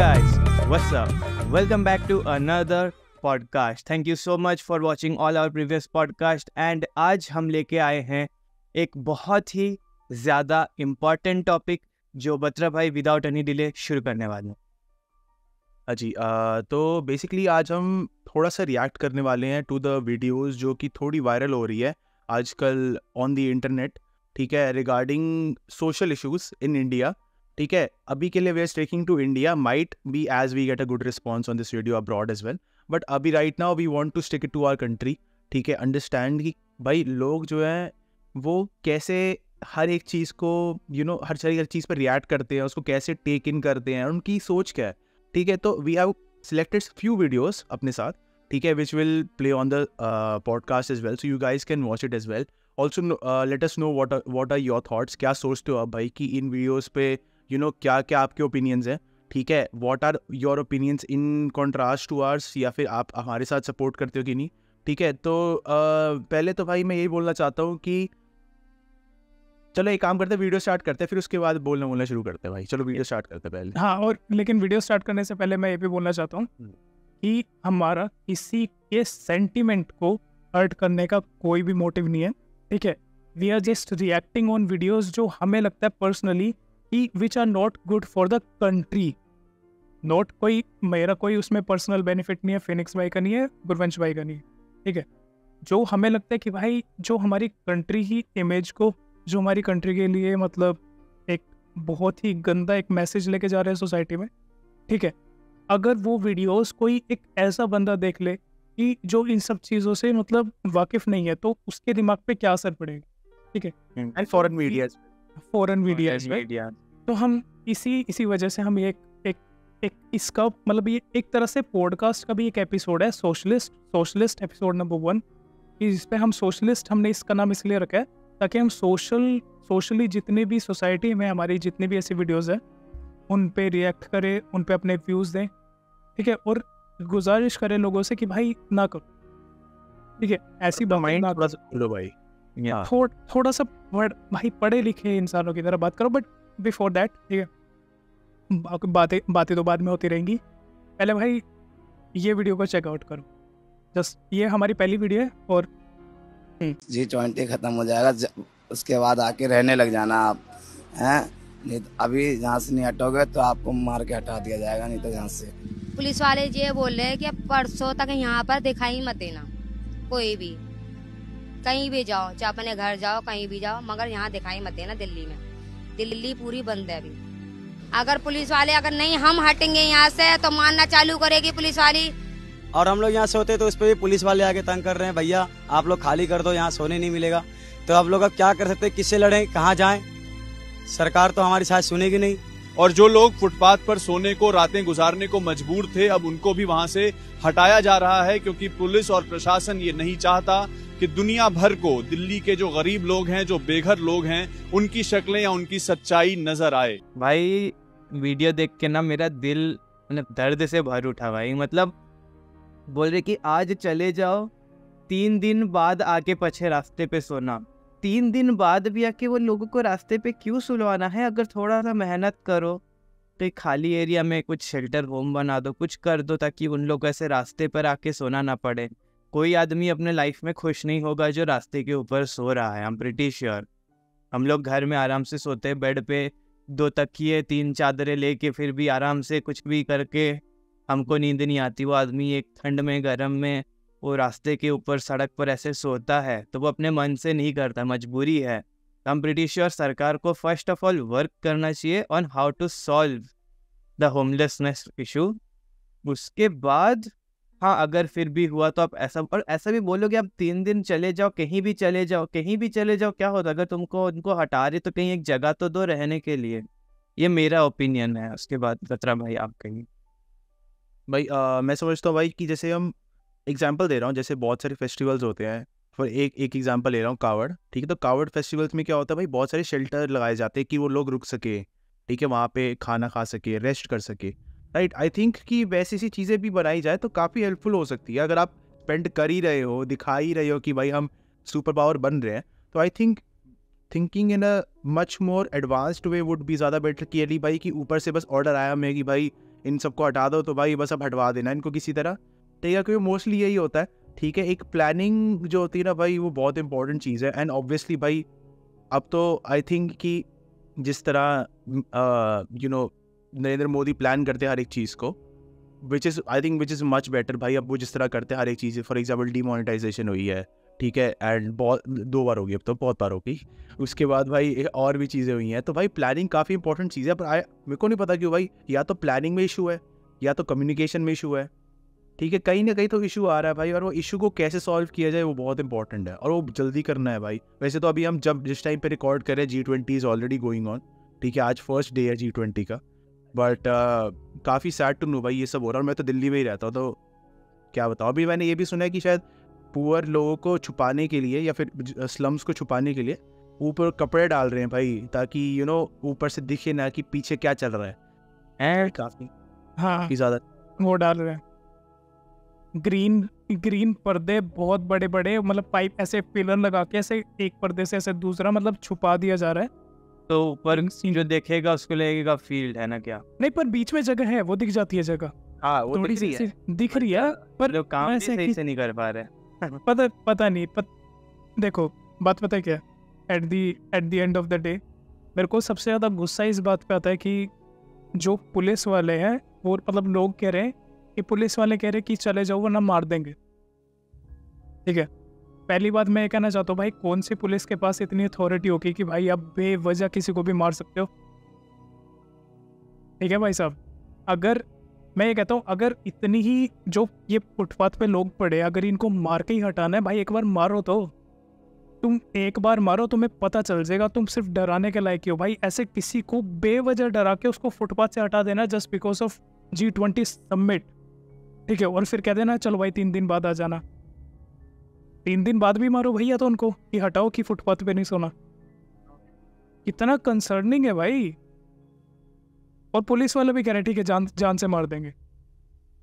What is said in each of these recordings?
guys, what's up? Welcome back to another podcast. Thank you so much for watching all our previous podcast and आज हम लेके आए हैं एक बहुत ही ज़्यादा इम्पॉर्टेंट टॉपिक जो बत्रा भाई विदाउट एनी डिले शुरू करने वाले हैं। जी तो बेसिकली आज हम थोड़ा सा रिएक्ट करने वाले हैं टू द वीडियोस जो कि थोड़ी वायरल हो रही है आजकल ऑन द इंटरनेट, ठीक है, regarding social issues in India. ठीक है, अभी के लिए we are sticking to India, might be as we get a good response on this video abroad as well, but अभी right now we want to stick it to our country. ठीक है, understand कि भाई लोग जो हैं वो कैसे हर एक चीज़ को हर चीज़ पर रिएक्ट करते हैं, उसको कैसे टेक इन करते हैं, उनकी सोच क्या है। ठीक है, तो we have selected few videos अपने साथ, ठीक है, which will play on the podcast as well, so you guys can watch it as well. Also let us know what are your thoughts, क्या सोचते हो आप भाई कि इन वीडियोस पे क्या क्या आपके ओपिनियंस हैं। ठीक है, what are your opinions in contrast to ours, या फिर आप हमारे साथ सपोर्ट करते हो कि नहीं। ठीक है, तो पहले तो भाई मैं यही बोलना चाहता हूँ कि चलो एक काम करते हैं, वीडियो स्टार्ट करते हैं, फिर उसके बाद बोलना शुरू करते हैं भाई। चलो वीडियो स्टार्ट करते हैं पहले। हाँ, और लेकिन वीडियो स्टार्ट करने से पहले मैं ये भी बोलना चाहता हूँ कि हमारा किसी के सेंटिमेंट को हर्ट करने का कोई भी मोटिव नहीं है। ठीक है, we are just reacting on videos जो हमें लगता है पर्सनली कि which are not good for the country. Not मेरा कोई उसमें पर्सनल बेनिफिट नहीं है, फिनिक्स भाई का नहीं है, गुरवंश भाई का नहीं है। ठीक है, जो हमें लगता है कि भाई जो हमारी कंट्री ही इमेज को, जो हमारी कंट्री के लिए मतलब एक बहुत ही गंदा एक मैसेज लेके जा रहे हैं सोसाइटी में। ठीक है, अगर वो वीडियोस कोई एक ऐसा बंदा देख ले कि जो इन सब चीज़ों से मतलब वाकिफ नहीं है, तो उसके दिमाग पे क्या असर पड़ेगा। ठीक है, एंड फॉरेन मीडिया तो हम इसी वजह से हम एक इसका मतलब ये एक तरह से पॉडकास्ट का भी एक एपिसोड है, सोशलिस्ट एपिसोड नंबर 1, जिस पे हम सोशलिस्ट, हमने इसका नाम इसलिए रखा है ताकि हम सोशली जितनी भी सोसाइटी में हमारी जितनी भी ऐसी वीडियोस हैं उन पे रिएक्ट करें, उन पे अपने व्यूज़ दें। ठीक है, और गुजारिश करें लोगों से कि भाई ना करो। ठीक है, ऐसी माइंड ना थोड़ा सा खोलो भाई, थोड़ा सा भाई पढ़े लिखे इंसानों की तरह बात करो। बट बिफोर दैट, ठीक है, बातें तो बाद में होती रहेंगी। पहले भाई ये वीडियो को चेकआउट करो, जस्ट ये हमारी पहली वीडियो है। और G20 खत्म हो जाएगा, उसके बाद आके रहने लग जाना आप, हैं? नहीं तो अभी यहाँ से नहीं हटोगे तो आपको मार के हटा दिया जाएगा, नहीं तो यहाँ से। पुलिस वाले ये बोल रहे हैं कि परसों तक यहाँ पर दिखाई मत देना, कोई भी कहीं भी जाओ, चाहे अपने घर जाओ, कहीं भी जाओ, मगर यहाँ दिखाई मत देना। दिल्ली में, दिल्ली पूरी बंद है अभी। अगर पुलिस वाले अगर नहीं हम हटेंगे यहाँ से तो मारना चालू करेगी पुलिस वाली। और हम लोग यहाँ सोते तो उस पर भी पुलिस वाले आके तंग कर रहे हैं, भैया आप लोग खाली कर दो, यहाँ सोने नहीं मिलेगा। तो आप लोग अब क्या कर सकते हैं, किससे लड़ें, कहाँ जाएं? सरकार तो हमारी शायद सुनेगी नहीं। और जो लोग फुटपाथ पर सोने को, रातें गुजारने को मजबूर थे, अब उनको भी वहां से हटाया जा रहा है, क्योंकि पुलिस और प्रशासन ये नहीं चाहता कि दुनिया भर को दिल्ली के जो गरीब लोग हैं, जो बेघर लोग हैं, उनकी शक्लें या उनकी सच्चाई नजर आए। भाई वीडियो देख के ना मेरा दिल मतलब दर्द से भर उठा भाई। मतलब बोल रहे कि आज चले जाओ, 3 दिन बाद आके पछे रास्ते पे सोना। 3 दिन बाद भी आके वो लोगों को रास्ते पे क्यों सुलवाना है? अगर थोड़ा सा मेहनत करो तो एक खाली एरिया में कुछ शेल्टर होम बना दो, कुछ कर दो, ताकि उन लोग ऐसे रास्ते पर आके सोना ना पड़े। कोई आदमी अपने लाइफ में खुश नहीं होगा जो रास्ते के ऊपर सो रहा है। आई एम प्रीटी श्योर हम लोग घर में आराम से सोते हैं, बेड पे 2 तकिए 3 चादरें लेके, फिर भी आराम से कुछ भी करके हमको नींद नहीं आती। वो आदमी एक ठंड में, गर्म में, वो रास्ते के ऊपर सड़क पर ऐसे सोता है तो वो अपने मन से नहीं करता, मजबूरी है। आई एम प्रीटी श्योर सरकार को फर्स्ट ऑफ ऑल वर्क करना चाहिए on how to solve the homelessness issue. उसके बाद हाँ, अगर फिर भी हुआ तो आप ऐसा भी बोलोगे आप 3 दिन चले जाओ, कहीं भी चले जाओ, क्या होता? अगर तुमको उनको हटा रहे तो कहीं एक जगह तो दो रहने के लिए। ये मेरा ओपिनियन है। उसके बाद बत्रा भाई आप कहिए। भाई मैं समझता हूँ भाई कि जैसे हम एग्जांपल दे रहा हूँ, जैसे बहुत सारे फेस्टिवल्स होते हैं, फॉर एक एग्जांपल ले रहा हूँ, कावड़। ठीक है, तो कावड़ फेस्टिवल्स में क्या होता है भाई, बहुत सारे शेल्टर लगाए जाते हैं कि वो लोग रुक सके, ठीक है, वहाँ पे खाना खा सके, रेस्ट कर सके, राइट। आई थिंक कि वैसी सी चीज़ें भी बनाई जाए तो काफ़ी हेल्पफुल हो सकती है। अगर आप स्पेंड कर ही रहे हो, दिखा ही रहे हो कि भाई हम सुपर पावर बन रहे हैं, तो I think thinking in a much more advanced way would be ज़्यादा बेटर। कि अली भाई कि ऊपर से बस ऑर्डर आया हमें कि भाई इन सबको हटा दो, तो भाई बस अब हटवा देना इनको किसी तरह, ठीक है, क्योंकि मोस्टली यही होता है, ठीक है। एक प्लानिंग जो होती है ना भाई, वो बहुत इंपॉर्टेंट चीज़ है। एंड ऑब्वियसली भाई अब तो आई थिंक कि जिस तरह नरेंद्र मोदी प्लान करते हैं हर एक चीज़ को, विच इज़ मच बेटर भाई। अब वो जिस तरह करते हैं हर एक चीज़, फॉर एग्जाम्पल डीमोनेटाइजेशन हुई है, ठीक है, एंड बहुत 2 बार होगी, अब तो बहुत बार होगी। उसके बाद भाई और भी चीज़ें हुई हैं, तो भाई प्लानिंग काफ़ी इंपॉर्टेंट चीज़ है। पर मेरे को नहीं पता क्यों भाई, या तो प्लानिंग में इशू है या तो कम्युनिकेशन में इशू है, ठीक है, कहीं ना कहीं तो इशू आ रहा है भाई। और वो इशू को कैसे सॉल्व किया जाए वो बहुत इंपॉर्टेंट है, और वो जल्दी करना है भाई। वैसे तो अभी हम जिस टाइम पे रिकॉर्ड कर रहे हैं G20 is already going on, ठीक है, आज फर्स्ट डे है G20 का। बट काफ़ी सैड टू नो भाई ये सब हो रहा है। और मैं तो दिल्ली में ही रहता हूँ, तो क्या बताऊँ। अभी मैंने ये भी सुना है कि शायद पुअर लोगों को छुपाने के लिए या फिर स्लम्स को छुपाने के लिए ऊपर कपड़े डाल रहे हैं भाई, ताकि ऊपर से दिखे ना कि पीछे क्या चल रहा है। काफ़ी ज़्यादा वो डाल रहे हैं ग्रीन पर्दे, बहुत बड़े बड़े, मतलब पाइप ऐसे पिलर लगा के ऐसे एक पर्दे से ऐसे दूसरा मतलब छुपा दिया जा रहा है। तो ऊपर जो देखेगा उसको लगेगा फील्ड है ना क्या? नहीं, पर बीच में जगह है, वो दिख जाती है जगह। हाँ, वो थोड़ी सी दिख रही है, पर लोग काम भी सही से नहीं कर पा रहे। पता नहीं। देखो बात पता है क्या, at the end of the day मेरे को सबसे ज़्यादा गुस्सा इस बात पे आता है कि जो पुलिस वाले हैं वो, मतलब लोग कह रहे हैं कि पुलिस वाले कह रहे हैं कि चले जाओ वरना मार देंगे, ठीक है। पहली बात मैं ये कहना चाहता हूँ भाई, कौन सी पुलिस के पास इतनी अथॉरिटी होगी कि भाई आप बेवजह किसी को भी मार सकते हो, ठीक है भाई साहब। अगर मैं ये कहता हूँ, अगर इतनी ही जो ये फुटपाथ पे लोग पड़े, अगर इनको मार के ही हटाना है भाई, एक बार मारो तो, तुम एक बार मारो, तुम्हें पता चल जाएगा तुम सिर्फ डराने के लायक हो भाई। ऐसे किसी को बेवजह डरा के उसको फुटपाथ से हटा देना just because of G20 summit, ठीक है, और फिर कह देना चलो भाई 3 दिन बाद आ जाना। 3 दिन बाद भी मारो भैया तो उनको कि हटाओ कि फुटपाथ पे नहीं सोना। कितना कंसर्निंग है भाई। और पुलिस वाले भी कह रहे हैं ठीक है जान से मार देंगे।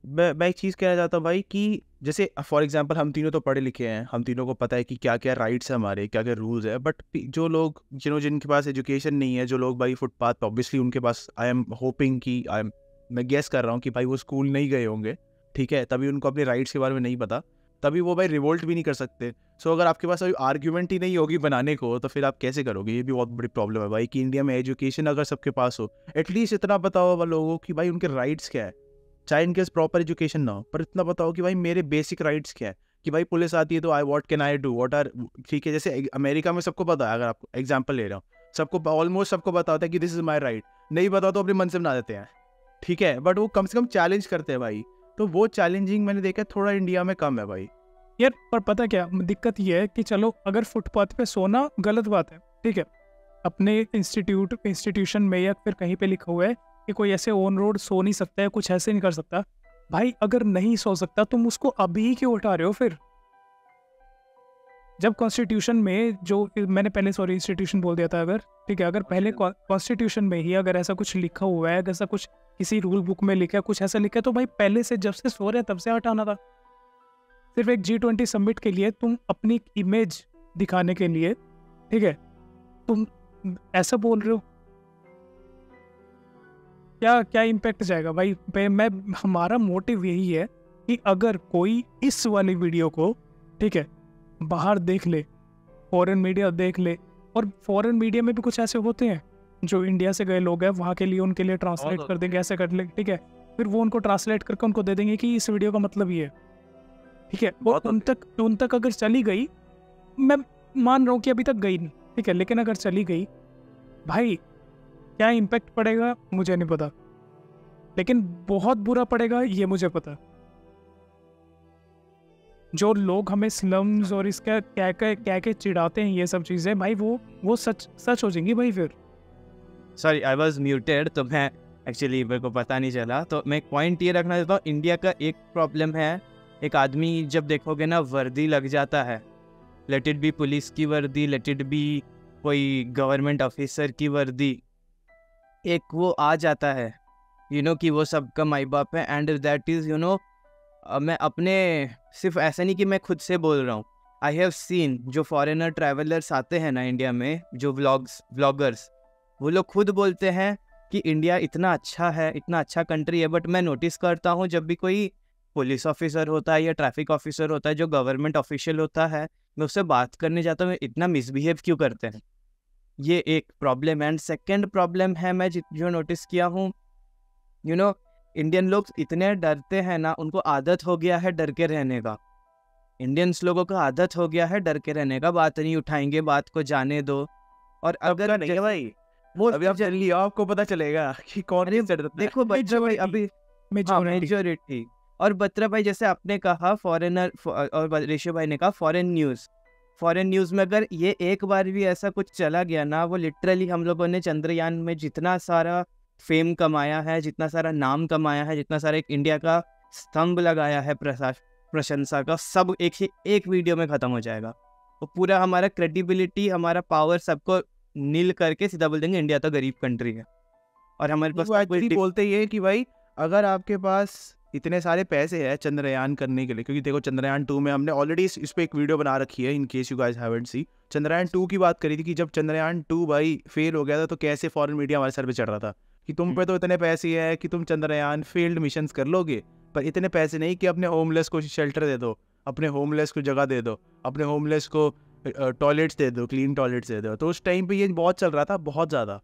मैं एक चीज़ कहना चाहता हूँ भाई कि जैसे फॉर एग्जांपल हम तीनों तो पढ़े लिखे हैं, हम तीनों को पता है कि क्या क्या राइट्स है हमारे, क्या क्या रूल्स है। बट जो लोग जिनके पास एजुकेशन नहीं है, जो लोग भाई फुटपाथ पे, ऑब्वियसली उनके पास आई एम होपिंग कि मैं गेस कर रहा हूँ कि भाई वो स्कूल नहीं गए होंगे, ठीक है, तभी उनको अपने राइट्स के बारे में नहीं पता, तभी वो भाई रिवोल्ट भी नहीं कर सकते। सो अगर आपके पास अभी आर्ग्यूमेंट ही नहीं होगी बनाने को, तो फिर आप कैसे करोगे? ये भी बहुत बड़ी प्रॉब्लम है भाई कि इंडिया में एजुकेशन अगर सबके पास हो, एटलीस्ट इतना बताओ लोगों कि भाई उनके राइट्स क्या है, चाहे इनके प्रॉपर एजुकेशन ना हो, पर इतना बताओ कि भाई मेरे बेसिक राइट्स क्या है। कि भाई पुलिस आती है तो what can I do, what are, ठीक है, जैसे अमेरिका में सबको पता है, अगर आपको एग्जाम्पल ले रहा हूँ, सबको ऑलमोस्ट सबको पता होता है कि दिस इज माई राइट। नहीं बताओ तो अपने मन से बना देते हैं, ठीक है, बट वो कम से कम चैलेंज करते हैं भाई। तो वो चैलेंजिंग मैंने देखा थोड़ा इंडिया में कम है भाई यार। पर पता क्या दिक्कत ये है कि चलो अगर फुटपाथ पे सोना गलत बात है, ठीक है, अपने इंस्टीट्यूशन में या फिर कहीं पे लिखा हुआ है कि कोई ऐसे ऑन रोड सो नहीं सकता है, कुछ ऐसे नहीं कर सकता भाई। अगर नहीं सो सकता तुम उसको अभी क्यों उठा रहे हो फिर? जब कॉन्स्टिट्यूशन में जो मैंने पहले इंस्टीट्यूशन बोल दिया था, अगर ठीक है, अगर पहले कॉन्स्टिट्यूशन में ही अगर ऐसा कुछ लिखा हुआ है, अगर ऐसा कुछ किसी रूल बुक में लिखा है, कुछ ऐसा लिखा है, तो भाई पहले से जब से सो रहे तब से हटाना था। सिर्फ एक G20 समिट के लिए तुम अपनी इमेज दिखाने के लिए, ठीक है, तुम ऐसा बोल रहे हो, क्या इम्पैक्ट जाएगा भाई? मैं हमारा मोटिव यही है कि अगर कोई इस वाली वीडियो को, ठीक है, बाहर देख ले, फॉरेन मीडिया देख ले, और फॉरेन मीडिया में भी कुछ ऐसे होते हैं जो इंडिया से गए लोग हैं, वहाँ के लिए उनके लिए ट्रांसलेट कर देंगे, ऐसे कर ले, ठीक है, फिर वो उनको ट्रांसलेट करके उनको दे देंगे कि इस वीडियो का मतलब ये है, ठीक है, वो उन तक अगर चली गई, मैं मान रहा हूँ कि अभी तक गई नहीं, ठीक है, लेकिन अगर चली गई भाई, क्या इम्पैक्ट पड़ेगा मुझे नहीं पता, लेकिन बहुत बुरा पड़ेगा ये मुझे पता। जो लोग हमें स्लम्स और इसका क्या क्या चिढ़ाते हैं ये सब चीज़ें भाई, वो सच हो जाएंगी भाई फिर। सॉरी आई वाज म्यूटेड, तो मैं एक्चुअली मेरे को पता नहीं चला। तो मैं एक पॉइंट ये रखना चाहता हूँ, इंडिया का एक प्रॉब्लम है, एक आदमी जब देखोगे ना वर्दी लग जाता है, लेट इट बी पुलिस की वर्दी, लेट इट बी कोई गवर्नमेंट ऑफिसर की वर्दी, एक वो आ जाता है कि वो सबका माई बाप है। एंड दैट इज़ मैं अपने सिर्फ ऐसा नहीं कि मैं खुद से बोल रहा हूँ, आई हैव सीन जो फॉरेनर ट्रैवलर्स आते हैं ना इंडिया में, जो व्लॉगर्स, वो लोग खुद बोलते हैं कि इंडिया इतना अच्छा है, इतना अच्छा कंट्री है, बट मैं नोटिस करता हूँ जब भी कोई पुलिस ऑफिसर होता है या ट्रैफिक ऑफिसर होता है जो गवर्नमेंट ऑफिशियल होता है, मैं उससे बात करने जाता हूँ, इतना मिसबिहेव क्यों करते हैं। ये एक प्रॉब्लम है। एंड सेकेंड प्रॉब्लम है मैं जो नोटिस किया हूँ, यू नो, इंडियन लोग इतने डरते हैं ना, उनको आदत हो गया है डर के रहने का। इंडियंस लोगों को आदत हो गया है डर के रहने का, बात नहीं उठाएंगे, बात को जाने दो। और अगर नहीं है भाई, वो अभी आप चल लियो, आपको पता चलेगा कि कौन किससे डरता है। देखो बत्रा भाई, अभी मेजोरिटी। और बत्रा भाई जैसे आपने कहा फॉरेनर, और ऋषि भाई ने कहा फॉरेन न्यूज़ में अगर ये एक बार भी ऐसा कुछ चला गया ना, वो लिटरली हम लोगों ने चंद्रयान में जितना सारा फेम कमाया है, जितना सारा नाम कमाया है, जितना सारा एक इंडिया का स्तंभ लगाया है प्रशंसा का, सब एक वीडियो में ख़त्म हो जाएगा। वो पूरा हमारा क्रेडिबिलिटी, हमारा पावर सबको नील करके सीधा बोल देंगे इंडिया तो गरीब कंट्री है। और हमारे पास एक्चुअली बोलते ये कि भाई अगर आपके पास इतने सारे पैसे हैं चंद्रयान करने के लिए, क्योंकि देखो चंद्रयान 2 में हमने ऑलरेडी इस पे एक वीडियो बना रखी है, in case you guys haven't see. Chandrayaan 2 की बात करी थी कि जब चंद्रयान 2 भाई फेल हो गया था तो कैसे फॉरेन मीडिया हमारे सर पे चढ़ रहा था कि तुम पे तो इतने पैसे हैं कि तुम चंद्रयान फील्ड मिशंस कर लोगे, पर इतने पैसे नहीं कि अपने होमलेस को शेल्टर दे दो, अपने होमलेस को जगह दे दो, अपने होमलेस को टॉयलेट्स दे दो, क्लीन टॉयलेट्स दे दो। तो उस टाइम पे ये बहुत चल रहा था, बहुत ज़्यादा।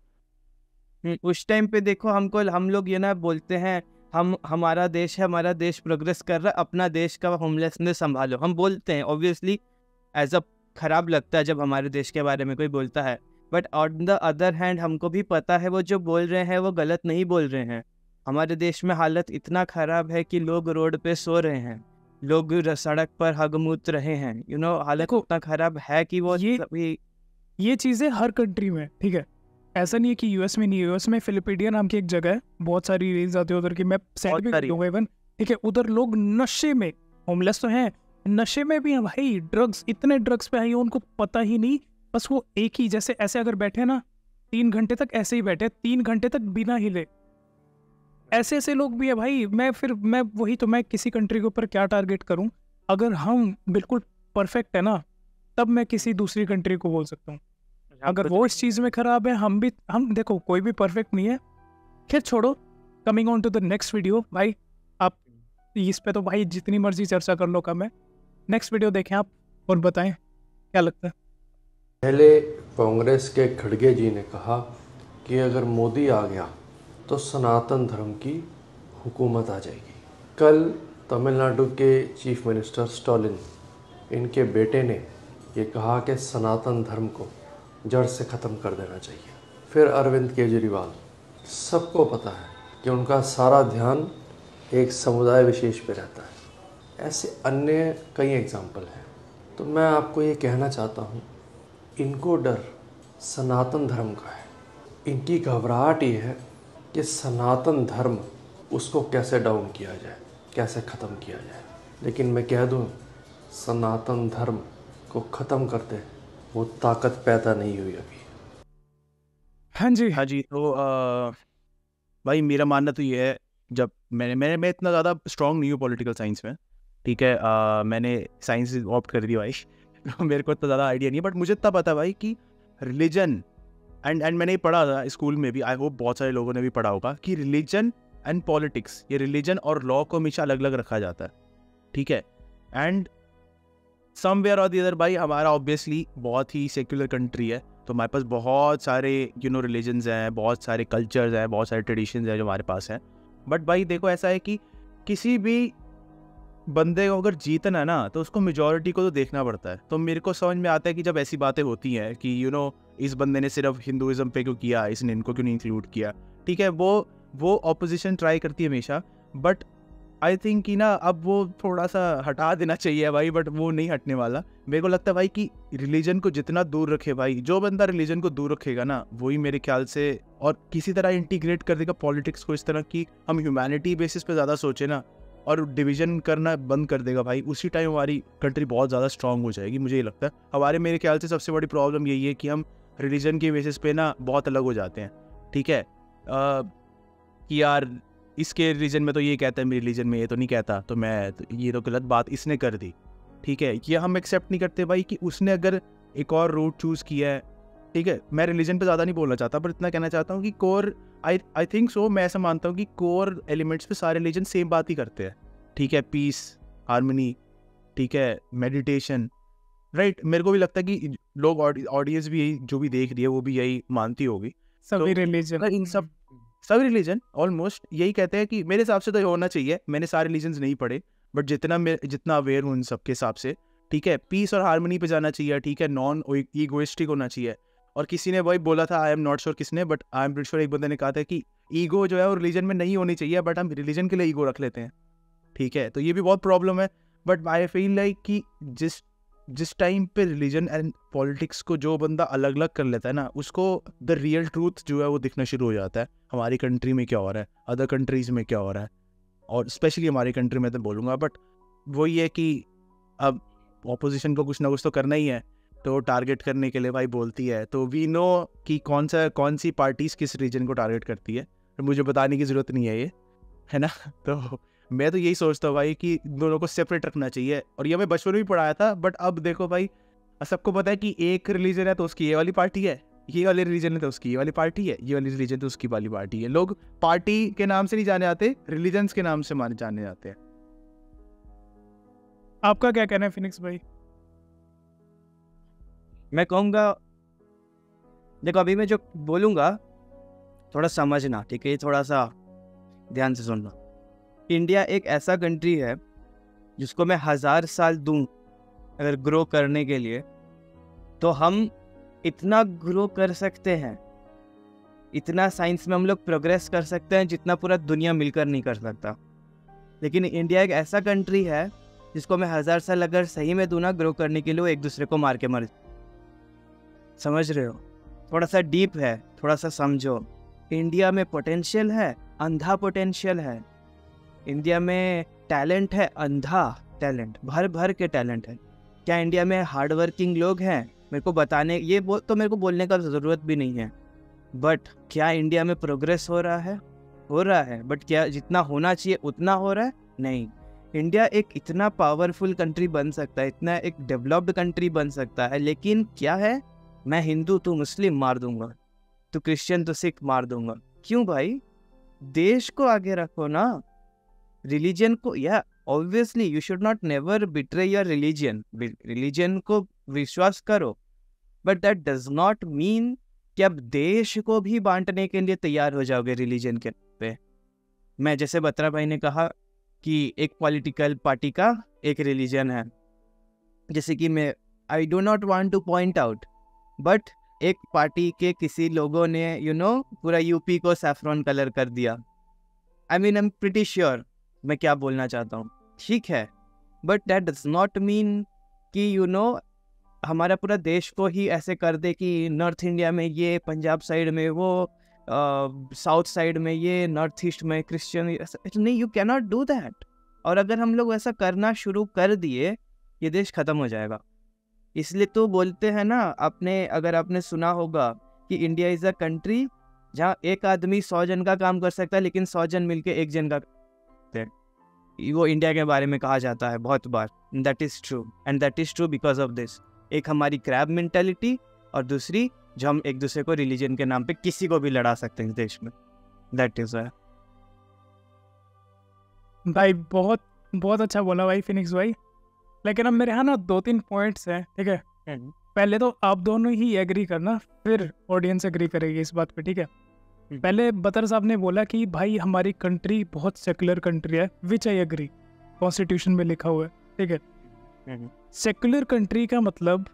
उस टाइम पे देखो हम लोग ये ना बोलते हैं हमारा देश है, हमारा देश प्रोग्रेस कर रहा है, अपना देश का होमलेसनेस संभालो, हम बोलते हैं। ऑब्वियसली एज अ खराब लगता है जब हमारे देश के बारे में कोई बोलता है, but on the other hand हमको भी पता है वो जो बोल रहे हैं वो गलत नहीं बोल रहे हैं। हमारे देश में हालत इतना ख़राब है कि लोग रोड पे सो रहे हैं, लोग सड़क पर हगमूत रहे हैं, यू नो, हालत इतना ख़राब है कि वो ये चीज़ें हर कंट्री में, ठीक है, ऐसा नहीं है कि यूएस में नहीं है। यूएस में फिलिपीडिया नाम की एक जगह है, बहुत सारी रील्स आती है उधर की, मैं सेंड भी कर दूंगा इवन, ठीक है। उधर लोग नशे में, होमलेस तो हैं, नशे में भी हैं भाई, ड्रग्स, इतने ड्रग्स पे है उनको पता ही नहीं। बस वो एक ही जैसे ऐसे अगर बैठे ना 3 घंटे तक ऐसे ही बैठे, 3 घंटे तक बिना हिले, ऐसे ऐसे लोग भी है भाई। मैं किसी कंट्री के ऊपर क्या टारगेट करूं? अगर हम बिल्कुल परफेक्ट है ना, तब मैं किसी दूसरी कंट्री को बोल सकता हूँ। अगर वो इस चीज़ में खराब है, हम देखो कोई भी परफेक्ट नहीं है। खैर छोड़ो, coming on to the next video. भाई आप इस पे तो भाई जितनी मर्जी चर्चा कर लो कम है। नेक्स्ट वीडियो देखें आप और बताएं क्या लगता है। पहले कांग्रेस के खड़गे जी ने कहा कि अगर मोदी आ गया तो सनातन धर्म की हुकूमत आ जाएगी। कल तमिलनाडु के चीफ मिनिस्टर स्टालिन, इनके बेटे ने ये कहा कि सनातन धर्म को जड़ से ख़त्म कर देना चाहिए। फिर अरविंद केजरीवाल, सबको पता है कि उनका सारा ध्यान एक समुदाय विशेष पे रहता है। ऐसे अन्य कई एग्जाम्पल हैं। तो मैं आपको ये कहना चाहता हूँ, इनको डर सनातन धर्म का है। इनकी घबराहट ये है कि सनातन धर्म उसको कैसे डाउन किया जाए, कैसे ख़त्म किया जाए। लेकिन मैं कह दूँ, सनातन धर्म को ख़त्म करते वो ताकत पैदा नहीं हुई अभी। हाँ जी। तो भाई मेरा मानना तो ये है, जब मैं इतना ज़्यादा स्ट्रॉन्ग नहीं हूँ पॉलिटिकल साइंस में, ठीक है, मैंने साइंस ऑप्ट कर दी भाई मेरे को इतना ज़्यादा आइडिया नहीं है, बट मुझे इतना पता भाई कि रिलीजन एंड मैंने पढ़ा था स्कूल में भी, आई होप बहुत सारे लोगों ने भी पढ़ा होगा कि रिलीजन एंड पॉलिटिक्स, ये रिलीजन और लॉ को हमेशा अलग अलग रखा जाता है, ठीक है। एंड समवेयर और द अदर भाई हमारा ऑब्वियसली बहुत ही सेक्युलर कंट्री है, तो हमारे पास बहुत सारे रिलीजन्स हैं, बहुत सारे कल्चर्स हैं, बहुत सारे ट्रेडिशंस हैं जो हमारे पास हैं। बट भाई देखो, ऐसा है कि किसी भी बंदे को अगर जीतना है ना, तो उसको मेजॉरिटी को तो देखना पड़ता है। तो मेरे को समझ में आता है कि जब ऐसी बातें होती हैं कि इस बंदे ने सिर्फ हिंदुइज्म पे क्यों किया, इसने इनको क्यों नहीं इंक्लूड किया, ठीक है, वो ऑपोजिशन ट्राई करती है हमेशा। बट आई थिंक कि ना अब वो थोड़ा सा हटा देना चाहिए भाई, बट वो नहीं हटने वाला। मेरे को लगता है भाई कि रिलीजन को जितना दूर रखे भाई, जो बंदा रिलीजन को दूर रखेगा ना, वही मेरे ख्याल से और किसी तरह इंटीग्रेट कर देगा पॉलिटिक्स को, इस तरह की हम ह्यूमैनिटी बेसिस पे ज़्यादा सोचे ना और डिवीजन करना बंद कर देगा भाई, उसी टाइम हमारी कंट्री बहुत ज़्यादा स्ट्रांग हो जाएगी। मुझे ये लगता है मेरे ख्याल से सबसे बड़ी प्रॉब्लम यही है कि हम रिलीजन के बेसिस पे ना बहुत अलग हो जाते हैं, ठीक है, कि यार इसके रिलीजन में तो ये कहता है, मेरे रिलीजन में ये तो नहीं कहता, तो ये तो गलत बात इसने कर दी, ठीक है। ये हम एक्सेप्ट नहीं करते भाई कि उसने अगर एक और रूट चूज़ किया है ठीक है, मैं रिलीजन पे ज़्यादा नहीं बोलना चाहता, पर इतना कहना चाहता हूँ कि कोर आई थिंक सो, मैं ऐसा मानता हूँ कि कोर एलिमेंट्स पे सारे रिलीजन सेम बात ही करते हैं, ठीक है, पीस, हार्मनी, ठीक है, मेडिटेशन, राइट। मेरे को भी लगता है कि लोग ऑडियंस भी यही जो भी देख रही है वो भी यही मानती होगी। सभी तो रिलीजन, इन सभी रिलीजन ऑलमोस्ट यही कहते हैं कि मेरे हिसाब से तो ये होना चाहिए। मैंने सारे रिलीजन्स नहीं पढ़े, बट जितना अवेयर हूँ इन सब के हिसाब से, ठीक है, पीस और हार्मनी पे जाना चाहिए, ठीक है, नॉन ईगोइस्टिक होना चाहिए। और किसी ने वही बोला था, आई एम नॉट श्योर किसने, but I am pretty sure एक बंदे ने कहा था कि ईगो जो है वो रिलीजन में नहीं होनी चाहिए, बट हम रिलीजन के लिए ईगो रख लेते हैं, ठीक है। तो ये भी बहुत प्रॉब्लम है। बट आई फील लाइक कि जिस टाइम पे रिलीजन एंड पॉलिटिक्स को जो बंदा अलग अलग कर लेता है ना, उसको द रियल ट्रूथ जो है वो दिखना शुरू हो जाता है, हमारी कंट्री में क्या हो रहा है, अदर कंट्रीज में क्या हो रहा है, और स्पेशली हमारी कंट्री में तो बोलूँगा। बट वही है कि अब ऑपोजिशन को कुछ ना कुछ तो करना ही है, तो टारगेट करने के लिए भाई बोलती है। तो वी नो कि कौन सी पार्टीज किस रीजन को टारगेट करती है, तो मुझे बताने की ज़रूरत नहीं है ये, है ना। तो मैं तो यही सोचता हूँ भाई कि दोनों को सेपरेट रखना चाहिए, और ये मैं बचपन में भी पढ़ाया था। बट अब देखो भाई, सबको पता है कि एक रिलीजन है तो उसकी ये वाली पार्टी है, ये वाली रिलीजन है तो उसकी ये वाली पार्टी है, ये वाली रिलीजन तो उसकी वाली पार्टी है। लोग पार्टी के नाम से नहीं जाने जाते, रिलीजन्स के नाम से जाने जाते हैं। आपका क्या कहना है फिनिक्स भाई? मैं कहूँगा, देखो अभी मैं जो बोलूँगा थोड़ा समझना, ठीक है, ये थोड़ा सा ध्यान से सुनना। इंडिया एक ऐसा कंट्री है जिसको मैं 1000 साल दूं अगर ग्रो करने के लिए, तो हम इतना ग्रो कर सकते हैं, इतना साइंस में हम लोग प्रोग्रेस कर सकते हैं जितना पूरा दुनिया मिलकर नहीं कर सकता। लेकिन इंडिया एक ऐसा कंट्री है जिसको मैं 1000 साल अगर सही में दूं ना ग्रो करने के लिए, वो एक दूसरे को मार के मर। समझ रहे हो? थोड़ा सा डीप है, थोड़ा सा समझो। इंडिया में पोटेंशियल है, अंधा पोटेंशियल है। इंडिया में टैलेंट है, अंधा टैलेंट, भर भर के टैलेंट है। क्या इंडिया में हार्ड वर्किंग लोग हैं? मेरे को बताने तो मेरे को बोलने का ज़रूरत भी नहीं है। बट क्या इंडिया में प्रोग्रेस हो रहा है? हो रहा है, बट क्या जितना होना चाहिए उतना हो रहा है? नहीं। इंडिया एक इतना पावरफुल कंट्री बन सकता है, इतना एक डेवलप्ड कंट्री बन सकता है, लेकिन क्या है, मैं हिंदू तू मुस्लिम मार दूंगा, तू क्रिश्चियन तो सिख मार दूंगा। क्यों भाई? देश को आगे रखो ना, रिलीजन को। या obviously you should not never betray your religion को विश्वास करो, but that does not mean कि अब देश को भी बांटने के लिए तैयार हो जाओगे रिलीजन के पे। मैं जैसे बत्रा भाई ने कहा कि एक पॉलिटिकल पार्टी का एक रिलीजन है, जैसे कि मैं I do not want two point out, but एक पार्टी के किसी लोगों ने पूरा यूपी को सैफरॉन कलर कर दिया। I mean I am pretty sure मैं क्या बोलना चाहता हूँ, ठीक है, but that does not mean कि हमारा पूरा देश को ही ऐसे कर दे कि नॉर्थ इंडिया में ये, पंजाब साइड में वो, साउथ साइड में ये, नॉर्थ ईस्ट में क्रिश्चियन। नहीं, you can not do that. और अगर हम लोग ऐसा करना शुरू कर दिए, ये देश ख़त्म हो जाएगा। इसलिए तो बोलते हैं ना, अगर आपने सुना होगा कि इंडिया इज़ अ कंट्री जहाँ एक आदमी 100 जन का काम कर सकता है, लेकिन 100 जन मिलके एक जन का, वो इंडिया के बारे में कहा जाता है बहुत बार। That is true, and that is true because of this. एक हमारी क्रैब मेंटालिटी, और दूसरी जो हम एक दूसरे को रिलीजन के नाम पे किसी को भी लड़ा सकते हैं इस देश में। दैट इज भाई बहुत बहुत अच्छा बोला भाई फिनिक्स भाई। लेकिन अब मेरे यहाँ ना 2-3 पॉइंट्स हैं, ठीक है। पहले तो आप दोनों ही एग्री करना, फिर ऑडियंस एग्री करेगी इस बात पे, ठीक है। पहले बतर साहब ने बोला कि भाई हमारी कंट्री बहुत सेकुलर कंट्री है, विच आई एग्री, कॉन्स्टिट्यूशन में लिखा हुआ है, ठीक है। सेकुलर कंट्री का मतलब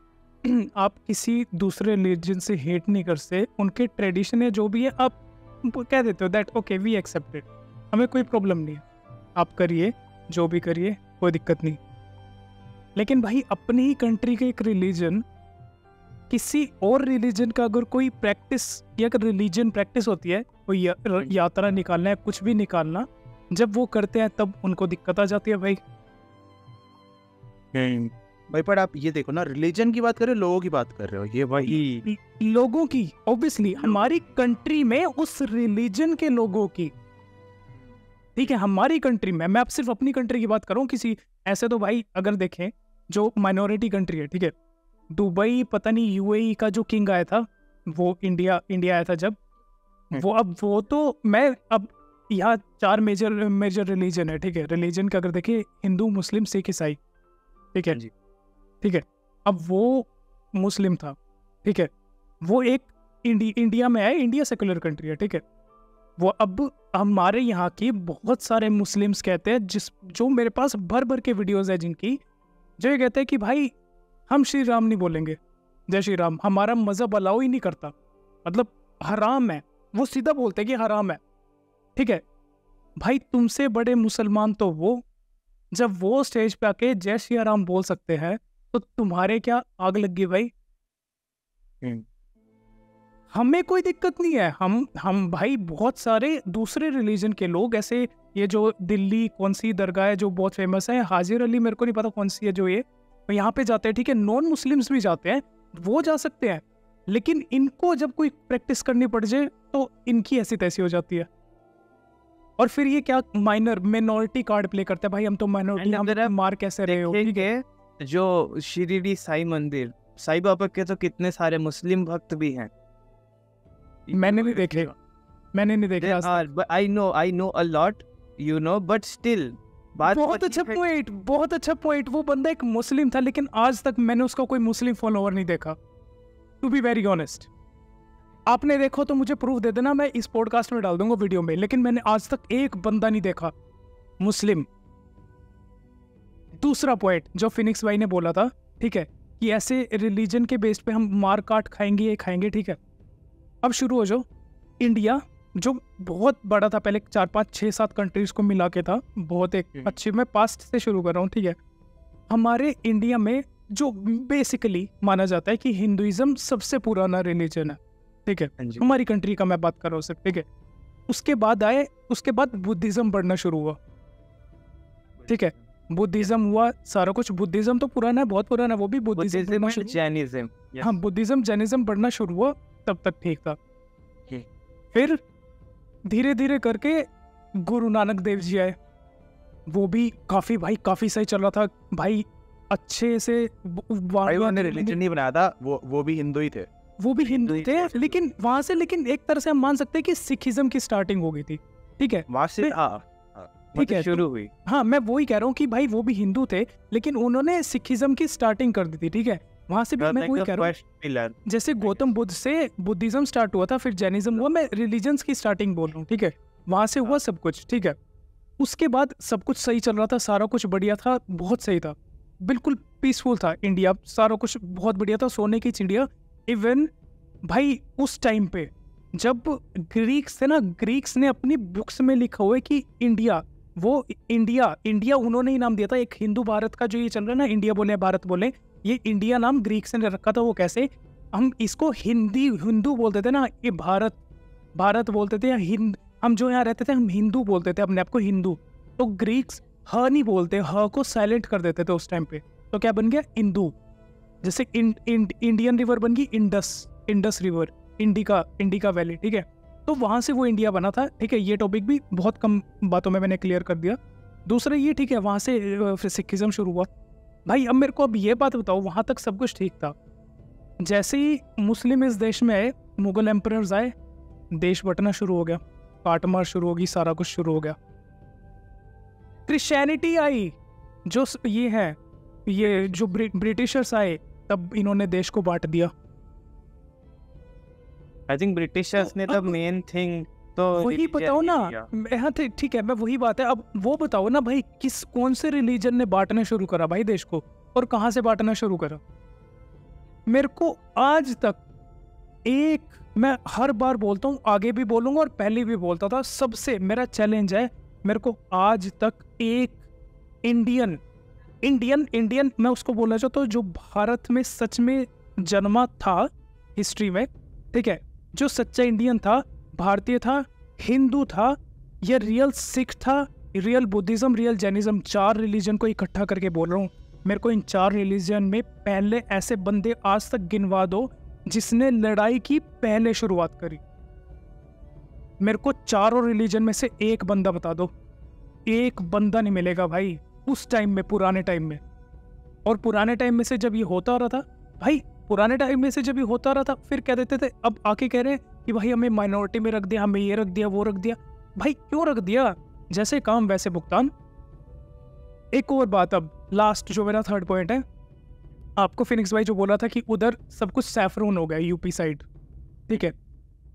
आप किसी दूसरे रिलीजन से हेट नहीं कर सकते, उनके ट्रेडिशन है जो भी है आप कह देते हो that okay we accept it, हमें कोई प्रॉब्लम नहीं है, आप करिए जो भी करिए, कोई दिक्कत नहीं। लेकिन भाई अपनी ही कंट्री के एक रिलीजन किसी और रिलीजन का अगर कोई प्रैक्टिस, या अगर रिलीजन प्रैक्टिस होती है, कोई यात्रा निकालना है, कुछ भी निकालना, जब वो करते हैं तब उनको दिक्कत आ जाती है भाई। भाई पर आप ये देखो ना, रिलीजन की बात कर रहे हो, लोगों की बात कर रहे हो, ये वही लोगों की, ऑब्वियसली हमारी कंट्री में उस रिलीजन के लोगों की, ठीक है, हमारी कंट्री में। मैं अब सिर्फ अपनी कंट्री की बात कर रहा हूँ, किसी ऐसे तो भाई अगर देखें जो माइनॉरिटी कंट्री है, ठीक है, दुबई, पता नहीं यूएई का जो किंग आया था, वो इंडिया आया था जब, वो तो मैं अब यहाँ 4 मेजर रिलीजन है, ठीक है। रिलीजन का अगर देखिए हिंदू, मुस्लिम, सिख, ईसाई, ठीक है जी, ठीक है। अब वो मुस्लिम था, ठीक है। वो एक इंडिया में है, इंडिया सेकुलर कंट्री है, ठीक है। वो अब हमारे यहाँ की बहुत सारे मुस्लिम्स कहते हैं, जो मेरे पास भर भर के वीडियोस है जिनकी, जो ये कहते हैं कि भाई हम श्री राम नहीं बोलेंगे, जय श्री राम, हमारा मजहब अलाउ ही नहीं करता, मतलब हराम है। वो सीधा बोलते हैं कि हराम है, ठीक है। भाई तुमसे बड़े मुसलमान तो वो, जब वो स्टेज पे आके जय श्री राम बोल सकते हैं तो तुम्हारे क्या आग लग गई भाई? हमें कोई दिक्कत नहीं है। हम भाई बहुत सारे दूसरे रिलीजन के लोग ऐसे, ये जो दिल्ली कौन सी दरगाह है जो बहुत फेमस है, हाजिर अली, मेरे को नहीं पता कौन सी है, जो ये यहाँ पे जाते हैं, ठीक है। नॉन मुस्लिम्स भी जाते हैं, वो जा सकते हैं, लेकिन इनको जब कोई प्रैक्टिस करनी पड़ जाए तो इनकी ऐसी तैसी हो जाती है। और फिर ये क्या माइनॉरिटी कार्ड प्ले करते हैं भाई, हम तो माइनॉरिटी, हम मार कैसे रहे हो? देखेंगे जो शिरडी साई मंदिर, साई बाबा के तो कितने सारे मुस्लिम भक्त भी हैं। मैंने नहीं देखे I know a lot, you know, but still बहुत अच्छा पॉइंट। वो बंदा एक मुस्लिम था, लेकिन आज तक मैंने उसका कोई मुस्लिम फॉलोअर नहीं देखा, टू बी वेरी ऑनेस्ट। आपने देखो तो मुझे प्रूफ दे देना, मैं इस पॉडकास्ट में डाल दूंगा वीडियो में, लेकिन मैंने आज तक एक बंदा नहीं देखा मुस्लिम। दूसरा पॉइंट जो फिनिक्स भाई ने बोला था, ठीक है, कि ऐसे रिलीजन के बेस पे हम मार काट खाएंगे, ठीक है। अब शुरू हो जाओ। इंडिया जो बहुत बड़ा था पहले, 4, 5, 6, 7 कंट्रीज को मिला के था, बहुत एक अच्छी, मैं पास्ट से शुरू कर रहा हूँ, ठीक है। हमारे इंडिया में जो बेसिकली माना जाता है कि हिंदुइज्म सबसे पुराना रिलीजन है, ठीक है, हमारी कंट्री का मैं बात कर रहा हूँ सिर्फ, ठीक है। उसके बाद बुद्धिज्म बढ़ना शुरू हुआ, ठीक है। बुद्धिज्म हुआ, सारा कुछ। बुद्धिज्म तो पुराना है, बहुत पुराना है, वो भी बुद्धिज्म, जैनिज्म, हाँ, बुद्धिज्म जैनिज्म बढ़ना शुरू हुआ, तब तक ठीक था। फिर धीरे धीरे करके गुरु नानक देव जी आए, वो भी काफी सही चल रहा था भाई, अच्छे से। उन्होंने रिलीजन नहीं बनाया था, वो भी हिंदू ही थे, लेकिन वहां से, लेकिन एक तरह से हम मान सकते हैं कि सिखिज्म की स्टार्टिंग हो गई थी, ठीक है, वहां से ठीक है शुरू हुई। हाँ, मैं वही कह रहा हूँ कि भाई वो भी हिंदू थे, लेकिन उन्होंने सिखिज्म की स्टार्टिंग कर दी थी, ठीक है। वहां से भी मैं वही कह रहा हूँ, जैसे गौतम बुद्ध से बुद्धिज्म स्टार्ट हुआ था, फिर जैनिज्म हुआ, मैं रिलीजन्स की स्टार्टिंग बोल रहा हूँ, ठीक है। वहां से हुआ सब कुछ, ठीक है। उसके बाद सब कुछ सही चल रहा था, सारा कुछ बढ़िया था, बहुत सही था, बिल्कुल पीसफुल था इंडिया, सारा कुछ बहुत बढ़िया था, सोने की चिड़िया। इवन भाई उस टाइम पे जब ग्रीक्स थे ना, ग्रीक्स ने अपनी बुक्स में लिखा हुआ है कि इंडिया उन्होंने ही नाम दिया था। एक हिंदू भारत का जो ये चल रहा है ना, इंडिया बोले भारत बोले, ये इंडिया नाम ग्रीक्स ने रखा था। वो कैसे? हम इसको हिंदू बोलते थे ना, ये भारत बोलते थे, या हम जो यहाँ रहते थे हम हिंदू बोलते थे अपने आप को, हिंदू। तो ग्रीक्स ह नहीं बोलते, ह को साइलेंट कर देते थे उस टाइम पे, तो क्या बन गया? हिंदू। जैसे इंडियन रिवर बन गई इंडस रिवर, इंडिका वैली, ठीक है। तो वहां से वो इंडिया बना था, ठीक है। ये टॉपिक भी बहुत कम बातों में मैंने क्लियर कर दिया। दूसरा ये, ठीक है, वहां से फिर सिखिज्म शुरू हुआ। भाई अब मेरे को अब ये बात बताओ, वहां तक सब कुछ ठीक था, जैसे ही मुस्लिम इस देश में आए, मुगल एम्परर्स आए, देश बंटना शुरू हो गया, काटमार शुरू होगी, सारा कुछ शुरू हो गया। क्रिश्चियनिटी आई, जो ये जो ब्रिटिशर्स आए, तब इन्होंने देश को बांट दिया। आई थिंक ब्रिटिशर्स ने तब मेन थिंग तो वही बताओ ना। हाँ ठीक है, मैं वही बात है। अब वो बताओ ना भाई, कौन से रिलीजन ने बांटना शुरू करा भाई देश को, और कहां से बांटना शुरू करा? मेरे को आज तक मैं हर बार बोलता हूँ, आगे भी बोलूंगा और पहले भी बोलता था, सबसे मेरा चैलेंज है, मेरे को आज तक एक इंडियन मैं उसको बोलना चाहता हूँ जो भारत में सच में जन्मा था हिस्ट्री में, ठीक है, जो सच्चा इंडियन था, भारतीय था, हिंदू था, या रियल सिख था, real Buddhism, real Jainism, 4 religion को इकट्ठा करके बोल रहा हूँ। मेरे को इन 4 रिलीजन में पहले ऐसे बंदे आज तक गिनवा दो जिसने लड़ाई की पहले शुरुआत करी। मेरे को 4 रिलीजन में से एक बंदा बता दो। एक बंदा नहीं मिलेगा भाई उस टाइम में, पुराने टाइम में। और पुराने टाइम में से जब ये होता रहा था भाई, पुराने टाइम में से जब ये होता रहा था, फिर कह देते थे, अब आके कह रहे हैं कि भाई हमें माइनॉरिटी में रख दिया, हमें ये रख दिया, वो रख दिया। भाई क्यों रख दिया? जैसे काम वैसे भुगतान। एक और बात, अब लास्ट जो मेरा थर्ड पॉइंट है, आपको फिनिक्स भाई जो बोला था कि उधर सब कुछ सैफरोन हो गया यूपी साइड, ठीक है।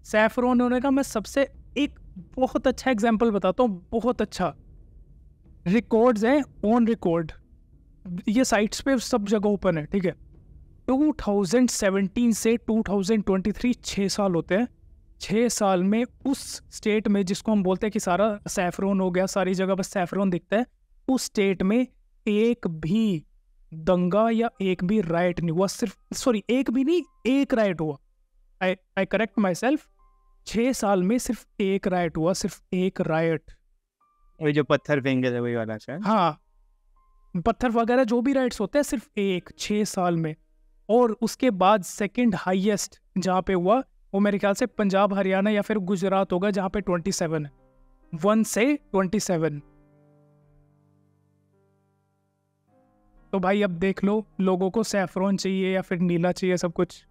सैफरोन होने का मैं सबसे एक बहुत अच्छा एग्जाम्पल बताता हूँ, बहुत अच्छा। रिकॉर्ड्स हैं ऑन रिकॉर्ड, ये साइट्स पे सब जगह ओपन है, ठीक है। 2017 से 2023 6 साल होते हैं। 6 साल में उस स्टेट में जिसको हम बोलते हैं कि सारा सैफरोन हो गया, सारी जगह बस सैफरोन दिखता है, उस स्टेट में एक भी दंगा या एक भी राइट नहीं हुआ। सिर्फ एक भी नहीं, एक राइट हुआ। आई करेक्ट माई सेल्फ, 6 साल में सिर्फ एक राइट हुआ, सिर्फ एक राइट। वही जो पत्थर फेंके थे वही वाला शायद। हाँ, पत्थर वगैरह जो भी राइट्स होते हैं, सिर्फ एक 6 साल में। और उसके बाद सेकंड हाईएस्ट जहाँ पे हुआ वो मेरे ख्याल से पंजाब हरियाणा या फिर गुजरात होगा, जहाँ पे 27 है, 1 से 27। तो भाई अब देख लो, लोगों को सैफरॉन चाहिए या फिर नीला चाहिए, सब कुछ।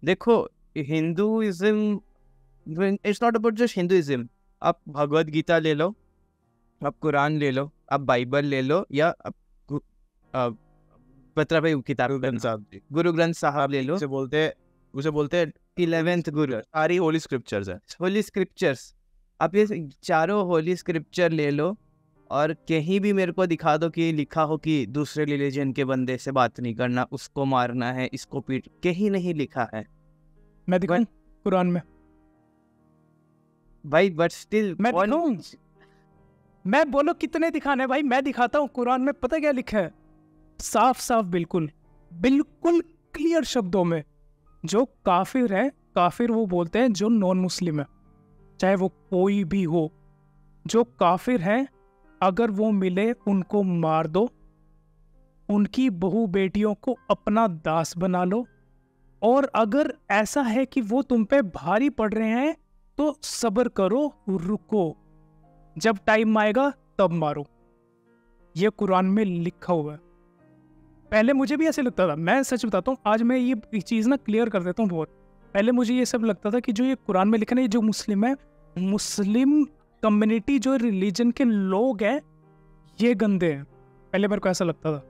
देखो, Hinduism, it's not about just Hinduism. आप भगवद गीता ले लो, आप कुरान ले लो, आप बाइबल ले लो, या पत्र भाई किताब गुरु ग्रंथ साहब ले लो। उसे बोलते हैं 11th गुरु, सारी होली स्क्रिप्चर्स है। होली स्क्रिप्चर्स। आप ये चारों होली स्क्रिप्चर ले लो और कहीं भी मेरे को दिखा दो कि लिखा हो कि दूसरे रिलीजन के बंदे से बात नहीं करना, उसको मारना है, इसको पीट, कहीं नहीं लिखा है। मैं दिखाऊं कुरान में भाई, बट स्टिल मैं दिखाऊं? मैं बोलो कितने दिखाने भाई, मैं दिखाता हूँ। कुरान में पता क्या लिखा है? साफ साफ, बिल्कुल बिल्कुल क्लियर शब्दों में, जो काफिर है, काफिर वो बोलते हैं जो नॉन मुस्लिम है, चाहे वो कोई भी हो। जो काफिर है, अगर वो मिले उनको मार दो, उनकी बहू बेटियों को अपना दास बना लो, और अगर ऐसा है कि वो तुम पे भारी पड़ रहे हैं तो सब्र करो, रुको, जब टाइम आएगा तब मारो। ये कुरान में लिखा हुआ है। पहले मुझे भी ऐसे लगता था, मैं सच बताता हूँ, आज मैं ये चीज़ ना क्लियर कर देता हूँ बहुत। पहले मुझे ये सब लगता था कि जो ये कुरान में लिखा है, जो मुस्लिम है, मुस्लिम कम्युनिटी, जो रिलीजन के लोग हैं, ये गंदे हैं। पहले मेरे को ऐसा लगता था,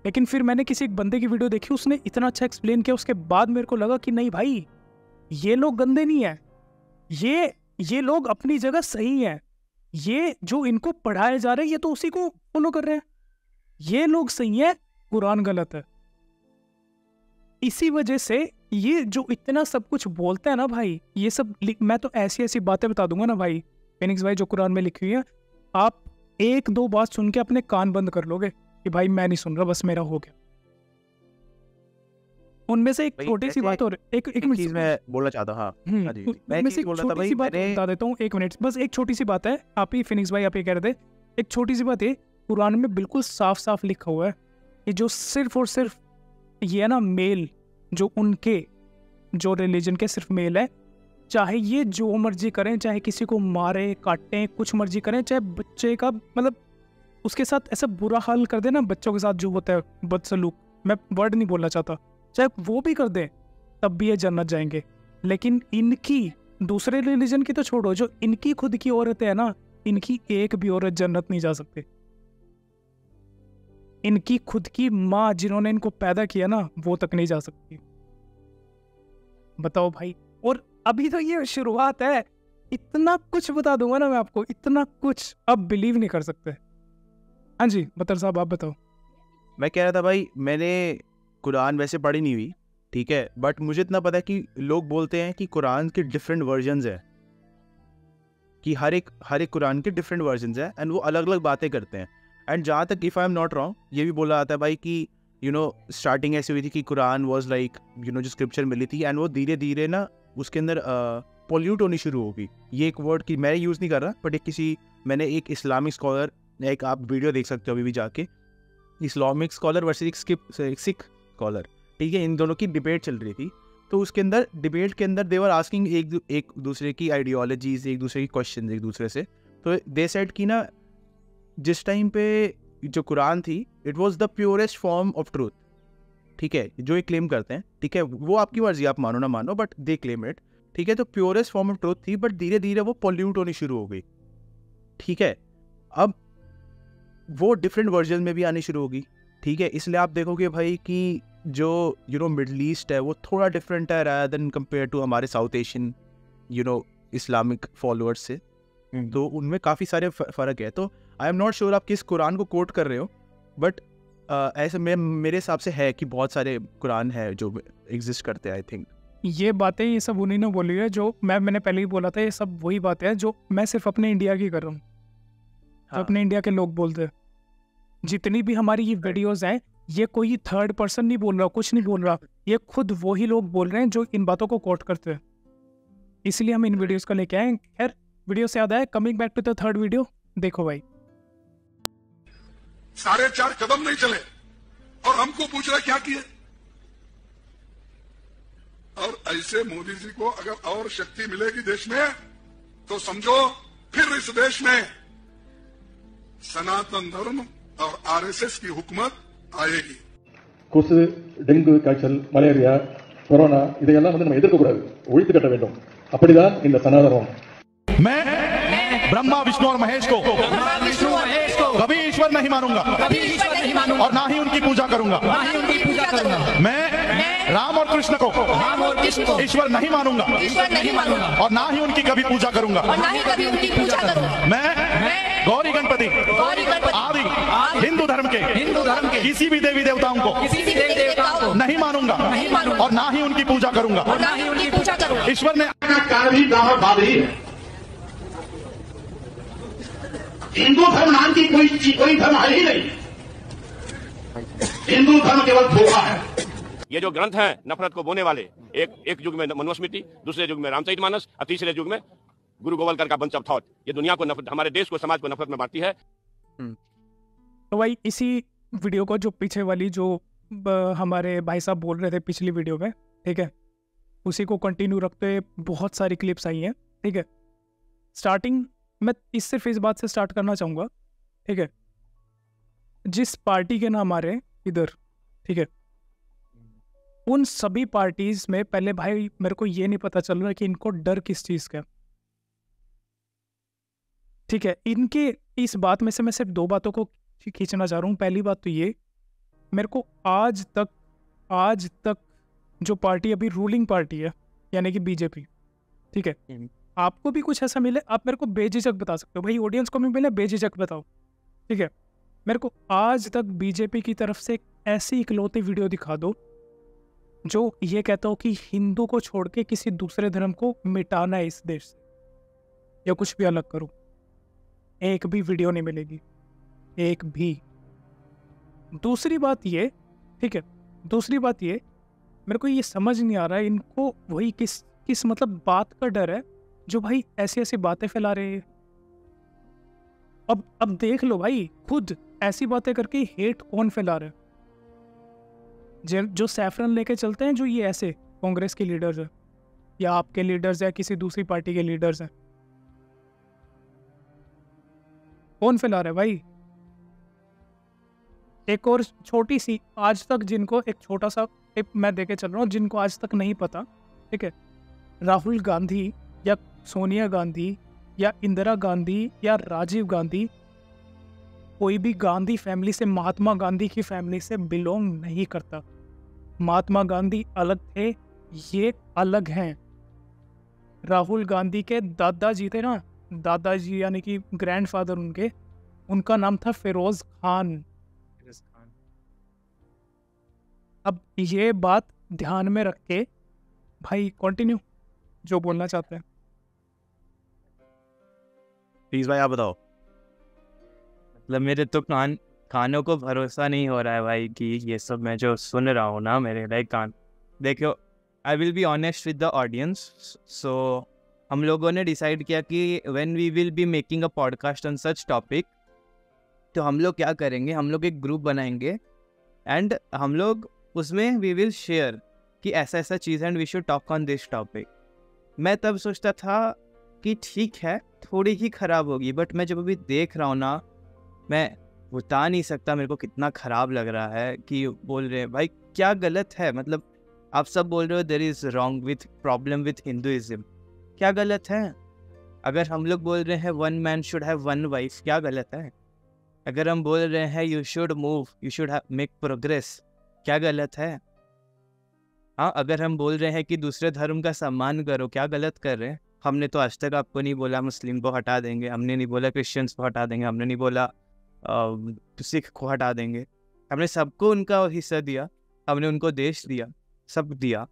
लेकिन फिर मैंने किसी एक बंदे की वीडियो देखी, उसने इतना अच्छा एक्सप्लेन किया, उसके बाद मेरे को लगा कि नहीं भाई, ये लोग गंदे नहीं है, ये लोग अपनी जगह सही है। ये जो इनको पढ़ाए जा रहे हैं, ये तो उसी को फॉलो कर रहे हैं। ये लोग सही है, कुरान गलत है। इसी वजह से ये जो इतना सब कुछ बोलते हैं ना भाई, ये सब मैं तो ऐसी ऐसी बातें बता दूंगा ना भाई, फिनिक्स भाई, जो कुरान में लिखी हुई है, आप 1-2 बात सुन के अपने कान बंद कर लोगे कि भाई मैं नहीं सुन रहा, बस मेरा हो गया। उनमें से एक छोटी सी बात और एक चीज मैं बोलना चाहता हूँ। हाँ जी, मैं से छोटी सी बात बता देता हूँ, 1 मिनट, बस एक छोटी सी बात है। आप ही फिनिक्स भाई, आप ये कह रहे थे, एक छोटी सी बात है, कुरान में बिल्कुल साफ साफ लिखा हुआ है कि जो सिर्फ और सिर्फ ये है ना, मेल, जो उनके जो रिलीजन के सिर्फ मेल है, चाहे ये जो मर्जी करें, चाहे किसी को मारे काटें, कुछ मर्जी करें, चाहे बच्चे का मतलब उसके साथ ऐसा बुरा हाल कर दे ना, बच्चों के साथ जो होता है बदसलूक, मैं वर्ड नहीं बोलना चाहता, चाहे वो भी कर दे, तब भी ये जन्नत जाएंगे। लेकिन इनकी, दूसरे रिलीजन की तो छोड़ो, जो इनकी खुद की औरतें है ना, इनकी एक भी औरत जन्नत नहीं जा सकती। इनकी खुद की माँ, जिन्होंने इनको पैदा किया ना, वो तक नहीं जा सकती। बताओ भाई। और अभी तो ये शुरुआत है, इतना कुछ बता दूंगा ना मैं आपको, इतना कुछ, अब बिलीव नहीं कर सकते। हाँ जी बतर साहब, आप बताओ। मैं कह रहा था भाई, मैंने कुरान वैसे पढ़ी नहीं हुई, ठीक है, बट मुझे इतना पता है कि लोग बोलते हैं कि कुरान के डिफरेंट वर्जन्स हैं, कि हर एक कुरान के डिफरेंट वर्जन्स हैं, एंड वो अलग अलग बातें करते हैं। एंड जहाँ तक, if I am not wrong, ये भी बोला जाता है भाई कि स्टार्टिंग ऐसी हुई थी कि कुरान वाज लाइक जो स्क्रिप्चर मिली थी, एंड वो धीरे धीरे ना उसके अंदर पोल्यूट होनी शुरू होगी। ये एक वर्ड की मैं यूज़ नहीं कर रहा, बट मैंने एक इस्लामिक स्कॉलर, एक आप वीडियो देख सकते हो अभी भी जाके, इस्लामिक स्कॉलर वर्सेस एक सिख स्कॉलर, ठीक है, इन दोनों की डिबेट चल रही थी। तो उसके अंदर, डिबेट के अंदर, देवर आस्किंग एक दूसरे की आइडियोलॉजीज, एक दूसरे की क्वेश्चन एक दूसरे से। तो दे सेड कि ना, जिस टाइम पे जो कुरान थी, it was the purest form of truth, ठीक है, जो ये क्लेम करते हैं, ठीक है, वो आपकी मर्जी, आप मानो ना मानो, बट दे क्लेम इट, ठीक है। तो प्योरेस्ट फॉर्म ऑफ ट्रूथ थी, बट धीरे धीरे वो पॉल्यूट होनी शुरू हो गई, ठीक है। अब वो डिफरेंट वर्जन में भी आनी शुरू होगी, ठीक है। इसलिए आप देखोगे भाई कि जो मिडल ईस्ट है वो थोड़ा डिफरेंट है रादर देन कंपेयर टू हमारे साउथ एशियन इस्लामिक फॉलोअर्स से, तो उनमें काफ़ी सारे फ़र्क है। तो आई एम नॉट श्योर आप किस कुरान को कोट कर रहे हो, बट ऐसे में मेरे हिसाब से है कि बहुत सारे कुरान है जो एग्जिस्ट करते हैं। आई थिंक ये बातें ये सब उन्हीं ने बोली है जो मैंने पहले ही बोला था, ये सब वही बातें हैं जो मैं सिर्फ अपने इंडिया की कर रहा हूँ, जो अपने इंडिया के लोग बोलते हैं। जितनी भी हमारी ये वीडियोस हैं, ये कोई थर्ड पर्सन नहीं बोल रहा, कुछ नहीं बोल रहा, ये खुद वही लोग बोल रहे हैं जो इन बातों को कोट करते हैं। इसलिए हम इन वीडियोस को लेके आए। खैर, वीडियो से याद आया, coming back to the third video, देखो भाई। 4.5 कदम नहीं चले और हमको पूछ रहा क्या किए। और ऐसे मोदी जी को अगर और शक्ति मिलेगी देश में, तो समझो फिर इस देश में सनातन धर्म और आरएसएस की हुकूमत आएगी। கொசு, டெங்கு காய்ச்சல், மலேரியா, கொரோனா இதையெல்லாம் நம்ம எதிர்க்கக்கூடாது, ஒழித்து கட்ட வேண்டும். அப்படிதான் இந்த சனாதனம். मैं ब्रह्मा विष्णु और महेश को कभी ईश्वर नहीं मानूंगा और ना ही उनकी पूजा करूंगा। मैं राम और कृष्ण को ईश्वर नहीं मानूंगा और ना ही उनकी कभी पूजा करूंगा। मैं गौरी गणपति आदि हिंदू धर्म के किसी भी देवी देवताओं को नहीं मानूंगा और ना ही उनकी पूजा करूंगा। ईश्वर ने हिंदू धर्म नाम की कोई धर्म है ही नहीं। हिंदू धर्म केवल धोखा है। ये जो ग्रंथ हैं नफरत को बोने वाले, एक युग में मनुस्मृति, दूसरे युग में रामचरितमानस और तीसरे युग में गुरु गोवलकर का बंच ऑफ थॉट, ये दुनिया को नफरत, हमारे देश को, समाज को नफरत में बांटती है। तो भाई इसी वीडियो को जो पीछे वाली जो हमारे भाई साहब बोल रहे थे पिछली वीडियो में, ठीक है, उसी को कंटिन्यू रखते हुए बहुत सारी क्लिप्स आई हैं, ठीक है। स्टार्टिंग मैं सिर्फ इस बात से स्टार्ट करना चाहूँगा, ठीक है, जिस पार्टी के नाम आ रहे हैं इधर, ठीक है, उन सभी पार्टीज में पहले भाई मेरे को ये नहीं पता चल रहा कि इनको डर किस चीज़ का, ठीक है। इनके इस बात में से मैं सिर्फ 2 बातों को खींचना चाह रहा हूँ। पहली बात तो ये, मेरे को आज तक जो पार्टी अभी रूलिंग पार्टी है यानी कि बीजेपी, ठीक है, आपको भी कुछ ऐसा मिले आप मेरे को बेझिझक बता सकते हो भाई, ऑडियंस को भी मिले बेझिझक बताओ, ठीक है। मेरे को आज तक बीजेपी की तरफ से ऐसी इकलौती वीडियो दिखा दो जो ये कहता हो कि हिंदू को छोड़ के किसी दूसरे धर्म को मिटाना है इस देश से या कुछ भी अलग करो। एक भी वीडियो नहीं मिलेगी, एक भी। दूसरी बात ये, ठीक है, दूसरी बात ये, मेरे को ये समझ नहीं आ रहा है इनको वही किस मतलब बात का डर है जो भाई ऐसी ऐसी बातें फैला रहे हैं। अब देख लो भाई, खुद ऐसी बातें करके हेट कौन फैला रहा है? जो सैफरन लेके चलते हैं, जो ये ऐसे कांग्रेस के लीडर्स हैं या आपके लीडर्स या किसी दूसरी पार्टी के लीडर्स हैं, कौन फैला रहा है भाई? एक और छोटी सी, आज तक जिनको एक छोटा सा टिप मैं देके चल रहा हूँ, जिनको आज तक नहीं पता, ठीक है, राहुल गांधी या सोनिया गांधी या इंदिरा गांधी या राजीव गांधी कोई भी गांधी फैमिली से, महात्मा गांधी की फैमिली से बिलोंग नहीं करता। महात्मा गांधी अलग थे, ये अलग हैं। राहुल गांधी के दादाजी थे ना, दादाजी यानी कि ग्रैंडफादर उनके, उनका नाम था फिरोज खान। अब ये बात ध्यान में रख के भाई कंटिन्यू जो बोलना चाहते हैं। प्लीज भाई आप बताओ। मतलब मेरे तो कानों को भरोसा नहीं हो रहा है भाई कि ये सब मैं जो सुन रहा हूँ ना, मेरे लाइक कान। देखो, I will be honest with the audience. So हम लोगों ने डिसाइड किया कि when we will be making a podcast on such topic, तो हम लोग क्या करेंगे, हम लोग एक ग्रुप बनाएंगे एंड हम लोग उसमें वी विल शेयर कि ऐसा ऐसा चीज़ है and we should talk on this topic. मैं तब सोचता था कि ठीक है थोड़ी ही ख़राब होगी, बट मैं जब अभी देख रहा हूँ ना, मैं बता नहीं सकता मेरे को कितना खराब लग रहा है कि बोल रहे हैं भाई क्या गलत है। मतलब आप सब बोल रहे हो there is wrong with problem with Hinduism, क्या गलत है? अगर हम लोग बोल रहे हैं one man should have one wife, क्या गलत है? अगर हम बोल रहे हैं you should move, you should make progress, क्या गलत है? हाँ, अगर हम बोल रहे हैं कि दूसरे धर्म का सम्मान करो, क्या गलत कर रहे हैं? हमने तो आज तक आपको नहीं बोला मुस्लिम को हटा देंगे, हमने नहीं बोला क्रिश्चियंस को हटा देंगे, हमने नहीं बोला सिख को हटा देंगे। हमने सबको उनका हिस्सा दिया, हमने उनको देश दिया, सब दिया।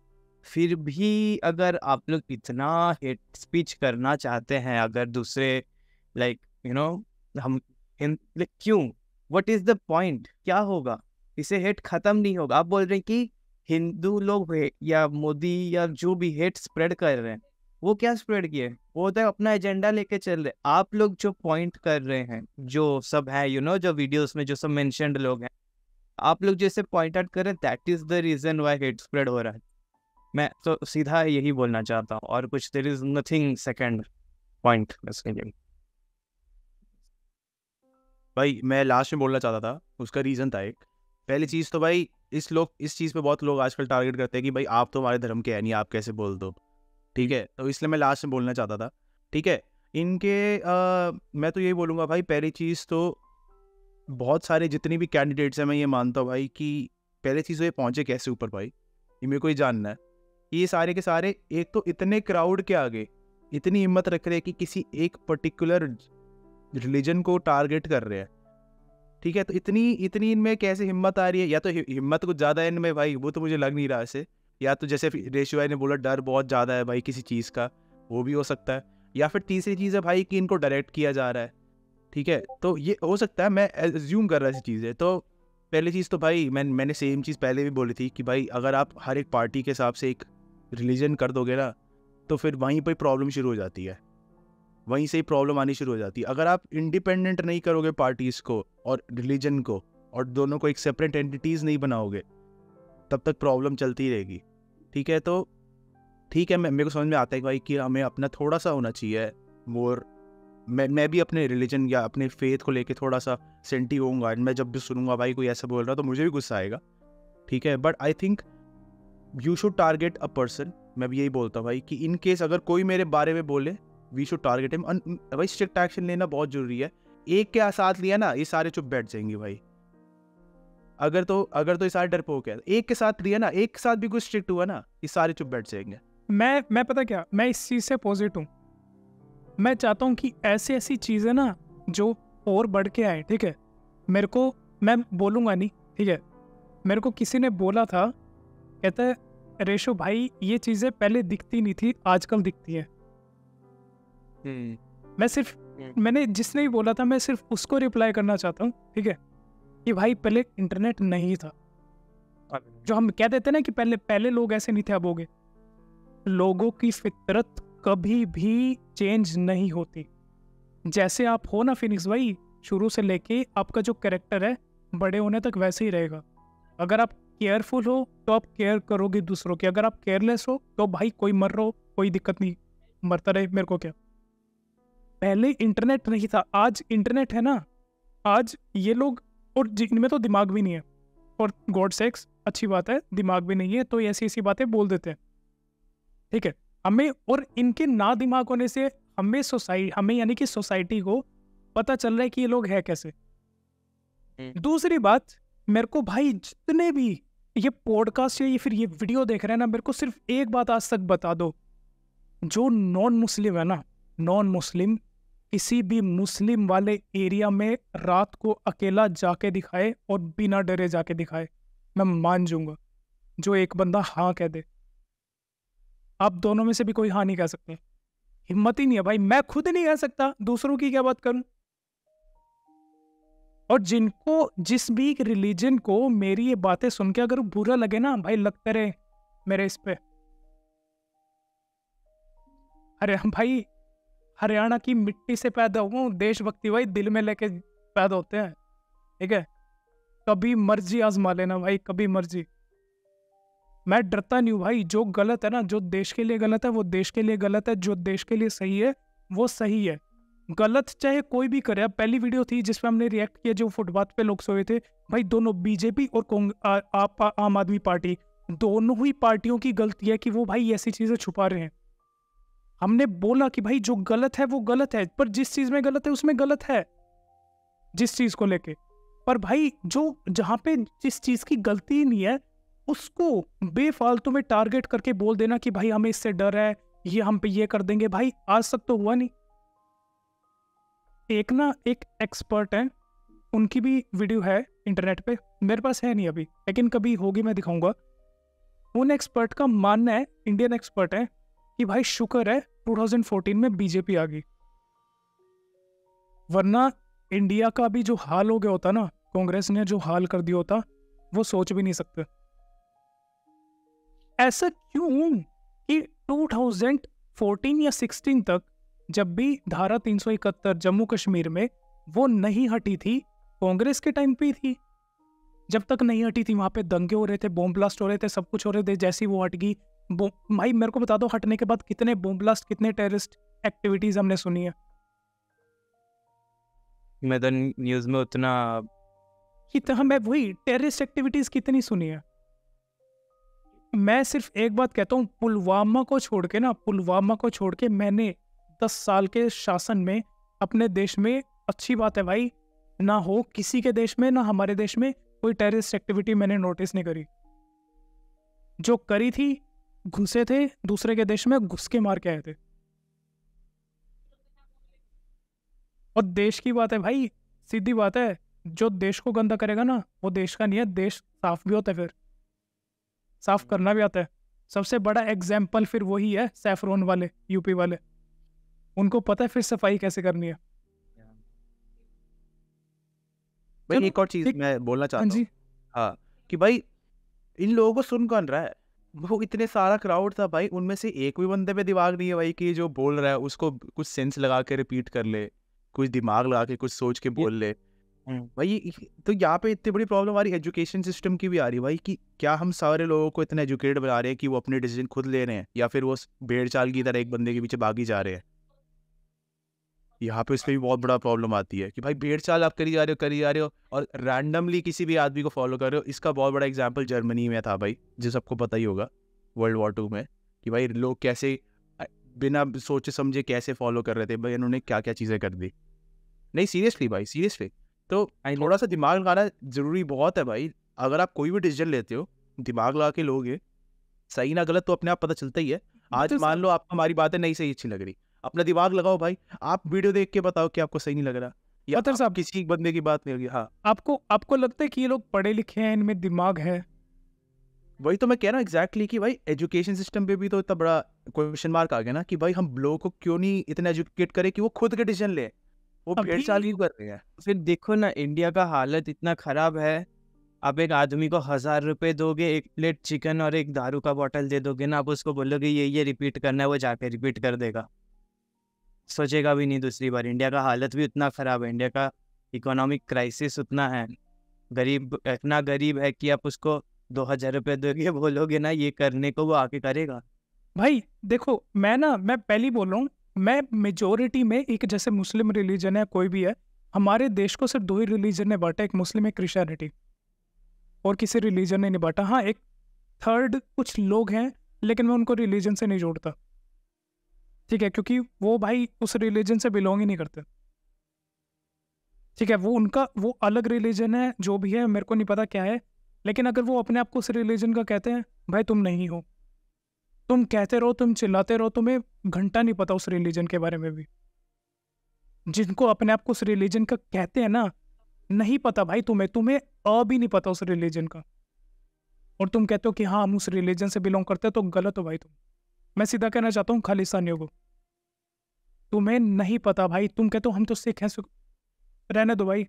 फिर भी अगर आप लोग इतना हेट स्पीच करना चाहते हैं, अगर दूसरे लाइक यू नो हम क्यों, व्हाट इज द पॉइंट? क्या होगा? इसे हेट खत्म नहीं होगा। आप बोल रहे हैं कि हिंदू लोग या मोदी या जो भी हेट स्प्रेड कर रहे हैं, वो क्या स्प्रेड किए? वो तो अपना एजेंडा लेके चल रहे। आप लोग जो पॉइंट कर रहे हैं, जो सब है यू नो जो वीडियोस में जो सब मेंशन्ड लोग हैं, आप लोग जैसे पॉइंट आउट कर रहे हैं, that is the reason why hate spread हो रहा है। मैं तो सीधा यही बोलना चाहता हूँ और कुछ there is nothing second point. भाई मैं लास्ट में बोलना चाहता था, उसका रीज़न था एक। पहली चीज़ तो भाई इस चीज़ पे बहुत लोग आजकल टारगेट करते हैं कि भाई आप तो हमारे धर्म के हैं नहीं, आप कैसे बोल दो, ठीक है? तो इसलिए मैं लास्ट में बोलना चाहता था, ठीक है? मैं तो यही बोलूँगा भाई, पहली चीज़ तो बहुत सारे जितने भी कैंडिडेट्स हैं, मैं ये मानता हूँ भाई कि पहली चीज़ तो ये पहुँचे कैसे ऊपर भाई, ये मेरे को ही जानना है। ये सारे के सारे एक तो इतने क्राउड के आगे इतनी हिम्मत रख रहे हैं कि किसी एक पर्टिकुलर रिलीजन को टारगेट कर रहे हैं, ठीक है? तो इतनी इनमें कैसे हिम्मत आ रही है? या तो हिम्मत कुछ ज़्यादा है इनमें भाई, वो तो मुझे लग नहीं रहा ऐसे। या तो जैसे रेशु भाई ने बोला डर बहुत ज़्यादा है भाई किसी चीज़ का, वो भी हो सकता है। या फिर तीसरी चीज़ है भाई कि इनको डायरेक्ट किया जा रहा है, ठीक है? तो ये हो सकता है, मैं एज्यूम कर रहा ऐसी चीज़ है। तो पहली चीज़ तो भाई मैंने सेम चीज़ पहले भी बोली थी कि भाई अगर आप हर एक पार्टी के हिसाब से एक रिलीजन कर दोगे ना, तो फिर वहीं पर प्रॉब्लम शुरू हो जाती है, वहीं से ही प्रॉब्लम आनी शुरू हो जाती है। अगर आप इंडिपेंडेंट नहीं करोगे पार्टीज़ को और रिलीजन को, और दोनों को एक सेपरेट एंटिटीज़ नहीं बनाओगे, तब तक प्रॉब्लम चलती रहेगी, ठीक है? तो ठीक है, मेरे को समझ में आता है भाई कि हमें अपना थोड़ा सा होना चाहिए मोर। मैं भी अपने रिलीजन या अपने फेथ को लेके थोड़ा सा सेंटी होऊंगा। मैं जब भी सुनूंगा भाई कोई ऐसा बोल रहा तो मुझे भी गुस्सा आएगा, ठीक है? But I think you should target a person. मैं भी यही बोलता हूँ भाई कि इन केस अगर कोई मेरे बारे में बोले, वी शुड टारगेट हिम। भाई स्ट्रिक्ट एक्शन लेना बहुत जरूरी है। एक के साथ लिया ना, ये सारे चुप बैठ जाएंगे भाई। अगर तो ये सारे डरपोक है, एक के साथ लिया ना, एक के साथ भी कुछ स्ट्रिक्ट हुआ ना, ये सारे चुप बैठ जाएंगे। मैं पता क्या, मैं इस चीज़ से अपोजिट हूँ। मैं चाहता हूँ कि ऐसी चीज़ें ना जो और बढ़ के आए, ठीक है? मेरे को, मैं बोलूँगा नहीं, ठीक है? मेरे को किसी ने बोला था, कहता है रेशो भाई ये चीज़ें पहले दिखती नहीं थी, आजकल दिखती है। मैंने जिसने भी बोला था, मैं सिर्फ उसको रिप्लाई करना चाहता हूँ, ठीक है? कि भाई पहले इंटरनेट नहीं था। जो हम कह देते ना कि पहले लोग ऐसे नहीं थे, अब हो गए। लोगों की फितरत कभी भी चेंज नहीं होती। जैसे आप हो ना फिनिक्स भाई, शुरू से लेके आपका जो कैरेक्टर है बड़े होने तक वैसे ही रहेगा। अगर आप केयरफुल हो तो आप केयर करोगे दूसरों की, अगर आप केयरलेस हो तो भाई कोई मर रहा हो कोई दिक्कत नहीं, मरता रहे, मेरे को क्या। पहले इंटरनेट नहीं था, आज इंटरनेट है ना। आज ये लोग, और जिनमें तो दिमाग भी नहीं है, और गॉड सेक्स अच्छी बात है, दिमाग भी नहीं है तो ऐसी बातें बोल देते हैं, ठीक है? हमें, और इनके ना दिमाग होने से हमें यानी कि सोसाइटी को पता चल रहा है कि ये लोग है कैसे। दूसरी बात, मेरे को भाई जितने भी ये पॉडकास्ट या फिर ये वीडियो देख रहे हैं ना, मेरे को सिर्फ एक बात आज तक बता दो, जो नॉन मुस्लिम है ना, नॉन मुस्लिम किसी भी मुस्लिम वाले एरिया में रात को अकेला जाके दिखाए और बिना डरे जाके दिखाए, मैं मान जाऊंगा। जो एक बंदा हाँ कह दे, आप दोनों में से भी कोई हाँ नहीं कह सकते। हिम्मत ही नहीं है भाई, मैं खुद नहीं कह सकता, दूसरों की क्या बात करूं। और जिनको, जिस भी रिलीजन को मेरी ये बातें सुन के अगर बुरा लगे ना भाई, लगते रहे मेरे इस पे। अरे भाई हरियाणा की मिट्टी से पैदा हुआ हूं, देशभक्ति भाई दिल में लेके पैदा होते हैं, ठीक है? कभी मर्जी आजमा लेना भाई, कभी मर्जी। मैं डरता नहीं हूँ भाई। जो गलत है ना, जो देश के लिए गलत है वो देश के लिए गलत है, जो देश के लिए सही है वो सही है। गलत चाहे कोई भी करे। अब पहली वीडियो थी जिसमें हमने रिएक्ट किया, जो फुटपाथ पे लोग सोए थे, भाई दोनों बीजेपी और आम आदमी पार्टी, दोनों ही पार्टियों की गलती है कि वो भाई ऐसी चीजें छुपा रहे हैं। हमने बोला कि भाई जो गलत है वो गलत है, पर जिस चीज में गलत है उसमें गलत है, जिस चीज को लेके। पर भाई जो जहां पे जिस चीज की गलती ही नहीं है उसको बेफालतू में टारगेट करके बोल देना कि भाई हमें इससे डर है, ये हम पे ये कर देंगे। भाई आज तक तो हुआ नहीं। एक एक्सपर्ट है, उनकी भी वीडियो है इंटरनेट पे, मेरे पास है नहीं अभी, लेकिन कभी होगी मैं दिखाऊंगा। उन एक्सपर्ट का मानना है, इंडियन एक्सपर्ट है, कि भाई शुक्र है 2014 में बीजेपी आ गई, वरना इंडिया का भी जो हाल हो गया होता ना, कांग्रेस ने जो हाल कर दिया होता, वो सोच भी नहीं सकते। ऐसा क्यों कि 2014 या 16 तक जब भी धारा 371 जम्मू कश्मीर में वो नहीं हटी थी, कांग्रेस के टाइम पे ही थी। जब तक नहीं हटी थी वहां पे दंगे हो रहे थे, बॉम्ब ब्लास्ट हो रहे थे, सब कुछ हो रहे थे। जैसे ही वो हट गई, भाई मेरे को बता दो हटने के बाद कितने बॉम्ब ब्लास्ट, कितने टेररिस्ट एक्टिविटीज हमने सुनी है। मैं तो न्यूज में उतना मैं वही टेररिस्ट एक्टिविटीज कितनी सुनी है। मैं सिर्फ एक बात कहता हूँ, पुलवामा को छोड़ के मैंने 10 साल के शासन में अपने देश में, अच्छी बात है भाई, ना हो किसी के देश में, ना हमारे देश में कोई टेररिस्ट एक्टिविटी मैंने नोटिस नहीं करी। जो करी थी, घुसे थे दूसरे के देश में, घुस के मार के आए थे। और देश की बात है भाई, सीधी बात है, जो देश को गंदा करेगा ना वो देश का नहीं है। देश साफ भी होता है, फिर साफ करना भी आता है। सबसे बड़ा एग्जाम्पल फिर वही है, सैफरोन वाले, यूपी वाले, उनको पता है फिर सफाई कैसे करनी है। भाई एक और चीज मैं बोलना चाहता हूँ, हाँ, कि भाई इन लोगों को सुन कौन रहा है? वो इतने सारा क्राउड था भाई, उनमें से एक भी बंदे पे दिमाग नहीं है भाई कि जो बोल रहा है उसको कुछ सेंस लगा के रिपीट कर ले, कुछ दिमाग लगा के कुछ सोच के बोल ले भाई। तो यहाँ पे इतनी बड़ी प्रॉब्लम आ रही है एजुकेशन सिस्टम की भी आ रही है भाई, कि क्या हम सारे लोगों को इतना एजुकेटेड बना रहे हैं कि वो अपने डिसीजन खुद ले रहे हैं, या फिर वो भेड़ चाल की तरह एक बंदे के पीछे भागी जा रहे हैं। यहाँ पे इस पर भी बहुत बड़ा प्रॉब्लम आती है कि भाई भेड़ चाल आप करी जा रहे हो और रैंडमली किसी भी आदमी को फॉलो कर रहे हो। इसका बहुत बड़ा एग्जाम्पल जर्मनी में था भाई, जो सबको पता ही होगा, वर्ल्ड वॉर 2 में, कि भाई लोग कैसे बिना सोचे समझे कैसे फॉलो कर रहे थे भाई, इन्होंने क्या क्या चीज़ें कर दी। नहीं सीरियसली भाई, सीरियसली, तो थोड़ा सा दिमाग लगाना जरूरी बहुत है भाई। अगर आप कोई भी डिसीजन लेते हो, दिमाग लगा के लोगे, सही ना गलत तो अपने आप पता चलता ही है। आज मान लो आपको हमारी बातें नहीं सही अच्छी लग रही, अपना दिमाग लगाओ भाई, आप वीडियो देख के बताओ कि आपको सही नहीं लग रहा, या आप किसी बंदे की बात नहीं होगी। हाँ, आपको लगता है कि ये लोग पढ़े लिखे हैं, इनमें दिमाग है? वही तो मैं कह रहा हूँ एग्जैक्टली, कि भाई एजुकेशन सिस्टम पे भी तो इतना बड़ा क्वेश्चन मार्क आ गया ना, कि भाई हम लोगों को क्यों नहीं इतना एजुकेट करें कि वो खुद के डिसीजन ले, वो भेड़ चाल ही कर रहे हैं। फिर देखो ना, इंडिया का हालत इतना खराब है, आप एक आदमी को 1000 रुपए दोगे, 1 प्लेट चिकन और एक दारू का बोतल दे दोगे ना, आप उसको बोलोगे ये रिपीट करना है, वो जाके रिपीट कर देगा, सोचेगा भी नहीं दूसरी बार। इंडिया का हालत भी उतना खराब है, इंडिया का इकोनॉमिक क्राइसिस उतना है, गरीब इतना गरीब है कि आप उसको 2000 रुपये दोगे, बोलोगे ना ये करने को, वो आके करेगा। भाई देखो, मैं पहले बोल रहा हूँ, मैं मेजोरिटी में, एक जैसे मुस्लिम रिलीजन है, कोई भी है, हमारे देश को सिर्फ 2 ही रिलीजन ने बांटा, एक मुस्लिम, एक क्रिश्चियनिटी, और किसी रिलीजन ने नहीं बांटा। हाँ, एक थर्ड कुछ लोग हैं, लेकिन मैं उनको रिलीजन से नहीं जोड़ता, ठीक है, क्योंकि वो भाई उस रिलीजन से बिलोंग ही नहीं करते, ठीक है, वो अलग रिलीजन है, जो भी है मेरे को नहीं पता क्या है, लेकिन अगर वो अपने आप को उस रिलीजन का कहते हैं, भाई तुम नहीं हो, तुम कहते रहो, तुम चिल्लाते रहो, तुम्हें घंटा नहीं पता उस रिलीजन के बारे में भी। जिनको अपने आप को उस रिलीजन का कहते हैं ना, नहीं पता भाई तुम्हें भी नहीं पता उस रिलीजन का, और तुम कहते हो कि हाँ हम उस रिलीजन से बिलोंग करते हैं, तो गलत हो भाई तुम। मैं सीधा कहना चाहता हूँ खालिस्तानियों को, तुम्हें नहीं पता भाई, तुम कहते हो हम तो सिख हैं, रहने दो भाई,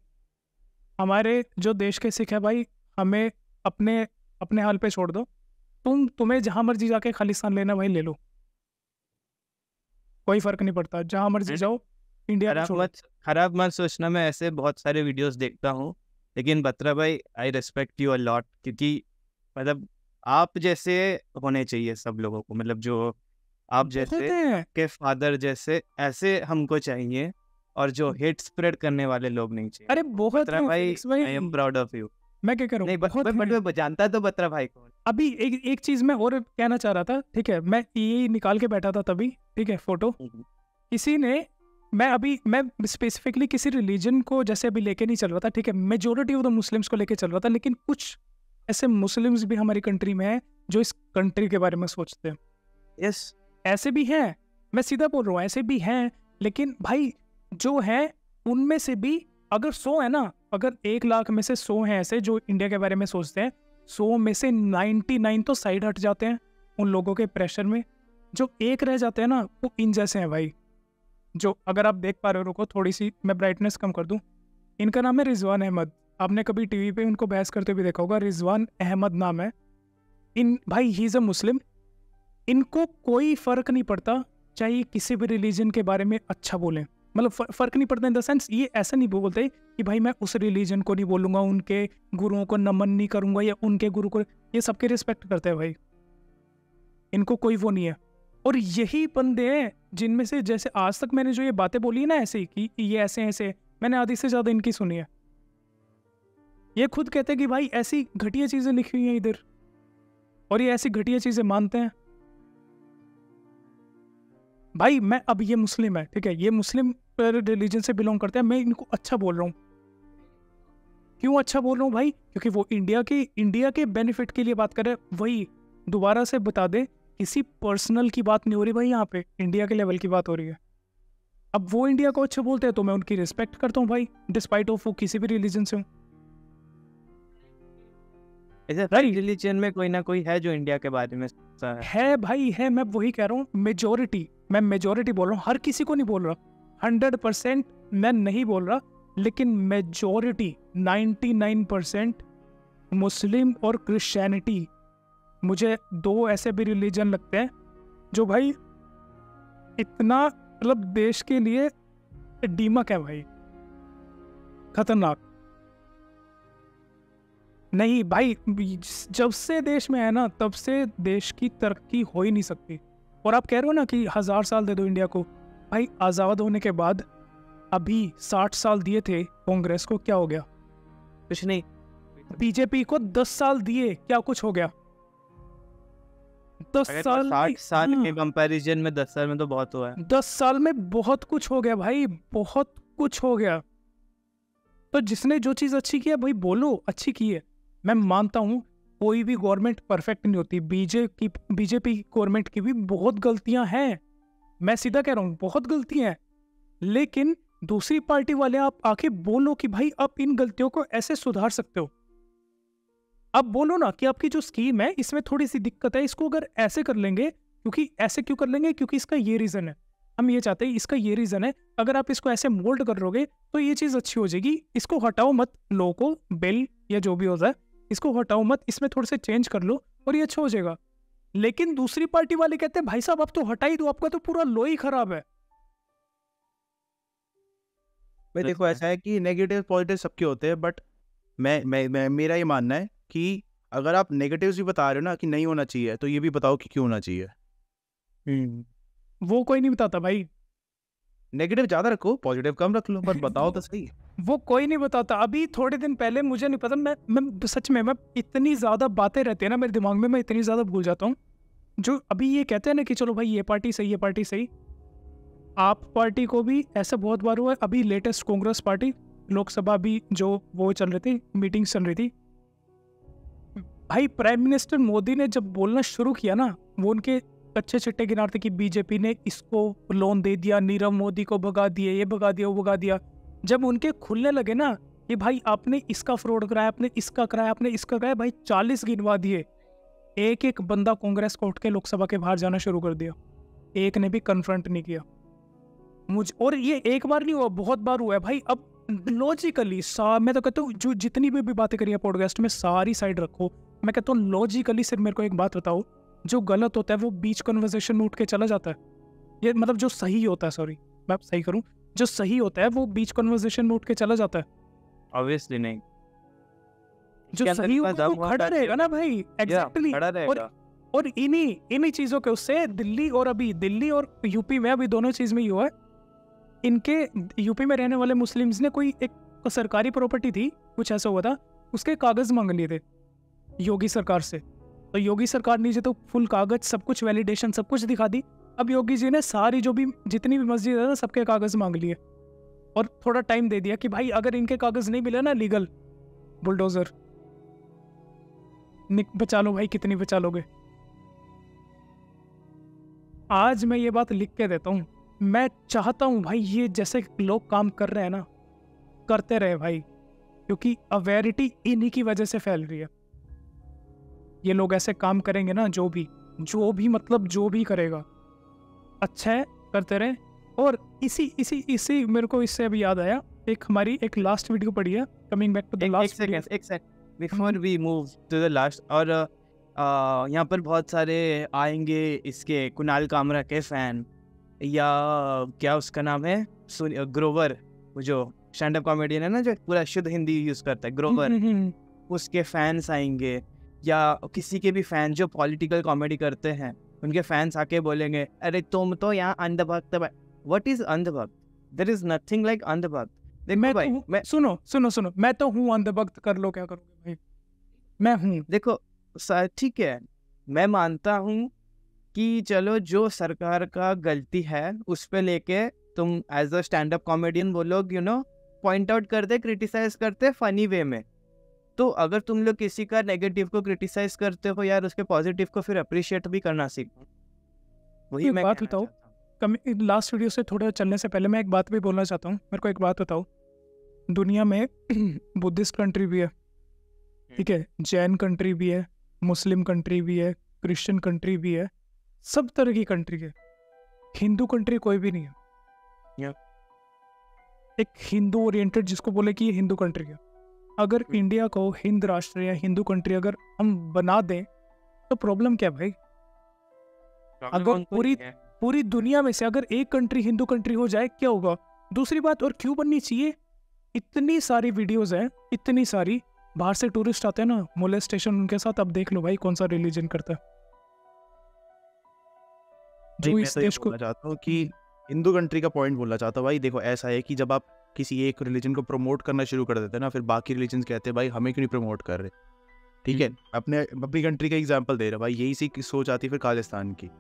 हमारे जो देश के सिख है भाई, हमें अपने हाल पे छोड़ दो, तुम्हें जहां मर्जी जाके खालिस्तान लेना भाई ले लो, कोई फर्क नहीं पड़ता, जहां मर्जी जाओ, इंडिया खराब मत सोचना। मैं ऐसे बहुत सारे वीडियोस देखता हूँ, लेकिन बत्रा भाई I respect you a lot, क्योंकि मतलब आप जैसे होने चाहिए सब लोगों को, मतलब जो आप जैसे के फादर जैसे, ऐसे हमको चाहिए। और जो हेट स्प्रेड करने वाले लोग नहीं चाहिए। अरे बहुत बत्रा हैं, भाई, फिनिक्स भाई। I am proud of you. मैं क्या कह रहा नहीं हूँ, बट बहुत हैं। मैं जानता तो बत्रा भाई को। अभी एक चीज मैं और कहना चाह रहा था, ठीक है, मैं ये निकाल के बैठा था तभी, ठीक है, फोटो किसी ने, मैं स्पेसिफिकली किसी रिलीजन को जैसे अभी लेके नहीं चल रहा था, ठीक है, मेजोरिटी ऑफ द मुस्लिम्स को लेके चल रहा था, लेकिन कुछ ऐसे मुस्लिम्स भी हमारी कंट्री में हैं जो इस कंट्री के बारे में सोचते हैं। यस, ऐसे भी हैं, मैं सीधा बोल रहा हूँ, ऐसे भी हैं, लेकिन भाई जो हैं उनमें से भी अगर 100 है ना, अगर 1 लाख में से 100 हैं ऐसे जो इंडिया के बारे में सोचते हैं, 100 में से 99 तो साइड हट जाते हैं उन लोगों के प्रेशर में। जो एक रह जाते हैं ना, वो इन जैसे हैं भाई। जो अगर आप देख पा रहे हो, रुको थोड़ी सी मैं ब्राइटनेस कम कर दूं। इनका नाम है रिजवान अहमद। आपने कभी टीवी पे उनको बहस करते हुए देखा होगा, रिजवान अहमद नाम है। इन भाई ही इज अ मुस्लिम। इनको कोई फर्क नहीं पड़ता चाहे किसी भी रिलीजन के बारे में अच्छा बोलें, मतलब फर्क नहीं पड़ता इन द सेंस, ये ऐसा नहीं बोलते कि भाई मैं उस रिलीजन को नहीं बोलूंगा, उनके गुरुओं को नमन नहीं करूंगा या उनके गुरु को, ये सबके रिस्पेक्ट करते हैं भाई। इनको कोई वो नहीं है। और यही बंदे हैं जिनमें से, जैसे आज तक मैंने जो ये बातें बोली है ना ऐसे कि ये ऐसे ऐसे, मैंने आधी से ज्यादा इनकी सुनी है। ये खुद कहते हैं कि भाई ऐसी घटिया चीजें लिखी हुई हैं इधर, और ये ऐसी घटिया चीजें मानते हैं। भाई मैं, अब ये मुस्लिम है, ठीक है, ये मुस्लिम रिलीजन से बिलोंग करते हैं, मैं इनको अच्छा बोल रहा हूँ। क्यों अच्छा बोल रहा हूँ भाई? क्योंकि वो इंडिया के बेनिफिट के लिए बात कर रहे हैं। वही दोबारा से बता दे, किसी पर्सनल की बात नहीं हो रही भाई, यहाँ पे इंडिया के लेवल की बात हो रही है। अब वो इंडिया को अच्छा बोलते हैं तो मैं उनकी रिस्पेक्ट करता हूँ भाई, डिस्पाइट ऑफ वो किसी भी रिलीजन से हूँ। रिलीजन में कोई ना कोई है जो इंडिया के बारे में है भाई, है। मैं वही कह रहा हूँ, मैं मेजोरिटी बोल रहा हूँ, हर किसी को नहीं बोल रहा, 100% मैं नहीं बोल रहा, लेकिन मेजोरिटी 99% मुस्लिम और क्रिश्चियनिटी, मुझे 2 ऐसे भी रिलीजन लगते हैं जो भाई इतना, मतलब देश के लिए दीमक है भाई, खतरनाक। नहीं भाई, जब से देश में है ना, तब से देश की तरक्की हो ही नहीं सकती। और आप कह रहे हो ना कि 1000 साल दे दो इंडिया को, भाई आज़ाद होने के बाद अभी 60 साल दिए थे कांग्रेस को, क्या हो गया? कुछ नहीं। बीजेपी को 10 साल दिए, क्या कुछ हो गया? 10 साल, 60 साल के कंपैरिजन में 10 साल में तो बहुत हुआ है। 10 साल में बहुत कुछ हो गया भाई, बहुत कुछ हो गया। तो जिसने जो चीज़ अच्छी की है भाई बोलो अच्छी की है। मैं मानता हूँ कोई भी गवर्नमेंट परफेक्ट नहीं होती, बीजेपी गवर्नमेंट की भी बहुत गलतियां हैं, मैं सीधा कह रहा हूँ बहुत गलतियां हैं, लेकिन दूसरी पार्टी वाले आप आके बोलो कि भाई आप इन गलतियों को ऐसे सुधार सकते हो। अब बोलो ना कि आपकी जो स्कीम है इसमें थोड़ी सी दिक्कत है, इसको अगर ऐसे कर लेंगे, क्योंकि ऐसे क्यों कर लेंगे, क्योंकि इसका ये रीजन है, हम ये चाहते हैं, इसका ये रीजन है, अगर आप इसको ऐसे मोल्ड कर लोगे तो ये चीज अच्छी हो जाएगी, इसको हटाओ मत, लो को बिल या जो भी होता है इसको हटाओ मत, इसमें थोड़े से चेंज कर लो और ये अच्छा हो जाएगा। लेकिन दूसरी पार्टी वाले कहते हैं भाई साहब आप तो हटा ही दो, आपका तो पूरा लो ही खराब है। भाई देखो ऐसा है कि नेगेटिव पॉजिटिव सबके होते हैं, बट मैं मेरा ये मानना है कि अगर आप नेगेटिव्स भी बता रहे हो ना कि नहीं होना चाहिए, तो ये भी बताओ कि क्यों होना चाहिए। वो कोई नहीं बताता भाई, नेगेटिव ज्यादा रखो पॉजिटिव कम रख लो, पर बताओ तो सही। वो कोई नहीं बताता। अभी थोड़े दिन पहले, मुझे नहीं पता, मैं सच में, मैं इतनी ज्यादा बातें रहती है ना मेरे दिमाग में, मैं इतनी ज्यादा भूल जाता हूँ। जो अभी ये कहते हैं ना कि चलो भाई ये पार्टी सही, ये पार्टी सही, आप पार्टी को भी ऐसा बहुत बार हुआ है। अभी लेटेस्ट कांग्रेस पार्टी लोकसभा भी जो वो चल रही थी, मीटिंग चल रही थी, भाई प्राइम मिनिस्टर मोदी ने जब बोलना शुरू किया ना, वो उनके अच्छे चिट्टे गिनारते कि बीजेपी ने इसको लोन दे दिया, नीरव मोदी को भगा दिए, ये भगा दिया, वो भगा दिया। जब उनके खुलने लगे ना कि भाई आपने इसका फ्रॉड कराया, आपने इसका कराया, आपने इसका कराया, भाई 40 गिनवा दिए। एक एक बंदा कांग्रेस को उठ के लोकसभा के बाहर जाना शुरू कर दिया, एक ने भी कन्फ्रंट नहीं किया और ये एक बार नहीं हुआ, बहुत बार हुआ है भाई। अब लॉजिकली मैं तो कहता हूँ जो जितनी भी बातें करी है पॉडकास्ट में सारी साइड रखो, मैं कहता हूँ लॉजिकली सिर्फ मेरे को एक बात बताओ, जो गलत होता है वो बीच कन्वर्सेशन में उठ के चला जाता है, ये मतलब जो सही होता है, सॉरी मैं सही करूँ, जो सही होता है वो बीच कन्वर्सेशन में उठ के चला जाता है। ऑब्वियसली नहीं, जो सही होगा वो खड़ा रहेगा ना भाई, एग्जैक्टली। और इन्हीं चीजों के उससे दिल्ली और यूपी में अभी दोनों चीज में ही हुआ है इनके यूपी में रहने वाले मुस्लिम्स ने कोई एक सरकारी प्रॉपर्टी थी, कुछ ऐसा हुआ था, उसके कागज मांग लिए थे योगी सरकार से। तो योगी सरकार नीचे तो फुल कागज, सब कुछ वैलिडेशन, सब कुछ दिखा दी। अब योगी जी ने सारी जो भी जितनी भी मस्जिद है ना, सबके कागज मांग लिए और थोड़ा टाइम दे दिया कि भाई अगर इनके कागज नहीं मिले ना लीगल, बुलडोजर बचा लो भाई, कितनी बचा लोगे। आज मैं ये बात लिख के देता हूँ, मैं चाहता हूँ भाई ये जैसे लोग काम कर रहे हैं ना, करते रहे भाई, क्योंकि अवेयरिटी इन्हीं की वजह से फैल रही है। ये लोग ऐसे काम करेंगे ना, जो भी मतलब जो भी करेगा अच्छा है, करते रहे। और इसी मेरे को इससे अभी याद आया, एक हमारी एक लास्ट वीडियो पड़ी है, coming back to the last video. एक second before we move to the last, और यहाँ पर बहुत सारे आएंगे इसके कुणाल कामरा के फैन, या क्या उसका नाम है, ग्रोवर, वो जो स्टैंड अप कॉमेडियन है ना, जो पूरा शुद्ध हिंदी यूज करता है, ग्रोवर, उसके फैंस आएंगे, या किसी के भी फैन जो पॉलिटिकल कॉमेडी करते हैं, उनके फैंस आके बोलेंगे अरे तुम तो यहाँ अंधभक्त है। What is andhbhakt? There is nothing like andhbhakt. मैं सुनो, मैं तो हूँ अंधभक्त, कर लो क्या करोगे भाई, मैं हूँ। देखो ठीक है, मैं मानता हूँ कि चलो जो सरकार का गलती है उस पे लेके तुम as a stand up comedian वो लोग पॉइंट आउट करते, क्रिटिसाइज करते फनी वे में। तो अगर तुम लोग किसी का नेगेटिव को क्रिटिसाइज करते हो यार, उसके पॉजिटिव को फिर अप्रिशिएट भी करना सीखो। वही मैं बात बताओ, लास्ट वीडियो से थोड़ा चलने से पहले मैं एक बात भी बोलना चाहता हूँ। मेरे को एक बात बताओ, दुनिया में बुद्धिस्ट कंट्री भी है, ठीक है, जैन कंट्री भी है, मुस्लिम कंट्री भी है, क्रिश्चियन कंट्री भी है, सब तरह की कंट्री है। हिंदू कंट्री कोई भी नहीं है। एक हिंदू ओरिएंटेड जिसको बोले कि ये हिंदू कंट्री है। अगर इंडिया को हिंद राष्ट्र या हिंदू कंट्री अगर हम बना दें तो प्रॉब्लम क्या भाई? अगर पूरी दुनिया में से अगर एक कंट्री हिंदू कंट्री हो जाए क्या होगा? दूसरी बात, और क्यों बननी चाहिए? इतनी सारी वीडियोस हैं, इतनी सारी, बाहर से टूरिस्ट आते हैं ना, मोलेस्टेशन उनके साथ। अब देख लो भाई कौन सा रिलीजन करता है जो इस देश को। चाहता हूँ कि हिंदू कंट्री का पॉइंट बोलना चाहता हूँ भाई। देखो ऐसा है कि जब आप किसी एक रिलीजन को प्रमोट करना शुरू कर देते हैं ना, फिर बाकी रिलीजन कहते हैं भाई हमें क्यों नहीं प्रमोट कर रहे, ठीक है। अपनी कंट्री का एग्जांपल दे रहा भाई, यही सी सोच आती है फिर खालिस्तान की।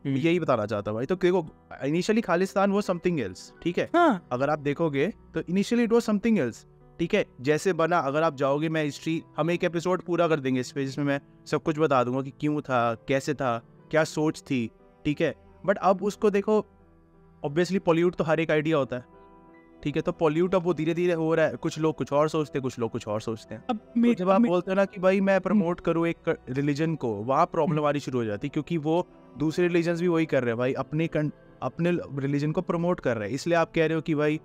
यही बताना चाहता भाई। तो देखो इनिशियली खालिस्तान वो समथिंग एल्स, ठीक है। अगर आप देखोगे तो initially it was something else, ठीक है। जैसे बना, अगर आप जाओगे, मैं हिस्ट्री, हम एक एपिसोड पूरा कर देंगे इस पे जिसमें मैं सब कुछ बता दूंगा कि क्यों था, कैसे था, क्या सोच थी, ठीक है। बट अब उसको देखो, ऑब्वियसली पॉल्यूट तो हर एक आइडिया होता है, ठीक है। तो पॉल्यूट अब वो धीरे धीरे हो रहा है। कुछ लोग कुछ और सोचते हैं, कुछ लोग कुछ और सोचते हैं। अब तो जब आप बोलते हैं ना कि भाई मैं प्रमोट करूँ एक रिलीजन को, वहाँ प्रॉब्लम आनी शुरू हो जाती है, क्योंकि वो दूसरे रिलीजन्स भी वही कर रहे हैं भाई, अपने रिलीजन को प्रमोट कर रहे हैं। इसलिए आप कह रहे हो कि भाई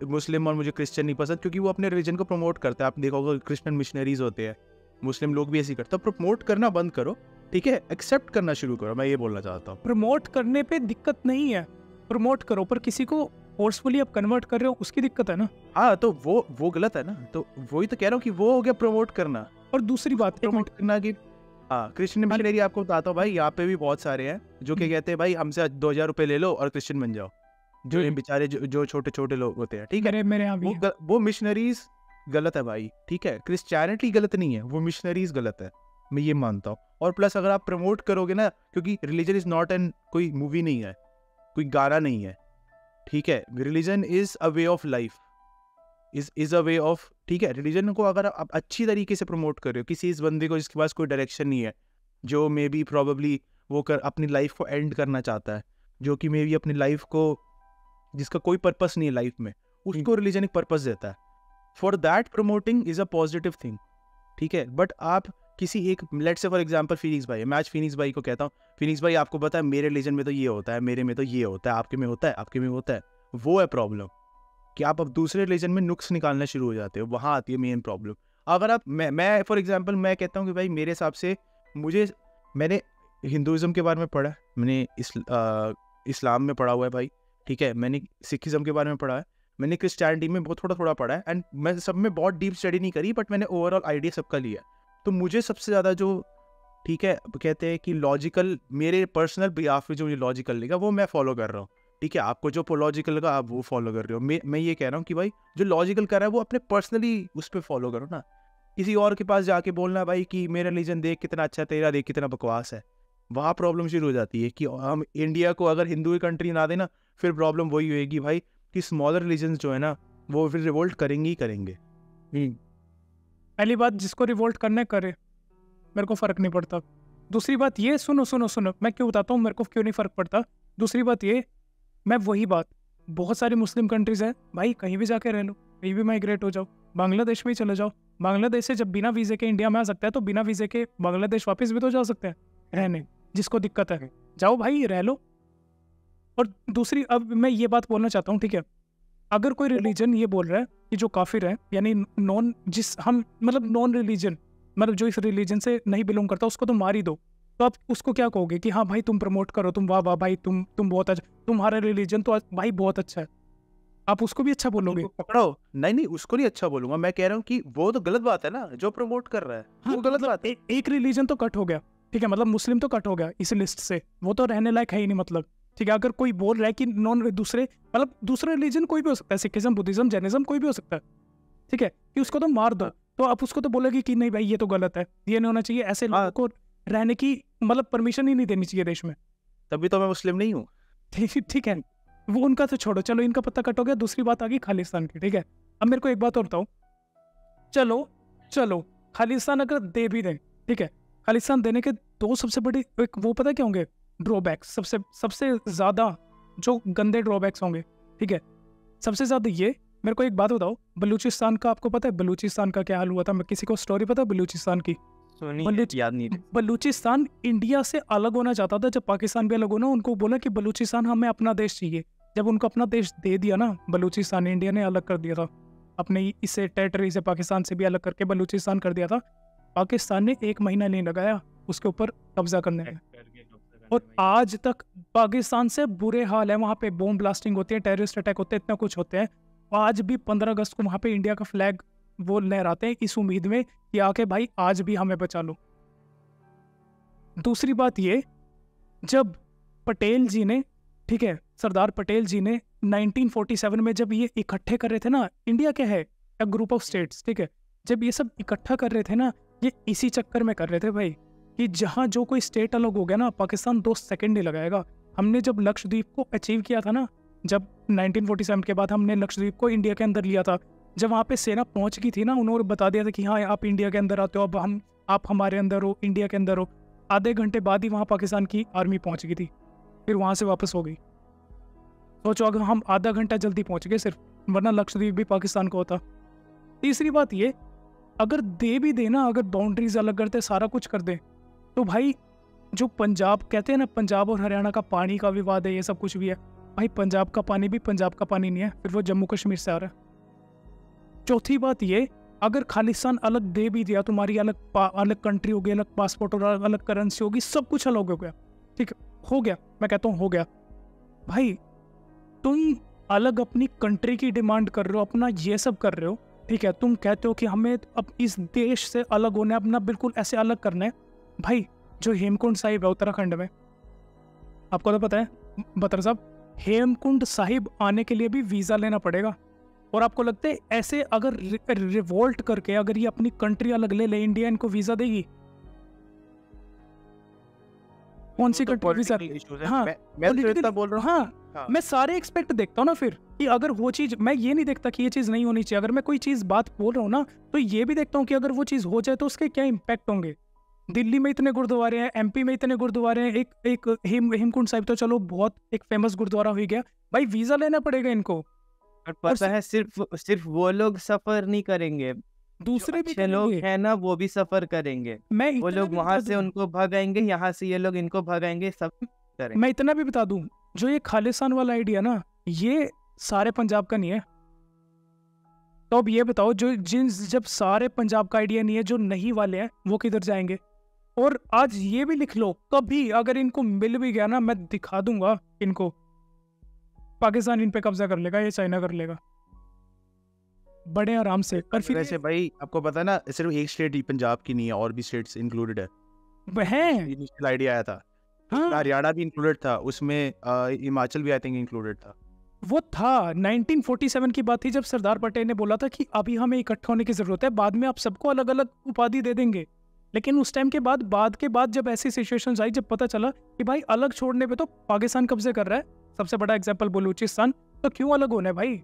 मुस्लिम और मुझे क्रिश्चियन नहीं पसंद, क्योंकि वो अपने रिलीजन को प्रमोट करते हैं। आप देखोगे क्रिश्चियन मिशनरीज होते हैं, मुस्लिम लोग भी ऐसे करते हैं। प्रमोट करना बंद करो, ठीक है, एक्सेप्ट करना शुरू करो। मैं ये बोलना चाहता हूँ। प्रमोट करने पे दिक्कत नहीं है, प्रमोट करो, पर किसी को फोर्सफुली आप कन्वर्ट कर रहे हो, उसकी दिक्कत है ना। हाँ, तो वो गलत है ना। तो वही तो कह रहा हूँ कि वो हो गया प्रमोट करना। और दूसरी बात प्रमोट करना कि हाँ, क्रिश्चियन मिशनरी आपको बताता हूँ भाई, यहाँ पे भी बहुत सारे हैं जो कि कहते हैं भाई हमसे 2000 रुपए ले लो और क्रिश्चियन बन जाओ। जो बेचारे जो छोटे छोटे लोग होते हैं, ठीक है। मेरे यहाँ वो मिशनरीज गलत है भाई, ठीक है। क्रिश्चियनिटी गलत नहीं है, वो मिशनरीज गलत है, मैं ये मानता हूँ। और प्लस अगर आप प्रमोट करोगे ना, क्योंकि रिलीजन इज नॉट एन कोई मूवी नहीं है, कोई गाना नहीं है, ठीक है। Religion is a way of life, is a way of, ठीक है। रिलीजन को अगर आप अच्छी तरीके से प्रमोट कर रहे हो, किसी इस बंदे को जिसके पास कोई डायरेक्शन नहीं है, जो मे बी प्रॉबली वो अपनी लाइफ को एंड करना चाहता है, जो कि मे बी अपनी लाइफ को, जिसका कोई पर्पस नहीं है लाइफ में, उसको रिलीजन एक पर्पस देता है। For that promoting is a positive thing, ठीक है। बट आप किसी एक, let's say for example Phoenix भाई, मैं आज फिनिक्स भाई को कहता हूँ, फिनिक्स भाई आपको पता है मेरे रिलीजन में तो ये होता है, मेरे में तो ये होता है, आपके में होता है, आपके में होता है। वो है प्रॉब्लम, कि आप अब दूसरे रिलीजन में नुक्स निकालना शुरू हो जाते हो, वहाँ आती है मेन प्रॉब्लम। अगर आप मैं फॉर एग्जांपल मैं कहता हूँ कि भाई मेरे हिसाब से मैंने हिंदुज़म के बारे में पढ़ा है, मैंने इस्लाम में पढ़ा हुआ है भाई, ठीक है। मैंने सिखिज़म के बारे में पढ़ा है, मैंने क्रिश्चियनिटी में बहुत थोड़ा पढ़ा है, एंड मैं सब में बहुत डीप स्टडी नहीं करी, बट मैंने ओवरऑल आइडिया सबका लिया। तो मुझे सबसे ज़्यादा जो, ठीक है, कहते हैं कि लॉजिकल, मेरे पर्सनल बिहाफ पे जो मुझे लॉजिकल लगा वो मैं फॉलो कर रहा हूँ। ठीक है, आपको जो लॉजिकल लगा आप वो फॉलो कर रहे हो। मैं ये कह रहा हूँ कि भाई जो लॉजिकल कर रहा है वो अपने पर्सनली उस पर फॉलो करो ना। किसी और के पास जाके बोलना भाई कि मेरा रिलीजन देख कितना अच्छा है, तेरा देख कितना बकवास है, वहाँ प्रॉब्लम शुरू हो जाती है। कि हम इंडिया को अगर हिंदू की कंट्री ना देना, फिर प्रॉब्लम वही होएगी भाई कि स्मॉलर रिलीजन जो है ना वो फिर रिवोल्ट करेंगे ही करेंगे। पहली बात, जिसको रिवोल्ट करना है करे, मेरे को फर्क नहीं पड़ता। दूसरी बात ये, सुनो, मैं क्यों बताता हूँ मेरे को क्यों नहीं फर्क पड़ता। दूसरी बात ये, मैं वही बात, बहुत सारी मुस्लिम कंट्रीज है भाई, कहीं भी जाके रह लो, कहीं भी माइग्रेट हो जाओ, बांग्लादेश में ही चले जाओ। बांग्लादेश से जब बिना वीजे के इंडिया में आ सकता है तो बिना वीजे के बांग्लादेश वापस भी तो जा सकते हैं रहने, जिसको दिक्कत है जाओ भाई रह लो। और दूसरी, अब मैं ये बात बोलना चाहता हूँ, ठीक है, अगर कोई रिलीजन ये बोल रहा है कि जो काफिर है, यानी नॉन, जिस हम मतलब नॉन रिलीजन, मतलब जो इस रिलीजन से नहीं बिलोंग करता, उसको तो मार ही दो, तो आप उसको क्या कहोगे कि हाँ भाई तुम प्रमोट करो, तुम वाह वाह भाई तुम बहुत अच्छा, तुम्हारा रिलीजन तो भाई बहुत अच्छा है, आप उसको भी अच्छा बोलोगे? पकड़ो, नहीं उसको नहीं अच्छा बोलूंगा, मैं कह रहा हूँ कि वो तो गलत बात है ना जो प्रमोट कर रहा है। हाँ, वो गलत बात है। एक रिलीजन तो कट हो गया, ठीक है, मतलब मुस्लिम तो कट हो गया इस लिस्ट से, वो तो रहने लायक है ही नहीं, मतलब ठीक है। अगर कोई बोल रहा है कि नॉन दूसरे, मतलब दूसरा रिलीजन कोई भी हो सकता है, सिखिज्म, बुद्धिज्म, जैनिज्म, कोई भी हो सकता है, ठीक है, कि उसको तो मार दो, तो आप उसको तो बोलोगे कि नहीं भाई ये तो गलत है, ये नहीं होना चाहिए, ऐसे लोगों को रहने की मतलब परमिशन ही नहीं देनी चाहिए देश में। तभी तो मैं मुस्लिम नहीं हूँ। ठीक है, वो उनका तो छोड़ो, चलो इनका पत्ता कट हो गया। दूसरी बात आ गई खालिस्तान की, ठीक है। अब मेरे को एक बात और बताओ, चलो खालिस्तान अगर दे भी दें, ठीक है, खालिस्तान देने के दो सबसे बड़ी एक वो पता क्या होंगे ड्रॉबैक्स, सबसे ज्यादा जो गंदे ड्रॉबैक्स होंगे, ठीक है, सबसे ज्यादा ये। मेरे को एक बात बताओ, बलूचिस्तान का आपको पता है बलूचिस्तान का क्या हाल हुआ था? मैं किसी को स्टोरी पता है बलूचिस्तान की? याद नहीं। बलूचिस्तान इंडिया से अलग होना चाहता था, जब पाकिस्तान भी अलग होना, उनको बोला कि बलूचिस्तान हमें अपना देश चाहिए। जब उनको अपना देश दे दिया ना बलूचिस्तान, इंडिया ने अलग कर दिया था अपने इसे टेरिटरी से, पाकिस्तान से भी अलग करके बलूचिस्तान कर दिया था। पाकिस्तान ने 1 महीना नहीं लगाया उसके ऊपर कब्जा करने में, और आज तक पाकिस्तान से बुरे हाल है। वहाँ पे बॉम्ब ब्लास्टिंग होती है, टेररिस्ट अटैक होते हैं, इतना कुछ होते हैं। आज भी 15 अगस्त को वहाँ पे इंडिया का फ्लैग वो लहराते हैं इस उम्मीद में कि आके भाई आज भी हमें बचा लो। दूसरी बात ये, जब पटेल जी ने, ठीक है, सरदार पटेल जी ने 1947 में जब ये इकट्ठे कर रहे थे ना, इंडिया क्या है एक ग्रुप ऑफ स्टेट्स, ठीक है, जब ये सब इकट्ठा कर रहे थे ना, ये इसी चक्कर में कर रहे थे भाई कि जहाँ जो कोई स्टेट अलग हो गया ना, पाकिस्तान 2 सेकंड नहीं लगाएगा। हमने जब लक्षद्वीप को अचीव किया था ना, जब 1947 के बाद हमने लक्षद्वीप को इंडिया के अंदर लिया था, जब वहाँ पे सेना पहुँच गई थी ना, उन्होंने बता दिया था कि हाँ आप इंडिया के अंदर आते हो, अब आप हमारे अंदर हो, इंडिया के अंदर हो। आधे घंटे बाद ही वहाँ पाकिस्तान की आर्मी पहुँच गई थी, फिर वहाँ से वापस हो गई। सोचो अगर हम आधा घंटा जल्दी पहुँच गए सिर्फ, वरना लक्षद्वीप भी पाकिस्तान को होता। तीसरी बात ये, अगर दे भी देना, अगर बाउंड्रीज अलग करते, सारा कुछ कर दे, तो भाई जो पंजाब कहते हैं ना, पंजाब और हरियाणा का पानी का विवाद है, ये सब कुछ भी है भाई, पंजाब का पानी भी पंजाब का पानी नहीं है, फिर वो जम्मू कश्मीर से आ रहा है। चौथी बात ये, अगर खालिस्तान अलग दे भी दिया, तुम्हारी अलग कंट्री होगी, अलग पासपोर्ट और अलग करेंसी होगी, सब कुछ अलग हो गया, ठीक हो गया, मैं कहता हूँ हो गया। भाई तुम अलग अपनी कंट्री की डिमांड कर रहे हो, अपना ये सब कर रहे हो, ठीक है, तुम कहते हो कि हमें अब इस देश से अलग होना है, अपना बिल्कुल ऐसे अलग करना है। भाई जो हेमकुंड साहिब है उत्तराखंड में, आपको तो पता है बतर साहब, हेमकुंड साहिब आने के लिए भी वीजा लेना पड़ेगा। और आपको लगता है ऐसे अगर रिवोल्ट करके अगर ये अपनी कंट्री अलग ले ले, इंडिया इनको वीजा देगी? कौन सी कंट्री वीजा? हाँ, मैं बोल रहा हूँ, हाँ, मैं सारे एक्सपेक्ट देखता हूँ ना फिर कि अगर वो चीज, मैं ये नहीं देखता कि ये चीज नहीं होनी चाहिए। अगर मैं कोई चीज बात बोल रहा हूँ ना, तो ये भी देखता हूँ कि अगर वो चीज हो जाए तो उसके क्या इम्पैक्ट होंगे। दिल्ली में इतने गुरुद्वारे हैं, एमपी में इतने गुरुद्वारे हैं, एक हेमकुंड साहिब तो चलो बहुत एक फेमस गुरुद्वारा हो गया, भाई वीजा लेना पड़ेगा इनको। और पता है सिर्फ वो लोग सफर नहीं करेंगे, दूसरे भी लोग हैं ना वो भी सफर करेंगे। वो लोग वहां से उनको भगाएंगे, यहाँ से ये लोग इनको भगाएंगे, सब करेंगे। मैं इतना भी बता दूं, जो ये खालिस्तान वाला आइडिया ना, ये सारे पंजाब का नहीं है। तो अब ये बताओ, जब सारे पंजाब का आइडिया नहीं है, जो नहीं वाले हैं वो किधर जाएंगे? और आज ये भी लिख लो, कभी अगर इनको मिल भी गया ना, मैं दिखा दूंगा इनको, पाकिस्तान इन पे कब्जा कर लेगा, ये चाइना कर लेगा बड़े आराम से। और फिर वैसे भाई आपको पता है ना, सिर्फ एक स्टेट ही पंजाब की नहीं है, और भी स्टेट्स इंक्लूडेड है। इनिशियल आइडिया आया था हरियाणा भी इंक्लूडेड था उसमें, हिमाचल भी आई थिंक इंक्लूडेड था। वो था 1947 की बात थी जब सरदार पटेल ने बोला था कि अभी हमें इकट्ठा होने की जरूरत है, बाद में आप सबको अलग अलग उपाधि दे देंगे। लेकिन उस टाइम के बाद जब ऐसी सिचुएशंस आई, जब पता चला कि भाई अलग छोड़ने पे तो पाकिस्तान कब्जे कर रहा है, सबसे बड़ा एग्जांपल बलूचिस्तान, तो क्यों अलग होना है भाई,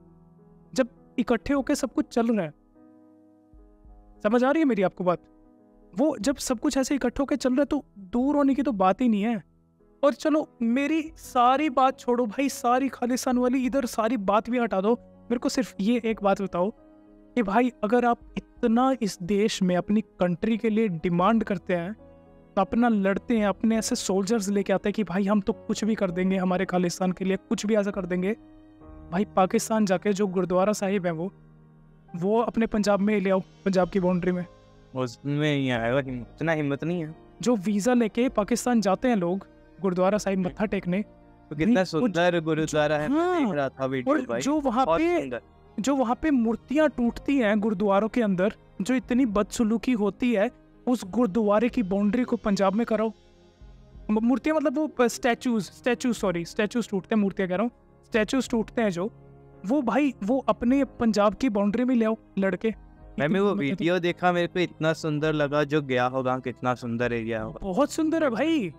जब इकट्ठे होकर सब कुछ चल रहा है। समझ आ रही है मेरी आपको बात? वो जब सब कुछ ऐसे इकट्ठे होकर चल रहा है तो दूर होने की तो बात ही नहीं है। और चलो मेरी सारी बात छोड़ो भाई, सारी खालिस्तान वाली इधर सारी बात भी हटा दो, मेरे को सिर्फ ये एक बात बताओ कि भाई अगर आप इतना इस देश में अपनी कंट्री के लिए डिमांड करते हैं, तो अपना लड़ते हैं, अपने ऐसे सोल्जर्स लेके आते हैं कि भाई हम तो कुछ भी कर देंगे हमारे खालिस्तान के लिए, कुछ भी ऐसा कर देंगे, भाई पाकिस्तान जाके जो गुरुद्वारा साहिब है वो अपने पंजाब में ले आओ, पंजाब की बाउंड्री में, उसमें ही आएगा, इतना हिम्मत नहीं है। जो वीजा लेके पाकिस्तान जाते हैं लोग गुरुद्वारा साहिब मत्था टेकने, तो कितना सुंदर गुरुद्वारा है, मैं देख रहा था वीडियो और भाई, जो वहाँ पे मूर्तियां टूटती हैं गुरुद्वारों के अंदर, जो इतनी बदसलूकी होती है, उस गुरुद्वारे की बाउंड्री को पंजाब में कराओ। मूर्तियां मतलब वो स्टैचूज टूटते हैं, मूर्तियां कह रहा हूँ, स्टैचूज टूटते हैं जो, वो भाई वो अपने पंजाब की बाउंड्री में ले आओ लड़के। मैंने वो वीडियो देखा, मेरे को इतना सुंदर लगा, जो गया होगा कितना सुंदर एरिया होगा, बहुत सुंदर है भाई।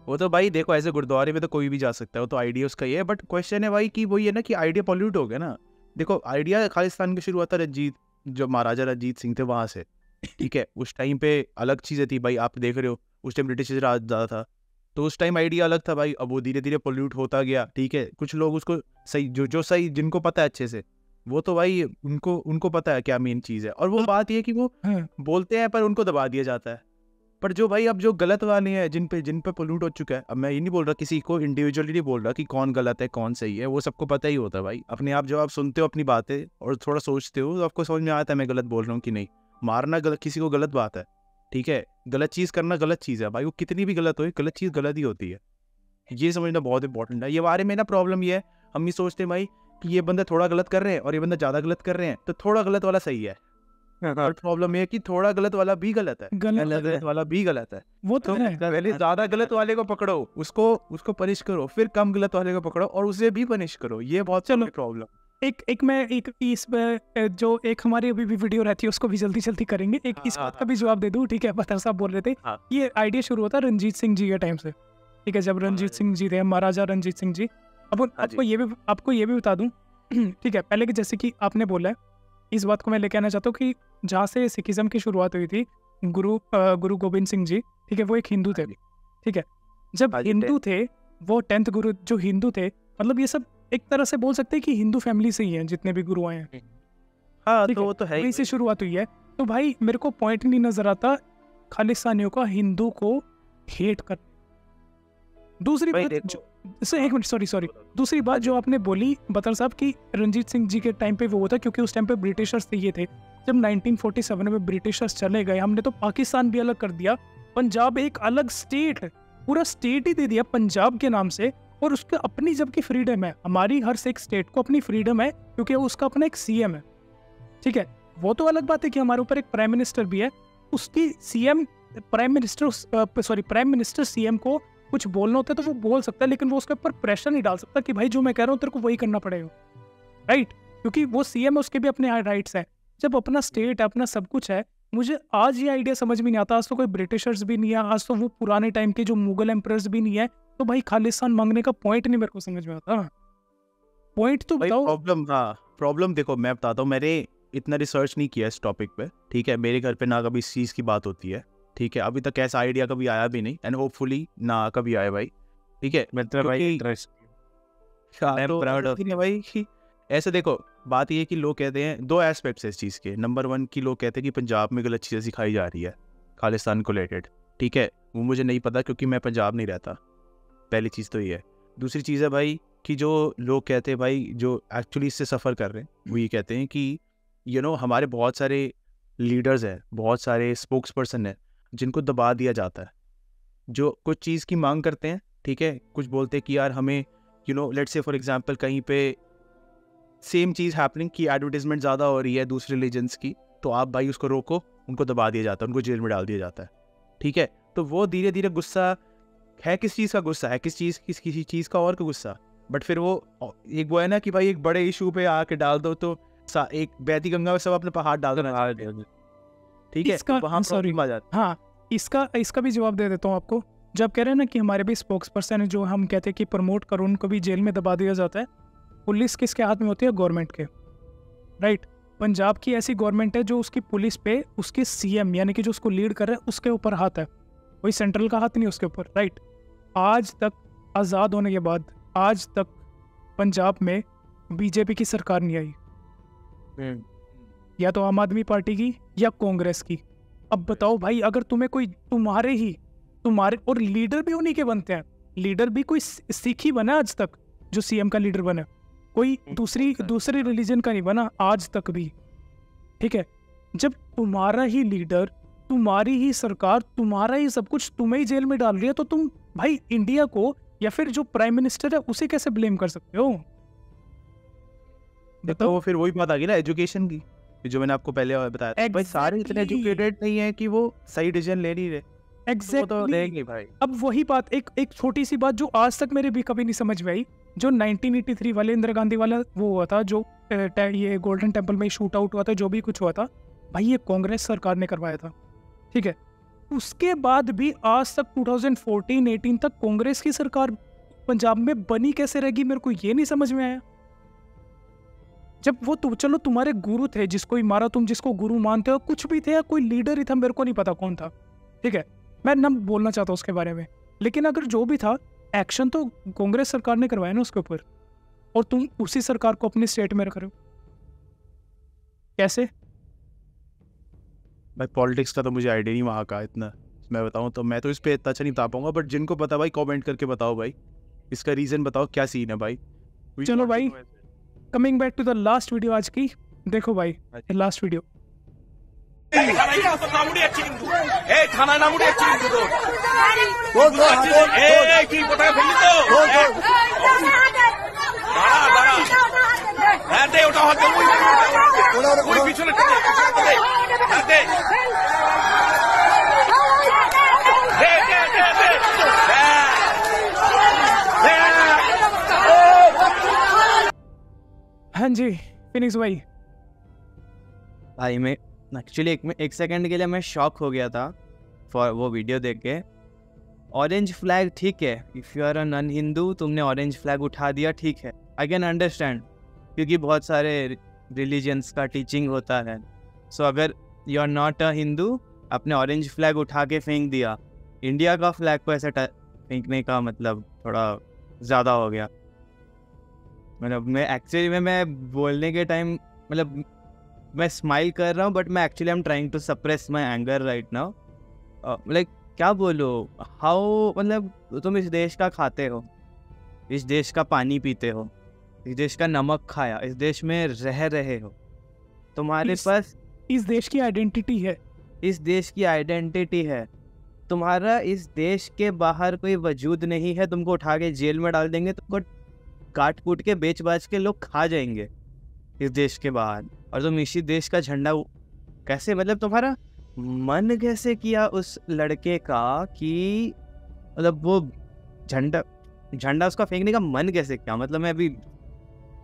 वो तो भाई देखो ऐसे गुरुद्वारे में तो कोई भी जा सकता है, वो तो आइडिया उसका ही है, बट क्वेश्चन है भाई कि वही है ना कि आइडिया पॉल्यूट हो गया ना। देखो आइडिया खालिस्तान का शुरू हुआ था जब महाराजा रंजीत सिंह थे वहां से, ठीक है, उस टाइम पे अलग चीजें थी भाई, आप देख रहे हो उस टाइम ब्रिटिश राज ज़्यादा था, तो उस टाइम आइडिया अलग था भाई। अब वो धीरे धीरे पोल्यूट होता गया, ठीक है, कुछ लोग उसको सही जो सही जिनको पता है अच्छे से, वो तो भाई उनको पता है क्या मेन चीज़ है, और वो बात ये कि वो बोलते हैं पर उनको दबा दिया जाता है। पर जो भाई अब जो गलत वाले हैं जिन पे पोल्यूट हो चुका है, अब मैं ये नहीं बोल रहा किसी को इंडिविजुअली नहीं बोल रहा कि कौन गलत है कौन सही है, वो सबको पता ही होता है भाई। अपने आप जब आप सुनते हो अपनी बातें और थोड़ा सोचते हो तो आपको समझ में आता है मैं गलत बोल रहा हूँ कि नहीं। मारना किसी को गलत बात है, ठीक है, गलत चीज़ करना गलत चीज़ है भाई, वो कितनी भी गलत हो, गलत चीज़ गलत ही होती है, ये समझना बहुत इंपॉर्टेंट है। ये बारे में ना प्रॉब्लम ये है, हम ये सोचते हैं भाई कि ये बंदा थोड़ा गलत कर रहे हैं और ये बंदा ज़्यादा गलत कर रहे हैं, तो थोड़ा गलत वाला सही है। और प्रॉब्लम ये है कि थोड़ा गलत वाला भी गलत है, गलत वाला भी गलत है। वो तो है, पहले ज्यादा गलत वाले को पकड़ो, उसको पनिश करो, फिर कम गलत वाले को पकड़ो और उसे भी पनिश करो, ये बहुत चलो प्रॉब्लम। एक इस जो एक हमारी अभी भी वीडियो रहती है उसको भी जल्दी जल्दी करेंगे, एक इस बात का भी जवाब दे दूं, ठीक है। बतर साहब बोल रहे थे ये आइडिया शुरू होता रंजीत सिंह जी के टाइम से, ठीक है, जब रंजीत सिंह जी थे, महाराजा रंजीत सिंह जी। अब आपको ये भी बता दूं, ठीक है, पहले की जैसे कि आपने बोला है, इस बात को मैं लेके आना चाहता हूँ कि जहाँ से सिखिज्म की शुरुआत हुई थी, गुरु गोविंद सिंह जी, ठीक है, वो एक हिंदू थे, ठीक है, जब हिंदू थे वो 10th गुरु जो हिंदू थे, मतलब ये सब एक तरह से बोल सकते हैं कि हिंदू फैमिली से ही हैं जितने भी गुरु आए हैं। हाँ, तो वो तो है, वहीं से शुरुआत हुई है। तो भाई मेरे को पॉइंट नहीं नजर आता खालिस्तानियों का हिंदू को हेट कर। दूसरी बात एक मिनट, सॉरी, दूसरी बात जो आपने बोली बतर साहब की रंजीत सिंह जी के टाइम पे वो होता, क्योंकि उस टाइम पे ब्रिटिशर्स थे, ये थे जब 1947 में ब्रिटिशर्स चले गए, हमने तो पाकिस्तान भी अलग कर दिया, पंजाब एक अलग स्टेट, पूरा स्टेट ही दे दिया पंजाब के नाम से, और उसके अपनी जबकि फ्रीडम है, हमारी हर एक स्टेट को अपनी फ्रीडम है क्योंकि उसका अपना एक सीएम है, ठीक है। वो तो अलग बात है कि हमारे ऊपर एक प्राइम मिनिस्टर भी है, उसकी प्राइम मिनिस्टर सीएम को कुछ बोलना होता है तो वो बोल सकता है, लेकिन वो उसके ऊपर प्रेशर नहीं डाल सकता कि भाई जो मैं कह रहा हूँ तेरे को वही करना पड़ेगा, राइट, क्योंकि वो सीएम है, उसके भी अपने राइट्स हैं। जब अपना स्टेट है, अपना सब कुछ है, मुझे आज ये आइडिया समझ में नहीं आता, आज तो कोई ब्रिटिशर्स भी नहीं है, आज तो वो पुराने टाइम के जो मुगल एम्परर्स भी नहीं है, तो भाई खालिस्तान मांगने का पॉइंट नहीं मेरे को समझ में आता। पॉइंट तो बताओ। प्रॉब्लम देखो मैं बताता हूँ, मैंने इतना रिसर्च नहीं किया इस टॉपिक पे, ठीक है, मेरे घर पे ना कभी इस चीज़ की बात होती है, ठीक है, अभी तक ऐसा आइडिया कभी आया भी नहीं, एंड होपफुली ना कभी आए भाई, ठीक है, मतलब भाई भाई ऐसे देखो बात ये है कि लोग कहते हैं दो एस्पेक्ट्स है इस चीज़ के। नंबर 1 की लोग कहते हैं कि पंजाब में गलत चीज़ें सिखाई जा रही है खालिस्तान को रिलेटेड, ठीक है, वो मुझे नहीं पता क्योंकि मैं पंजाब नहीं रहता, पहली चीज़ तो ये है। दूसरी चीज़ है भाई कि जो लोग कहते हैं भाई जो एक्चुअली इससे सफ़र कर रहे हैं, वो ये कहते हैं कि हमारे बहुत सारे लीडर्स हैं, बहुत सारे स्पोक्स पर्सन हैं जिनको दबा दिया जाता है, जो कुछ चीज़ की मांग करते हैं, ठीक है, कुछ बोलते हैं कि यार हमें लेट्स से फॉर एग्जांपल कहीं पे सेम चीज़ हैपनिंग की एडवर्टाइजमेंट ज़्यादा हो रही है दूसरे रिलीजन्स की, तो आप भाई उसको रोको, उनको दबा दिया जाता है, उनको जेल में डाल दिया जाता है, ठीक है। तो वो धीरे धीरे गुस्सा है किस चीज़ का गुस्सा है, किसी चीज़ का और का गुस्सा, बट फिर वो एक वो है ना कि भाई एक बड़े इशू पे आके डाल दो तो एक बहती गंगा में सब अपने हाथ डाल दो, ठीक है, इसका वहाँ सॉरी प्रॉब्लम आ जाता हाँ, इसका भी जवाब दे देता हूँ आपको। जब कह रहे हैं ना कि हमारे भी स्पोक्स पर्सन है जो हम कहते हैं कि प्रमोट करो, उनको भी जेल में दबा दिया जाता है। पुलिस किसके हाथ में होती है? गवर्नमेंट के, राइट। पंजाब की ऐसी गवर्नमेंट है जो उसकी पुलिस पे उसके सीएम यानी कि जो उसको लीड कर रहा है उसके ऊपर हाथ है, कोई सेंट्रल का हाथ नहीं उसके ऊपर, राइट। आज तक आज़ाद होने के बाद आज तक पंजाब में बीजेपी की सरकार नहीं आई, या तो आम आदमी पार्टी की या कांग्रेस की। अब बताओ भाई, अगर तुम्हें कोई तुम्हारे और लीडर भी उन्हीं के बनते हैं, लीडर भी कोई सिख ही बना आज तक जो सीएम का लीडर बना, कोई दूसरे रिलीजन का नहीं बना आज तक भी, ठीक है। जब तुम्हारा ही लीडर, तुम्हारी ही सरकार, तुम्हारा ही सब कुछ तुम्हें ही जेल में डाल रही है, तो तुम भाई इंडिया को या फिर जो प्राइम मिनिस्टर है उसे कैसे ब्लेम कर सकते हो? तो फिर वही बात आ गई ना एजुकेशन की, जो मैंने आपको पहले बताया था। भाई सारे इतने एजुकेटेड नहीं है कि वो सही डिसीजन ले नहीं रहे। एग्जैक्टली तो लेंगे भाई। अब वही बात, एक छोटी सी बात जो आज तक मेरे भी कभी नहीं समझ में आई, जो 1983 वाले इंदिरा गांधी वाला वो हुआ था, जो ये गोल्डन टेम्पल में शूट आउट हुआ था, जो भी कुछ हुआ था भाई, ये कांग्रेस सरकार ने करवाया था, ठीक है। उसके बाद भी आज तक 2014-18 तक कांग्रेस की सरकार पंजाब में बनी कैसे रहेगी, मेरे को ये नहीं समझ में आया। जब वो चलो तुम्हारे गुरु थे, जिसको ही मारा तुम जिसको गुरु मानते हो, कुछ भी थे या कोई लीडर ही था, मेरे को नहीं पता कौन था, ठीक है, मैं ना बोलना चाहता हूँ उसके बारे में, लेकिन अगर जो भी था एक्शन तो कांग्रेस सरकार ने करवाया ना उसके ऊपर, और तुम उसी सरकार को अपने स्टेट में रख रहे हो, कैसे? भाई पॉलिटिक्स का तो मुझे आइडिया नहीं वहाँ का इतना, मैं बताऊँ तो मैं तो इस पे इतना अच्छा नहीं बता पाऊंगा, बट जिनको पता भाई कमेंट करके बताओ भाई, इसका रीजन बताओ क्या सीन है भाई। चलो भाई, coming back to the last video आज की, देखो भाई लास्ट वीडियो। हाँ जी फिनिक्स भाई मैं एक्चुअली एक सेकंड के लिए मैं शॉक हो गया था फॉर वो वीडियो देख के। ऑरेंज फ्लैग ठीक है, if you are a non Hindu तुमने ऑरेंज फ्लैग उठा दिया, ठीक है, आई कैन अंडरस्टैंड, क्योंकि बहुत सारे रिलीजन्स का टीचिंग होता है। सो अगर you are not a Hindu, आपने ऑरेंज फ्लैग उठा के फेंक दिया, इंडिया का फ्लैग को ऐसे फेंकने का मतलब थोड़ा ज़्यादा हो गया। मतलब मैं एक्चुअली मैं बोलने के टाइम मतलब मैं स्माइल कर रहा हूँ, बट मैं actually I am trying to suppress my anger right now. Like क्या बोलो, हाउ, मतलब तुम इस देश का खाते हो, इस देश का पानी पीते हो, इस देश का नमक खाया, इस देश में रह रहे हो, तुम्हारे पास इस देश की आइडेंटिटी है, इस देश की आइडेंटिटी है, तुम्हारा इस देश के बाहर कोई वजूद नहीं है, तुमको उठा के जेल में डाल देंगे, तुमको काट कूट के बेच बाच के लोग खा जाएंगे इस देश के बाहर, और तुम इसी देश का झंडा कैसे, मतलब तुम्हारा मन कैसे किया उस लड़के का कि मतलब वो झंडा उसका फेंकने का मन कैसे किया। मतलब मैं अभी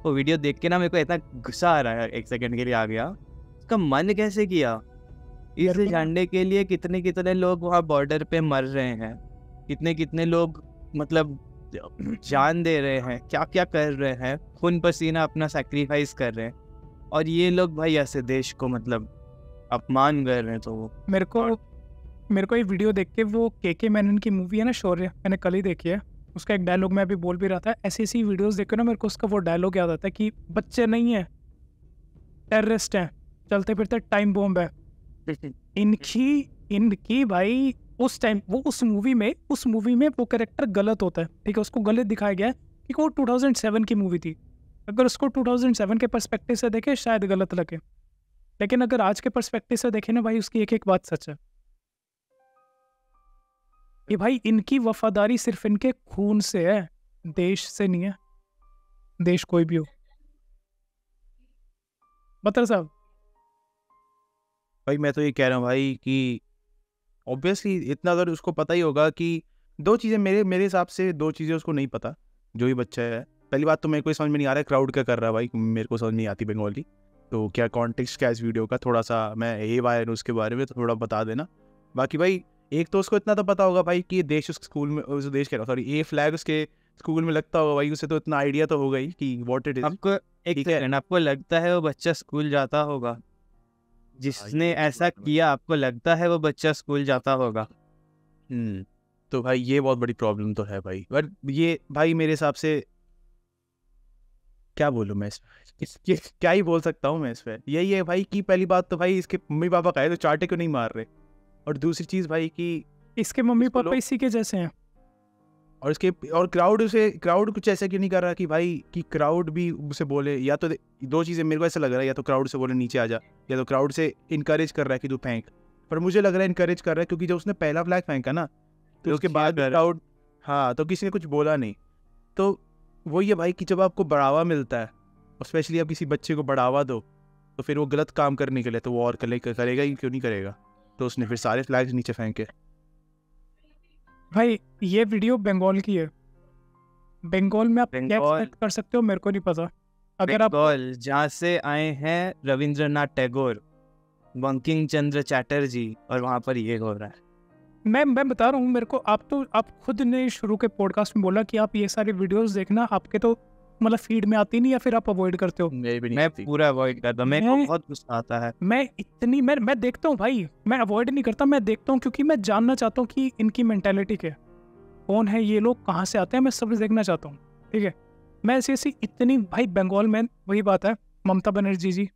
वो वीडियो देख के ना मेरे को इतना गुस्सा आ रहा है, एक सेकंड के लिए आ गया, उसका मन कैसे किया। इस झंडे के लिए कितने कितने लोग वहाँ बॉर्डर पे मर रहे हैं, कितने कितने लोग मतलब जान दे रहे हैं, क्या क्या कर रहे हैं, खून पसीना अपना सैक्रिफाइस कर रहे हैं, और ये लोग भाई ऐसे देश को मतलब अपमान कर रहे हैं। तो वो मेरे को ये वीडियो देख के वो के मेनन की मूवी है ना शौर्य, मैंने कल ही देखी है, उसका एक डायलॉग मैं अभी बोल भी रहा था, ऐसी वीडियोस देख के ना मेरे को उसका वो डायलॉग याद आता है कि बच्चे नहीं है, टेररिस्ट हैं, चलते फिरते टाइम बॉम्ब है। इनकी भाई उस टाइम वो उस मूवी में वो कैरेक्टर गलत होता है, ठीक है, उसको गलत दिखाया गया है कि वो 2007 की मूवी थी। अगर उसको 2007 के पर्सपेक्टिव से देखे शायद गलत लगे, लेकिन अगर आज के पर्सपेक्टिव से देखे ना भाई, उसकी एक एक बात सच है कि भाई इनकी वफादारी सिर्फ इनके खून से है, देश से नहीं है, देश कोई भी हो। बतर साहब भाई मैं तो ये कह रहा हूँ भाई कि ऑब्वियसली इतना अगर उसको पता ही होगा कि दो चीज़ें मेरे हिसाब से, दो चीज़ें उसको नहीं पता जो भी बच्चा है। पहली बात तो मेरे को समझ में नहीं आ रहा है क्राउड क्या कर रहा है भाई, मेरे को समझ नहीं आती बंगाली। तो क्या कॉन्टेक्स्ट क्या इस वीडियो का, थोड़ा सा मैं ये वायर उसके बारे में तो थोड़ा बता देना। बाकी भाई एक तो उसको इतना तो पता होगा भाई कि ये देश उस स्कूल में, उस देश कह रहा सॉरी, ये फ्लैग उसके स्कूल में लगता होगा भाई, उसे तो इतना आइडिया तो होगा ही कि व्हाट इट इज। आपको एक सेकंड, आपको लगता है वो बच्चा स्कूल जाता होगा? जिसने ऐसा किया आपको लगता है वो बच्चा स्कूल जाता होगा? तो भाई ये बहुत बड़ी प्रॉब्लम तो है भाई। बट ये भाई मेरे हिसाब से क्या बोलूँ मैं क्या ही बोल सकता हूँ मैं इस पर। यही है भाई कि पहली बात तो भाई इसके मम्मी पापा कहे तो चाटे क्यों नहीं मार रहे, और दूसरी चीज़ भाई कि इसके मम्मी पापा इसी के जैसे हैं, और इसके और क्राउड कुछ ऐसा क्यों नहीं कर रहा कि भाई कि क्राउड भी उसे बोले, या तो दो चीज़ें मेरे को ऐसा लग रहा है, या तो क्राउड से बोले नीचे आ जा, या तो क्राउड से इनकरेज कर रहा है कि तू फेंक। पर मुझे लग रहा है इनकरेज कर रहा है, क्योंकि जब उसने पहला फ्लैग फेंका ना तो उसके बाद क्राउड, हाँ, तो किसी ने कुछ बोला नहीं। तो वही है भाई कि जब आपको बढ़ावा मिलता है, और स्पेशली आप किसी बच्चे को बढ़ावा दो, तो फिर वो गलत काम करने के लिए तो वो और करेगा ही, क्यों नहीं करेगा। तो उसने फिर सारे फ्लैग्स नीचे फेंके। भाई ये वीडियो बंगाल की है, बंगाल में आप क्या एक्सपेक्ट कर सकते हो मेरे को नहीं पता। अगर आप बंगाल जहाँ से आए हैं रविंद्रनाथ टैगोर, बंकिम चंद्र चैटर्जी, और वहाँ पर ये हो रहा है। मैं बता रहा हूँ, मेरे को आप खुद ने शुरू के पॉडकास्ट में बोला कि आप ये सारी वीडियोस देखना, आपके तो मतलब फीड में आती नहीं, या फिर आप अवॉइड करते हो? मैं पूरा अवॉइड करता हूँ, मेरे को बहुत गुस्सा आता है। मैं देखता हूँ भाई, मैं अवॉइड नहीं करता, मैं देखता हूँ क्योंकि मैं जानना चाहता हूँ कि इनकी मेंटालिटी क्या है, कौन है ये लोग, कहाँ से आते हैं, मैं सब देखना चाहता हूँ। ठीक है, मैं ऐसी इतनी भाई बंगाल में वही बात है, ममता बनर्जी जी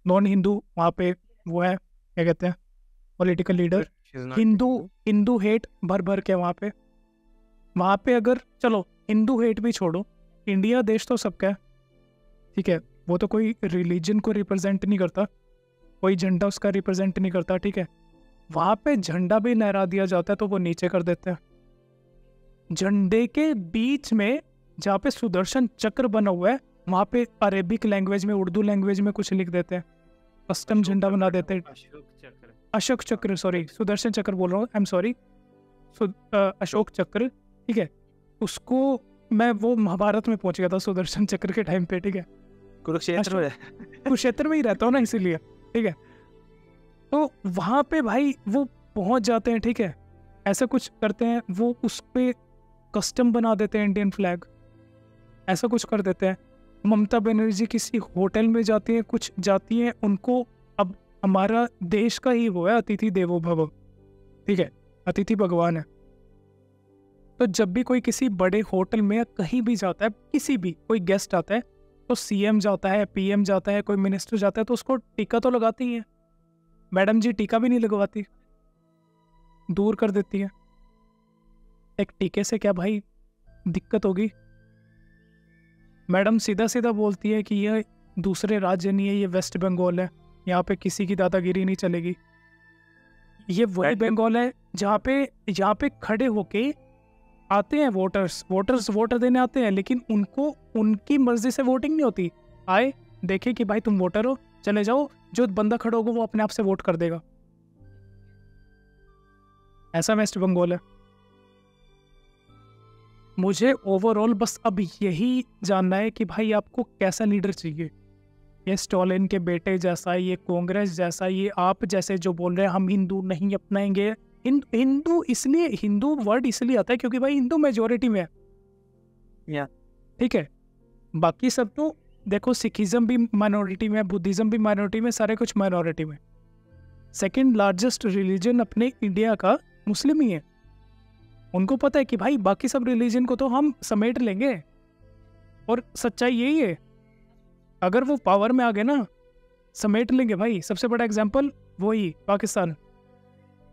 नॉन हिंदू वहाँ पे वो है, क्या कहते हैं, पॉलिटिकल लीडर, हिंदू हेट भर के वहाँ पे अगर चलो हिंदू हेट भी छोड़ो, इंडिया देश तो सबका है, ठीक है, वो तो कोई रिलीजन को रिप्रेजेंट नहीं करता, कोई झंडा उसका रिप्रेजेंट नहीं करता, ठीक है, वहाँ पे झंडा भी लहरा दिया जाता है तो वो नीचे कर देते हैं। झंडे के बीच में जहाँ पे सुदर्शन चक्र बना हुआ है, वहाँ पे अरेबिक लैंग्वेज में, उर्दू लैंग्वेज में कुछ लिख देते हैं, कस्टम झंडा बना देते हैं, अशोक चक्र, सॉरी सुदर्शन चक्र बोल रहा हूँ, आई एम सॉरी, अशोक चक्र, ठीक है, उसको मैं वो महाभारत में पहुंच गया था सुदर्शन चक्र के टाइम पे, ठीक है, कुरुक्षेत्र में ही रहता हूँ ना इसीलिए, ठीक है, तो वहाँ पे भाई वो पहुंच जाते हैं, ठीक है, ऐसा कुछ करते हैं, वो उस पे कस्टम बना देते हैं इंडियन फ्लैग, ऐसा कुछ कर देते हैं। ममता बनर्जी किसी होटल में जाती हैं, कुछ जाती हैं, उनको अब हमारा देश का ही वो है अतिथि देवो भव, ठीक है, अतिथि भगवान है, तो जब भी कोई किसी बड़े होटल में या कहीं भी जाता है, किसी भी कोई गेस्ट आता है, तो सीएम जाता है, पीएम जाता है, कोई मिनिस्टर जाता है, तो उसको टीका तो लगाती ही है। मैडम जी टीका भी नहीं लगवाती, दूर कर देती है। एक टीके से क्या भाई दिक्कत होगी? मैडम सीधा सीधा बोलती है कि यह दूसरे राज्य नहीं है, ये वेस्ट बंगाल है, यहाँ पे किसी की दादागिरी नहीं चलेगी। ये वही बंगाल है जहाँ पे खड़े होके आते हैं वोटर्स वोटर देने आते हैं, लेकिन उनको उनकी मर्जी से वोटिंग नहीं होती। आए देखे कि भाई तुम वोटर हो, चले जाओ, जो बंदा खड़ा होगा वो अपने आप से वोट कर देगा। ऐसा वेस्ट बंगाल है। मुझे ओवरऑल बस अब यही जानना है कि भाई आपको कैसा लीडर चाहिए, ये स्टॉलिन के बेटे जैसा, ये कांग्रेस जैसा, ये आप जैसे जो बोल रहे हैं हम हिंदू नहीं अपनाएंगे। हिंदू इसलिए, हिंदू वर्ड इसलिए आता है क्योंकि भाई हिंदू मेजोरिटी में है, ठीक है, बाकी सब तो देखो, सिखिज्म भी माइनॉरिटी में, बुद्धिज्म भी माइनॉरिटी में, सारे कुछ माइनॉरिटी में। सेकंड लार्जेस्ट रिलीजन अपने इंडिया का मुस्लिम ही है। उनको पता है कि भाई बाकी सब रिलीजन को तो हम समेट लेंगे, और सच्चाई यही है, अगर वो पावर में आ गए ना समेट लेंगे भाई। सबसे बड़ा एग्जांपल वही पाकिस्तान,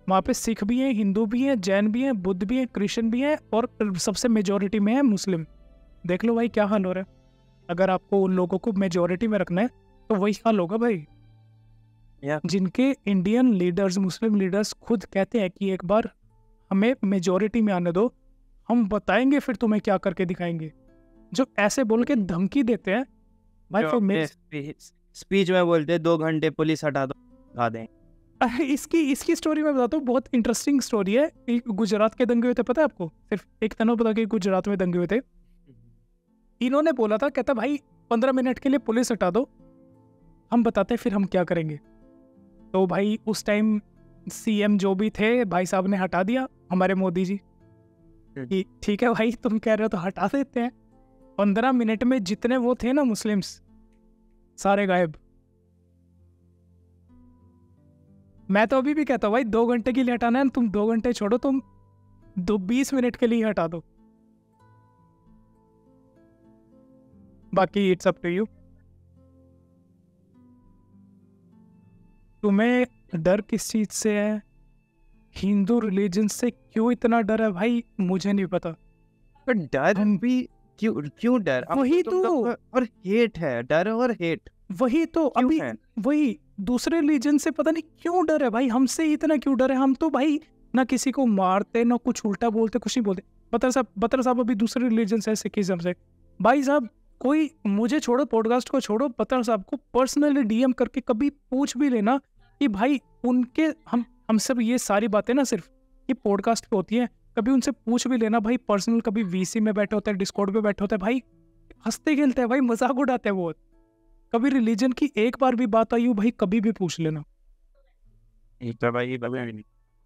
वहाँ पे सिख भी हैं, हिंदू भी हैं, जैन भी हैं, बुद्ध भी हैं, क्रिश्चियन भी हैं, और सबसे मेजोरिटी में है मुस्लिम। देख लो भाई क्या हाल हो रहा है। अगर आपको उन लोगों को मेजोरिटी में रखना है तो वही हाल होगा भाई। जिनके इंडियन लीडर्स, मुस्लिम लीडर्स खुद कहते हैं कि एक बार हमें मेजोरिटी में आने दो, हम बताएंगे फिर तुम्हें क्या करके दिखाएंगे। जो ऐसे बोल के धमकी देते हैं भाई, स्पीच में बोलते 2 घंटे पुलिस हटा दो, हटा दें। इसकी स्टोरी मैं बताता हूँ, बहुत इंटरेस्टिंग स्टोरी है। गुजरात के दंगे हुए थे, पता है आपको? सिर्फ एक तनो पता कि गुजरात में दंगे हुए थे। इन्होंने बोला था, कहता भाई 15 मिनट के लिए पुलिस हटा दो, हम बताते फिर हम क्या करेंगे। तो भाई उस टाइम सीएम जो भी थे भाई साहब ने हटा दिया, हमारे मोदी जी, कि ठीक है भाई तुम कह रहे हो तो हटा देते हैं। 15 मिनट में जितने वो थे ना मुस्लिम्स, सारे गायब। मैं तो अभी भी कहता हूँ भाई 2 घंटे के लिए हटाना है, तुम 2 घंटे छोड़ो, तुम 20 मिनट के लिए हटा दो, बाकी इट्स अप टू यू। तुम्हें डर किस चीज से है? हिंदू रिलीजन से क्यों इतना डर है भाई? मुझे नहीं पता। पर डर भी क्यों डर? वही तो, और हेट है, डर और हेट वही तो अभी वही दूसरे रिलीजन से पता नहीं क्यों डर है भाई, हमसे इतना क्यों डर है? हम तो भाई ना किसी को मारते, ना कुछ उल्टा बोलते, कुछ नहीं बोलते। बतर साहब अभी दूसरे रिलीजन से, सिखिज्म से। भाई साहब कोई, मुझे छोड़ो, पॉडकास्ट को छोड़ो, बतर साहब को पर्सनली डीएम करके कभी पूछ भी लेना कि भाई उनके हम सब ये सारी बातें ना सिर्फ ये पॉडकास्ट पे होती है, कभी उनसे पूछ भी लेना भाई पर्सनल। कभी वीसी में बैठे होते हैं, डिस्कॉर्ड पे बैठे होते हैं भाई, हंसते खेलते हैं भाई, मजाक उड़ाते हैं बहुत। कभी रिलीजन की एक बार भी बात आई हो भाई, कभी भी पूछ लेना।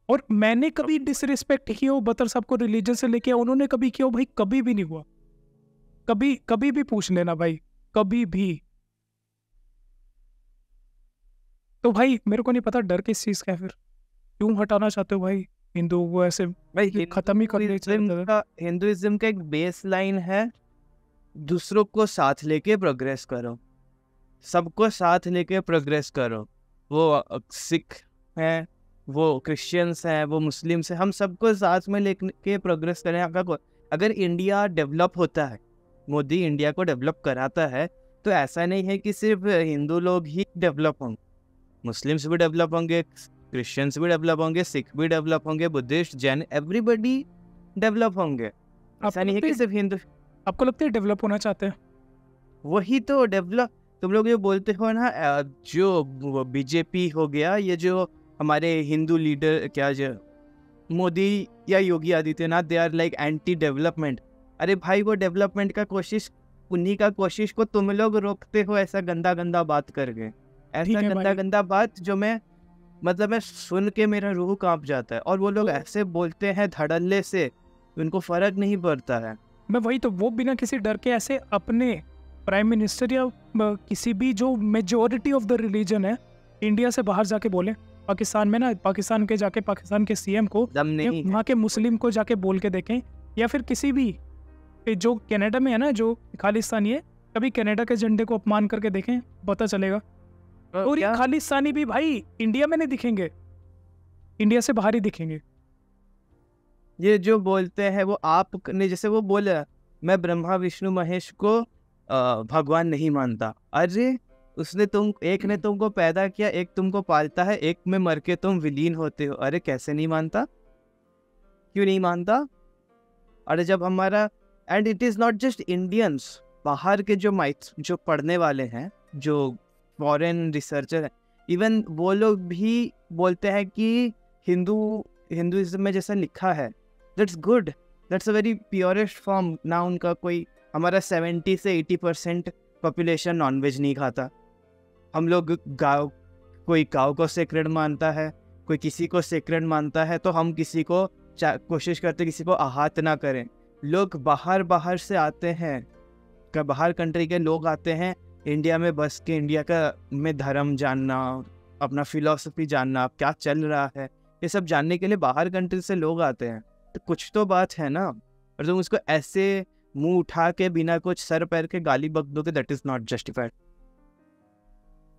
और मैंने कभी डिसरिस्पेक्ट किया हो बतर साहब को रिलीजन से लेके, उन्होंने कभी किया हो भाई? कभी भी नहीं हुआ। कभी भी पूछ लेना भाई, कभी भी। तो भाई मेरे को नहीं पता डर किस चीज का है, फिर क्यों हटाना चाहते हो भाई हिंदू को? ऐसे भाई खत्म ही कर देना। हिंदुइज्म का एक बेस लाइन है, दूसरों को साथ लेके प्रोग्रेस करो, सबको साथ लेके प्रोग्रेस करो। वो सिख हैं, वो क्रिश्चियंस हैं, वो मुस्लिम्स हैं, हम सबको साथ में लेके प्रोग्रेस करें। अगर इंडिया डेवलप होता है, मोदी इंडिया को डेवलप कराता है, तो ऐसा नहीं है कि सिर्फ हिंदू लोग ही डेवलप होंगे, मुस्लिम्स भी डेवलप होंगे, क्रिश्चियंस भी डेवलप होंगे, सिख भी डेवलप होंगे, बुद्धिस्ट, जैन, एवरीबडी डेवलप होंगे। ऐसा नहीं है कि सिर्फ हिंदू। आपको लगता है डेवलप होना चाहते हैं? वही तो डेवलप, तुम लोग ये बोलते हो ना, जो बीजेपी हो गया, ये जो हमारे हिंदू लीडर, क्या जो मोदी या Yogi Adityanath, they are like anti development. अरे भाई वो डेवलपमेंट का कोशिश, उन्हीं का कोशिश को तुम लोग रोकते हो ऐसा गंदा गंदा बात करके, ऐसा गंदा गंदा बात जो मैं सुन के मेरा रूह कांप जाता है। और वो लोग ऐसे बोलते हैं धड़ल्ले से, उनको फर्क नहीं पड़ता है। मैं वही तो, वो बिना किसी डर के ऐसे अपने प्राइम मिनिस्टर या किसी भी जो मेजॉरिटी ऑफ द रिलीजन है इंडिया से बाहर जाके बोले, पाकिस्तान में ना, पाकिस्तान के जाके पाकिस्तान के सीएम को, वहाँ के मुस्लिम को जाके बोल के देखें, या फिर किसी भी जो कनाडा में है ना जो खालिस्तानी है, कभी कनाडा के झंडे को अपमान करके देखें, पता चलेगा। और ये खालिस्तानी भी भाई इंडिया में नहीं दिखेंगे, इंडिया से बाहर ही दिखेंगे। ये जो बोलते हैं वो आपने, जैसे वो बोला मैं ब्रह्मा विष्णु महेश को भगवान नहीं मानता। अरे उसने एक ने तुमको पैदा किया, एक तुमको पालता है, एक में मर के तुम विलीन होते हो। अरे कैसे नहीं मानता, क्यों नहीं मानता? अरे जब हमारा, and it is not just Indians, बाहर के जो पढ़ने वाले हैं, जो फॉरेन रिसर्चर है, इवन वो लोग भी बोलते हैं कि हिंदुइज्म में जैसा लिखा है, that's good, that's a very purest form. ना उनका कोई, हमारा 70 से 80% पॉपुलेशन नॉनवेज नहीं खाता। हम लोग कोई गाँव को सेक्रेड मानता है, कोई किसी को सेक्रेड मानता है, तो हम किसी को कोशिश करते किसी को आहत ना करें। लोग बाहर से आते हैं, बाहर कंट्री के लोग आते हैं इंडिया में बस के, इंडिया का में धर्म जानना, अपना फिलॉसफी जानना, क्या चल रहा है, ये सब जानने के लिए बाहर कंट्री से लोग आते हैं। तो कुछ तो बात है ना। और तुम उसको ऐसे मुंह उठा के बिना कुछ सर पैर के गाली बक दोगे, दैट इज नॉट जस्टिफाइड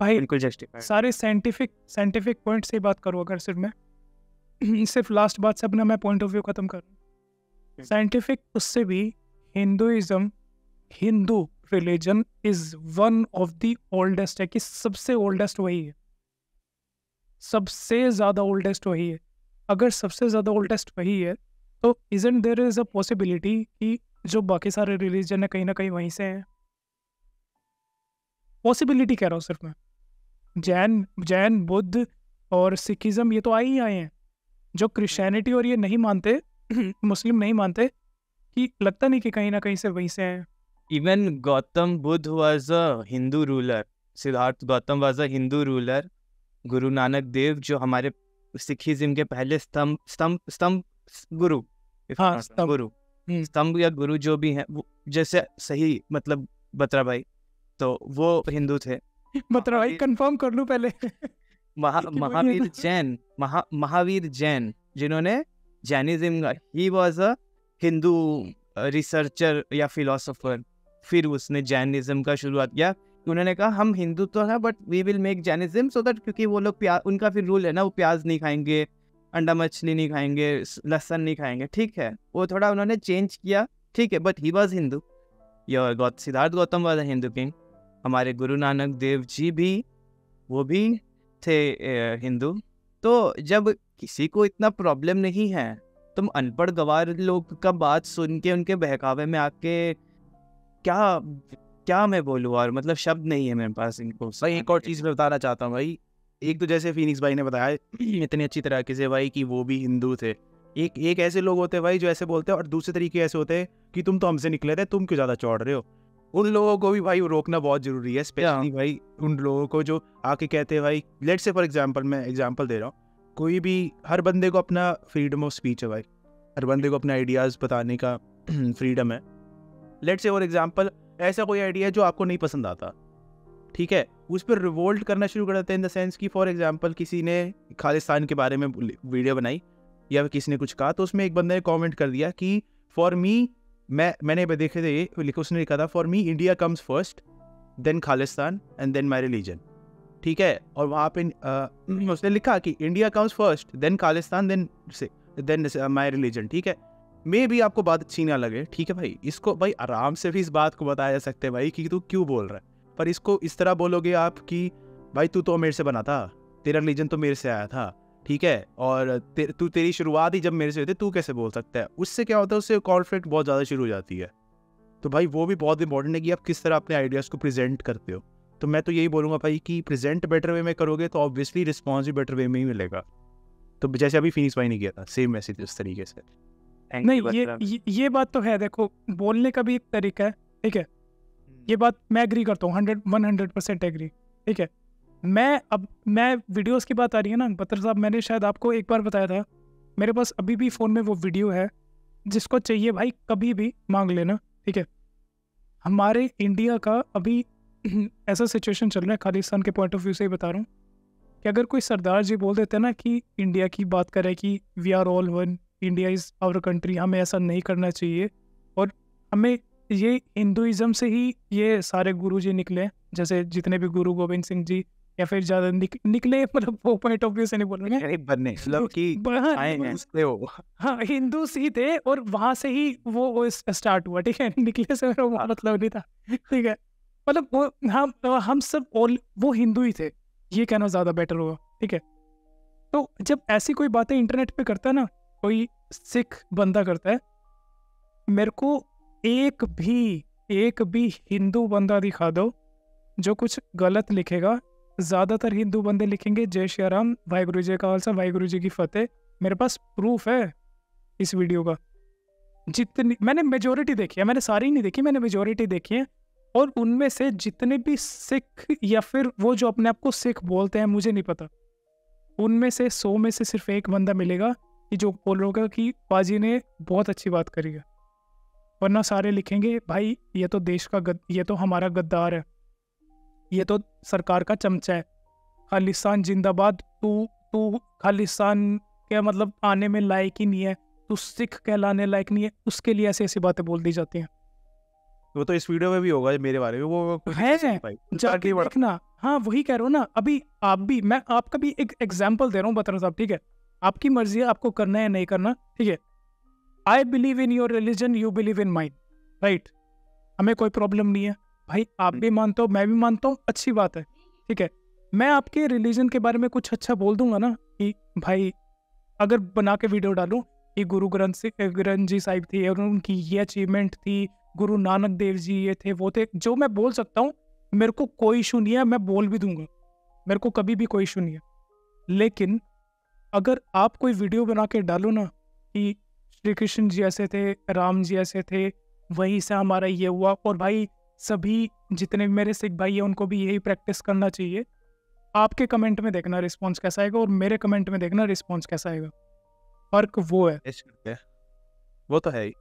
भाई, बिल्कुल जस्टिफाइड। सारे साइंटिफिक पॉइंट से बात करूँ अगर सिर्फ लास्ट बात से अपना मैं पॉइंट ऑफ व्यू खत्म करूँ। साइंटिफिक उससे भी Hindu religion is one of the oldest है, कि सबसे ओल्डेस्ट वही है, सबसे ज्यादा ओल्डेस्ट वही है। अगर सबसे ज्यादा ओल्डेस्ट वही है तो isn't there is a possibility कि जो बाकी सारे रिलीजन है कहीं ना कहीं वहीं से हैं। पॉसिबिलिटी कह रहा हूँ सिर्फ मैं। जैन बुद्ध और सिखिज्म ये तो आए ही आए हैं। जो क्रिश्चियनिटी और ये नहीं मानते मुस्लिम नहीं मानते, कि लगता नहीं कि कहीं ना कहीं से वहीं से हैं। Even Gautam Buddha was a Hindu ruler. Siddharth Gautam was a Hindu ruler. Guru Nanak Dev जो हमारे सिखिज्म के पहले स्तंभ गुरु, हाँ, स्तंभ। गुरु, स्तंभ या गुरु जो भी हैं, जैसे सही मतलब बत्रा भाई, तो वो हिंदू थे। बत्रा भाई कंफर्म कर लूं पहले। महावीर जैन जिन्होंने जैनिज्म का, he was a Hindu researcher या फिलोसोफर। फिर उसने जैनिज्म का शुरुआत किया। उन्होंने कहा हम हिंदू तो हैं but we will make Jainism so that, क्योंकि वो लोग उनका फिर रूल है ना, वो प्याज नहीं खाएंगे, अंडा मछली नहीं खाएंगे, लहसुन नहीं खाएंगे, ठीक है, वो थोड़ा उन्होंने चेंज किया, ठीक है, but he was Hindu. Siddharth Gautam was a Hindu king. हमारे गुरु नानक देव जी भी, वो भी थे हिंदू। तो जब किसी को इतना प्रॉब्लम नहीं है, तुम अनपढ़ गवार लोग का बात सुन के उनके बहकावे में आके क्या मैं बोलूँ, और मतलब शब्द नहीं है मेरे पास इनको। भाई एक और चीज़ मैं बताना चाहता हूँ भाई, एक तो जैसे फिनिक्स भाई ने बताया इतनी अच्छी तरीके से भाई कि वो भी हिंदू थे। एक ऐसे लोग होते हैं भाई जो ऐसे बोलते हैं, और दूसरे तरीके ऐसे होते हैं कि तुम तो हमसे निकले थे, तुम क्यों ज़्यादा चौड़ रहे हो। उन लोगों को भी भाई रोकना बहुत जरूरी है, स्पेशली भाई उन लोगों को जो आके कहते हैं भाई, लेट्स से फॉर एग्जांपल, मैं एग्जांपल दे रहा हूँ, कोई भी, हर बंदे को अपना फ्रीडम ऑफ स्पीच है भाई, हर बंदे को अपने आइडियाज़ बताने का फ्रीडम है। लेट्स से फॉर एग्जांपल ऐसा कोई आइडिया जो आपको नहीं पसंद आता, ठीक है, उस पर रिवोल्ट करना शुरू कर देते हैं, इन द सेंस कि फॉर एग्जांपल किसी ने खालिस्तान के बारे में वीडियो बनाई या किसी ने कुछ कहा, तो उसमें एक बंदे ने कमेंट कर दिया कि फॉर मी, मैंने देखे थे, उसने लिखा था for me India comes first then Khalistan and then my religion, ठीक है, और वहाँ पे उसने लिखा कि India comes first then Khalistan then my religion, ठीक है। मे भी आपको बात अच्छी ना लगे, ठीक है भाई, इसको भाई आराम से भी इस बात को बताया जा सकता है भाई कि तू क्यों बोल रहा है, पर इसको इस तरह बोलोगे आप कि भाई तू तो मेरे से बना था, तेरा रिलीजन तो मेरे से आया था, ठीक है, और तू तेरी शुरुआत ही जब मेरे से हुई थी, तू कैसे बोल सकता है। उससे क्या होता है, उससे कॉन्फ्लिक्ट बहुत ज़्यादा शुरू हो जाती है। तो भाई वो भी बहुत इंपॉर्टेंट है कि आप किस तरह अपने आइडियाज़ को प्रेजेंट करते हो। तो मैं तो यही बोलूँगा भाई कि प्रेजेंट बेटर वे में करोगे तो ऑब्वियसली रिस्पॉन्स भी बेटर वे में ही मिलेगा। तो जैसे अभी फिनिक्स भाई ने किया था, सेम मैसेज इस तरीके से। नहीं, ये बात तो है, देखो बोलने का भी एक तरीका है, ठीक है, ये बात मैं एग्री करता हूँ, 100% एग्री, ठीक है। मैं वीडियोस की बात आ रही है ना बतर साहब, मैंने शायद आपको एक बार बताया था, मेरे पास अभी भी फ़ोन में वो वीडियो है, जिसको चाहिए भाई कभी भी मांग लेना, ठीक है। हमारे इंडिया का अभी ऐसा सिचुएशन चल रहा है, खालिस्तान के पॉइंट ऑफ व्यू से ही बता रहा हूँ, कि अगर कोई सरदार जी बोल देते हैं ना कि इंडिया की बात करे कि we are all one, India is our country, हमें ऐसा नहीं करना चाहिए, और हमें ये हिंदुइज़्म से ही ये सारे गुरु जी निकले, जैसे जितने भी गुरु गोविंद सिंह जी या फिर ज़्यादा निकले, मतलब वो पॉइंट ऑफ व्यू से नहीं बोल रहे हैं, बनने मतलब कि आए हैं वो, हाँ हिंदू ही थे, और वहाँ से ही वो स्टार्ट हुआ, ठीक है, निकले से मेरा मतलब नहीं था, ठीक है, मतलब वो हम सब वो हिंदू ही थे, ये कहना ज़्यादा बेटर होगा, ठीक है। तो जब ऐसी कोई बातें इंटरनेट पे करता है ना, कोई सिख बंदा करता है, मेरे को एक भी हिंदू बंदा दिखा दो जो कुछ गलत लिखेगा। ज़्यादातर हिंदू बंदे लिखेंगे जय श्री राम, वाहिगुरु जी का खालसा, वाहिगुरु जी की फतेह। मेरे पास प्रूफ है इस वीडियो का, जितनी मैंने मेजोरिटी देखी है, मैंने सारी नहीं देखी, मैंने मेजोरिटी देखी है, और उनमें से जितने भी सिख या फिर वो जो अपने आप को सिख बोलते हैं, मुझे नहीं पता, उनमें से 100 में से सिर्फ एक बंदा मिलेगा कि जो बोल रहा कि पाजी ने बहुत अच्छी बात करी है, वरना सारे लिखेंगे भाई ये तो देश का ये तो हमारा गद्दार है, ये तो सरकार का चमचा है, खालिस्तान जिंदाबाद, तू खालिस्तान क्या मतलब आने में लायक ही नहीं है, तू सिख कहलाने लायक नहीं है, उसके लिए ऐसी ऐसी बातें बोल दी जाती हैं। वो तो इस वीडियो में भी होगा मेरे बारे में, वो है जाके देखना। हाँ वही कह रहा हूँ ना, अभी आप भी, मैं आपका भी एक एग्जाम्पल दे रहा हूँ बतर साहब, ठीक है, आपकी मर्जी है आपको करना है या नहीं करना, ठीक है। I believe in your religion, you believe in mine, right, हमें कोई प्रॉब्लम नहीं है भाई, आप भी मानते हो, मैं भी मानता हूँ, अच्छी बात है, ठीक है। मैं आपके रिलीजन के बारे में कुछ अच्छा बोल दूंगा ना, कि भाई अगर बना के वीडियो डालूं कि गुरु ग्रंथ जी साहिब थी और उनकी ये अचीवमेंट थी, गुरु नानक देव जी ये थे वो थे, जो मैं बोल सकता हूँ, मेरे को कोई इशू नहीं है, मैं बोल भी दूंगा, मेरे को कभी भी कोई इशू नहीं है, लेकिन अगर आप कोई वीडियो बना के डालो ना कि श्री कृष्ण जी ऐसे थे, राम जी ऐसे थे, वहीं से हमारा ये हुआ, और भाई सभी जितने भी मेरे सिख भाई हैं उनको भी यही प्रैक्टिस करना चाहिए, आपके कमेंट में देखना रिस्पॉन्स कैसा आएगा और मेरे कमेंट में देखना रिस्पॉन्स कैसा आएगा। फर्क वो है, वो तो है ही,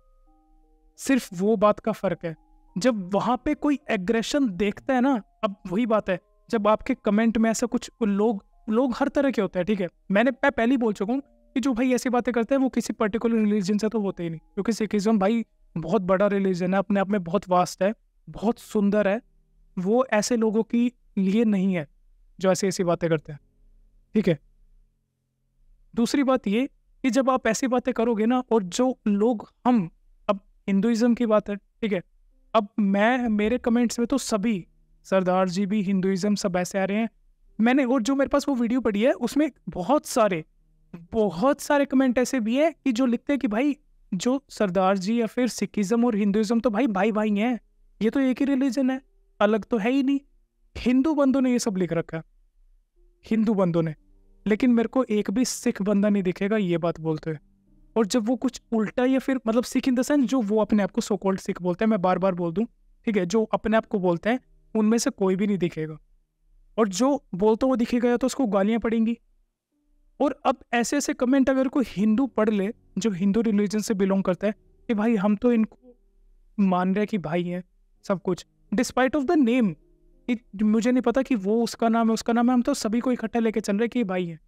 सिर्फ वो बात का फर्क है। जब वहां पे कोई एग्रेशन देखता है ना, अब वही बात है, जब आपके कमेंट में ऐसा कुछ लोग हर तरह के होते हैं, ठीक है। मैं पहले ही बोल चुका हूँ कि जो भाई ऐसी बातें करते हैं वो किसी पर्टिकुलर रिलीजन से तो होते ही नहीं, क्योंकि सिखिज्म भाई बहुत बड़ा रिलीजन है, अपने आप में बहुत वास्ट है, बहुत सुंदर है, वो ऐसे लोगों की लिए नहीं है जो ऐसी ऐसी बातें करते हैं, ठीक है। दूसरी बात ये कि जब आप ऐसी बातें करोगे ना, और जो लोग, हम अब हिंदुइज्म की बात है, ठीक है, अब मेरे कमेंट्स में तो सभी सरदार जी भी हिंदुइज्म सब ऐसे आ रहे हैं, मैंने, और जो मेरे पास वो वीडियो पड़ी है उसमें बहुत सारे कमेंट ऐसे भी हैं कि जो लिखते हैं कि भाई जो सरदार जी या फिर सिखिज्म और हिंदुइज्म तो भाई भाई हैं, ये तो एक ही रिलीजन है, अलग तो है ही नहीं। हिंदू बंदों ने ये सब लिख रखा है, हिंदू बंदों ने, लेकिन मेरे को एक भी सिख बंदा नहीं दिखेगा ये बात बोलते हुए। और जब वो कुछ उल्टा, या फिर मतलब सिख इन द सेंस जो वो अपने आप को सो कॉल्ड सिख बोलते हैं, मैं बार बार बोल दूं, ठीक है, जो अपने आप को बोलते हैं उनमें से कोई भी नहीं दिखेगा, और जो बोलता वो दिखेगा या तो उसको गालियां पड़ेंगी। और अब ऐसे ऐसे कमेंट अगर कोई हिंदू पढ़ ले जो हिंदू रिलीजन से बिलोंग करता है कि भाई हम तो इनको मान रहे कि भाई हैं सब कुछ, डिस्पाइट ऑफ द नेम, मुझे नहीं पता कि वो उसका नाम है, हम तो सभी को इकट्ठा लेके चल रहे कि भाई है।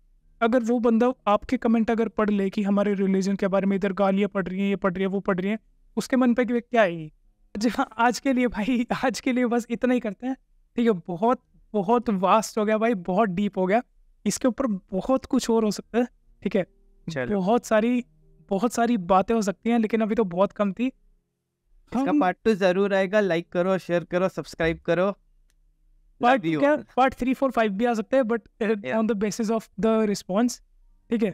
अगर वो बंदा आपके कमेंट अगर पढ़ ले कि हमारे रिलीजन के बारे में इधर गालियाँ पढ़ रही हैं, ये पढ़ रही है, वो पढ़ रही है, उसके मन पे कि क्या है। आज के लिए भाई, आज के लिए बस इतना ही करते हैं, ठीक है। बहुत वास्ट हो गया भाई, बहुत डीप हो गया, इसके ऊपर बहुत कुछ और हो सकता है, ठीक है, बहुत सारी बातें हो सकती हैं, लेकिन अभी तो बहुत कम थी। इसका पार्ट 2 जरूर आएगा, लाइक करो, शेयर करो, सब्सक्राइब करो। पार्ट 3, 4, 5 भी आ सकते हैं, but on the basis of the response, ठीक है।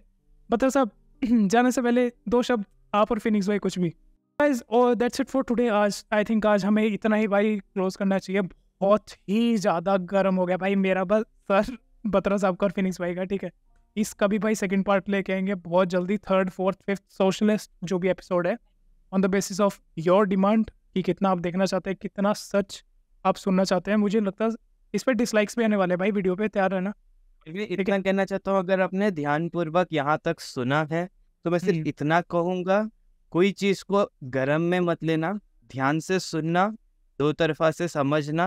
बता साहब, जाने से पहले 2 शब्द आप और फिनिक्स भाई कुछ भी। गाइस, और that's it for today. I think आज हमें इतना ही भाई क्लोज करना चाहिए, बहुत ही ज़्यादा गर्म हो गया भाई मेरा बस सर, बत्रा साहब का और फिनिक्स भाई का, ठीक है। इसका भी भाई सेकंड पार्ट लेके आएंगे बहुत जल्दी, 3rd, 4th, 5th सोशलिस्ट जो भी एपिसोड है, on the basis of your demand कि कितना आप देखना चाहते हैं, कितना सच आप सुनना चाहते हैं। मुझे लगता है इस पर डिसलाइक्स भी आने वाले भाई, वीडियो पे तैयार रहना। इतना कहना चाहता हूँ, अगर आपने ध्यानपूर्वक यहाँ तक सुना है तो मैं सिर्फ इतना कहूँगा, कोई चीज़ को गर्म में मत लेना, ध्यान से सुनना, 2 तरफा से समझना।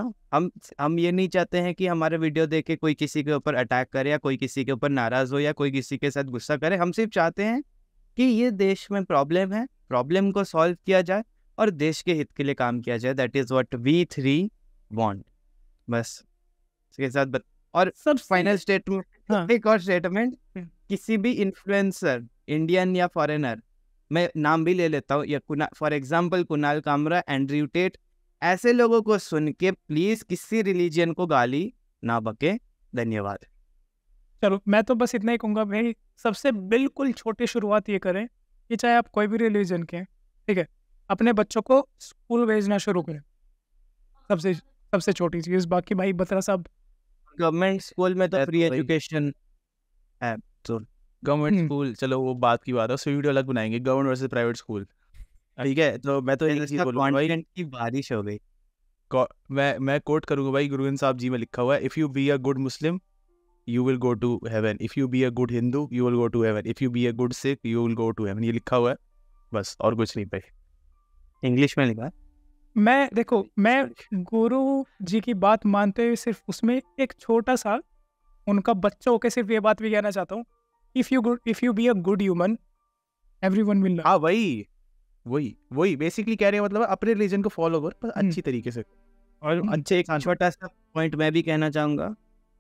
हम ये नहीं चाहते हैं कि हमारे वीडियो देख के कोई किसी के ऊपर अटैक करे, या कोई किसी के ऊपर नाराज़ हो, या कोई किसी के साथ गुस्सा करे। हम सिर्फ चाहते हैं कि ये देश में प्रॉब्लम है, प्रॉब्लम को सॉल्व किया जाए और देश के हित के लिए काम किया जाए। That is what we 3 want। बस इसके साथ और सब फाइनल स्टेटमेंट, एक और स्टेटमेंट, किसी भी इन्फ्लुएंसर, इंडियन या फॉरेनर, मैं नाम भी ले लेता हूँ, या for example Kunal Kamra, Andrew Tate, ऐसे लोगों को सुन के प्लीज किसी रिलीजन को गाली ना बके। धन्यवाद। चलो, मैं तो बस इतना ही कहूँगा भाई, सबसे बिल्कुल छोटी शुरुआत ये करें कि चाहे आप कोई भी रिलीजन के हैं, ठीक है, अपने बच्चों को स्कूल भेजना शुरू करें, सबसे छोटी चीज़। बाकी भाई बत्रा साहब, गवर्नमेंट स्कूल में तो फ्री एजुकेशन है, तो गवर्नमेंट स्कूल, चलो वो बात की बात है, उससे वीडियो अलग बनाएंगे, गवर्नमेंट वर्सेस प्राइवेट स्कूल, ठीक है। तो मैं तो एक चीज बोलूंगा भाई, की बारिश हो गई। मैं कोट करूंगा भाई, गुरु ग्रंथ साहब जी में लिखा हुआ है, if you be a good Muslim you will go to heaven, if you be a good Hindu you will go to heaven, if you be a good Sikh you will go to heaven. ये लिखा हुआ है बस, और कुछ नहीं भाई, English में लिखा है। मैं गुरु जी की बात मानते हुए सिर्फ उसमें एक छोटा सा उनका बच्चा होकर सिर्फ ये बात भी कहना चाहता हूँ, if you be a good human everyone will love. हाँ वही बेसिकली कह रहे हैं, मतलब अपने रिलीजन को फॉलो कर पर अच्छी तरीके से। और अच्छे एक छोटा सा पॉइंट मैं भी कहना चाहूँगा,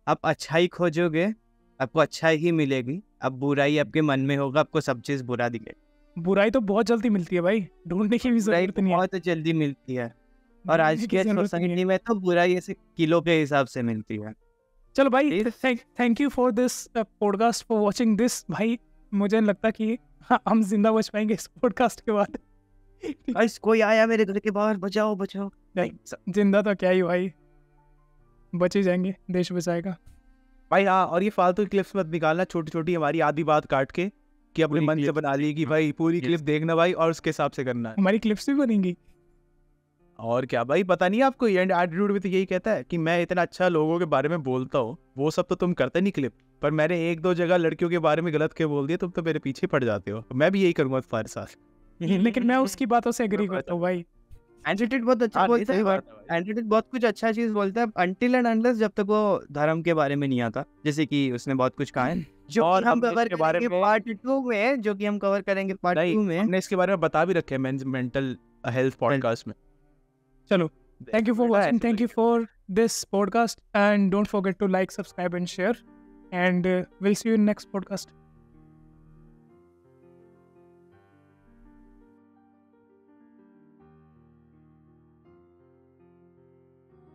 आप अच्छाई खोजोगे आपको अच्छाई ही मिलेगी, अब बुराई आपके मन में होगा आपको सब चीज़ बुरा दिखेगा। बुराई तो बहुत जल्दी मिलती है भाई, ढूंढने की भी जरूरत नहीं है, बहुत जल्दी मिलती है, और आज की सोसाइटी में तो बुराई ऐसे किलो के हिसाब से मिलती है। चलो भाई, thank you for this podcast, for watching this. भाई मुझे लगता कि हम जिंदा बच पाएंगे इस पॉडकास्ट के बाद। कोई आया मेरे घर के बाहर, बचाओ। नहीं, जिंदा तो क्या ही भाई, बच ही जाएंगे, देश बचाएगा। भाई हाँ, और ये फालतू क्लिप्स मत निकालना छोटी छोटी हमारी आधी बात काट के कि अपने मन से बना ली कि भाई पूरी क्लिप देखना भाई और उसके हिसाब से करना है। हमारी क्लिप्स भी बनेंगी और क्या भाई, पता नहीं आपको एंड एटीट्यूड भी तो यही कहता है कि मैं इतना अच्छा लोगों के बारे में बोलता हूँ, वो सब तो तुम करते नहीं क्लिप, पर मैंने 1-2 जगह लड़कियों के बारे में गलत के बोल दिया, तुम तो मेरे पीछे पड़ जाते हो। मैं भी यही करूंगा तुम्हारे साथ। लेकिन मैं उसकी बातों से एग्री करता हूँ भाई। एंटिट्यूड बहुत अच्छा बोलता है, एंटिट्यूड बहुत कुछ अच्छा चीज बोलता है अनटिल एंड अनलेस जब तक वो धर्म के बारे में नहीं आता, जैसे कि उसने बहुत कुछ कहा है जो और हम हमने कवर इसके बारे करेंगे में- पार्ट 2 में, जो कि हम कवर करेंगे पार्ट 2 में। हमने इसके बारे में बता भी रखे हैं मेंटल हेल्थ पॉडकास्ट में। चलो, thank you for watching, thank you for this podcast, and don't forget to like, subscribe and share, and we'll see you in next podcast.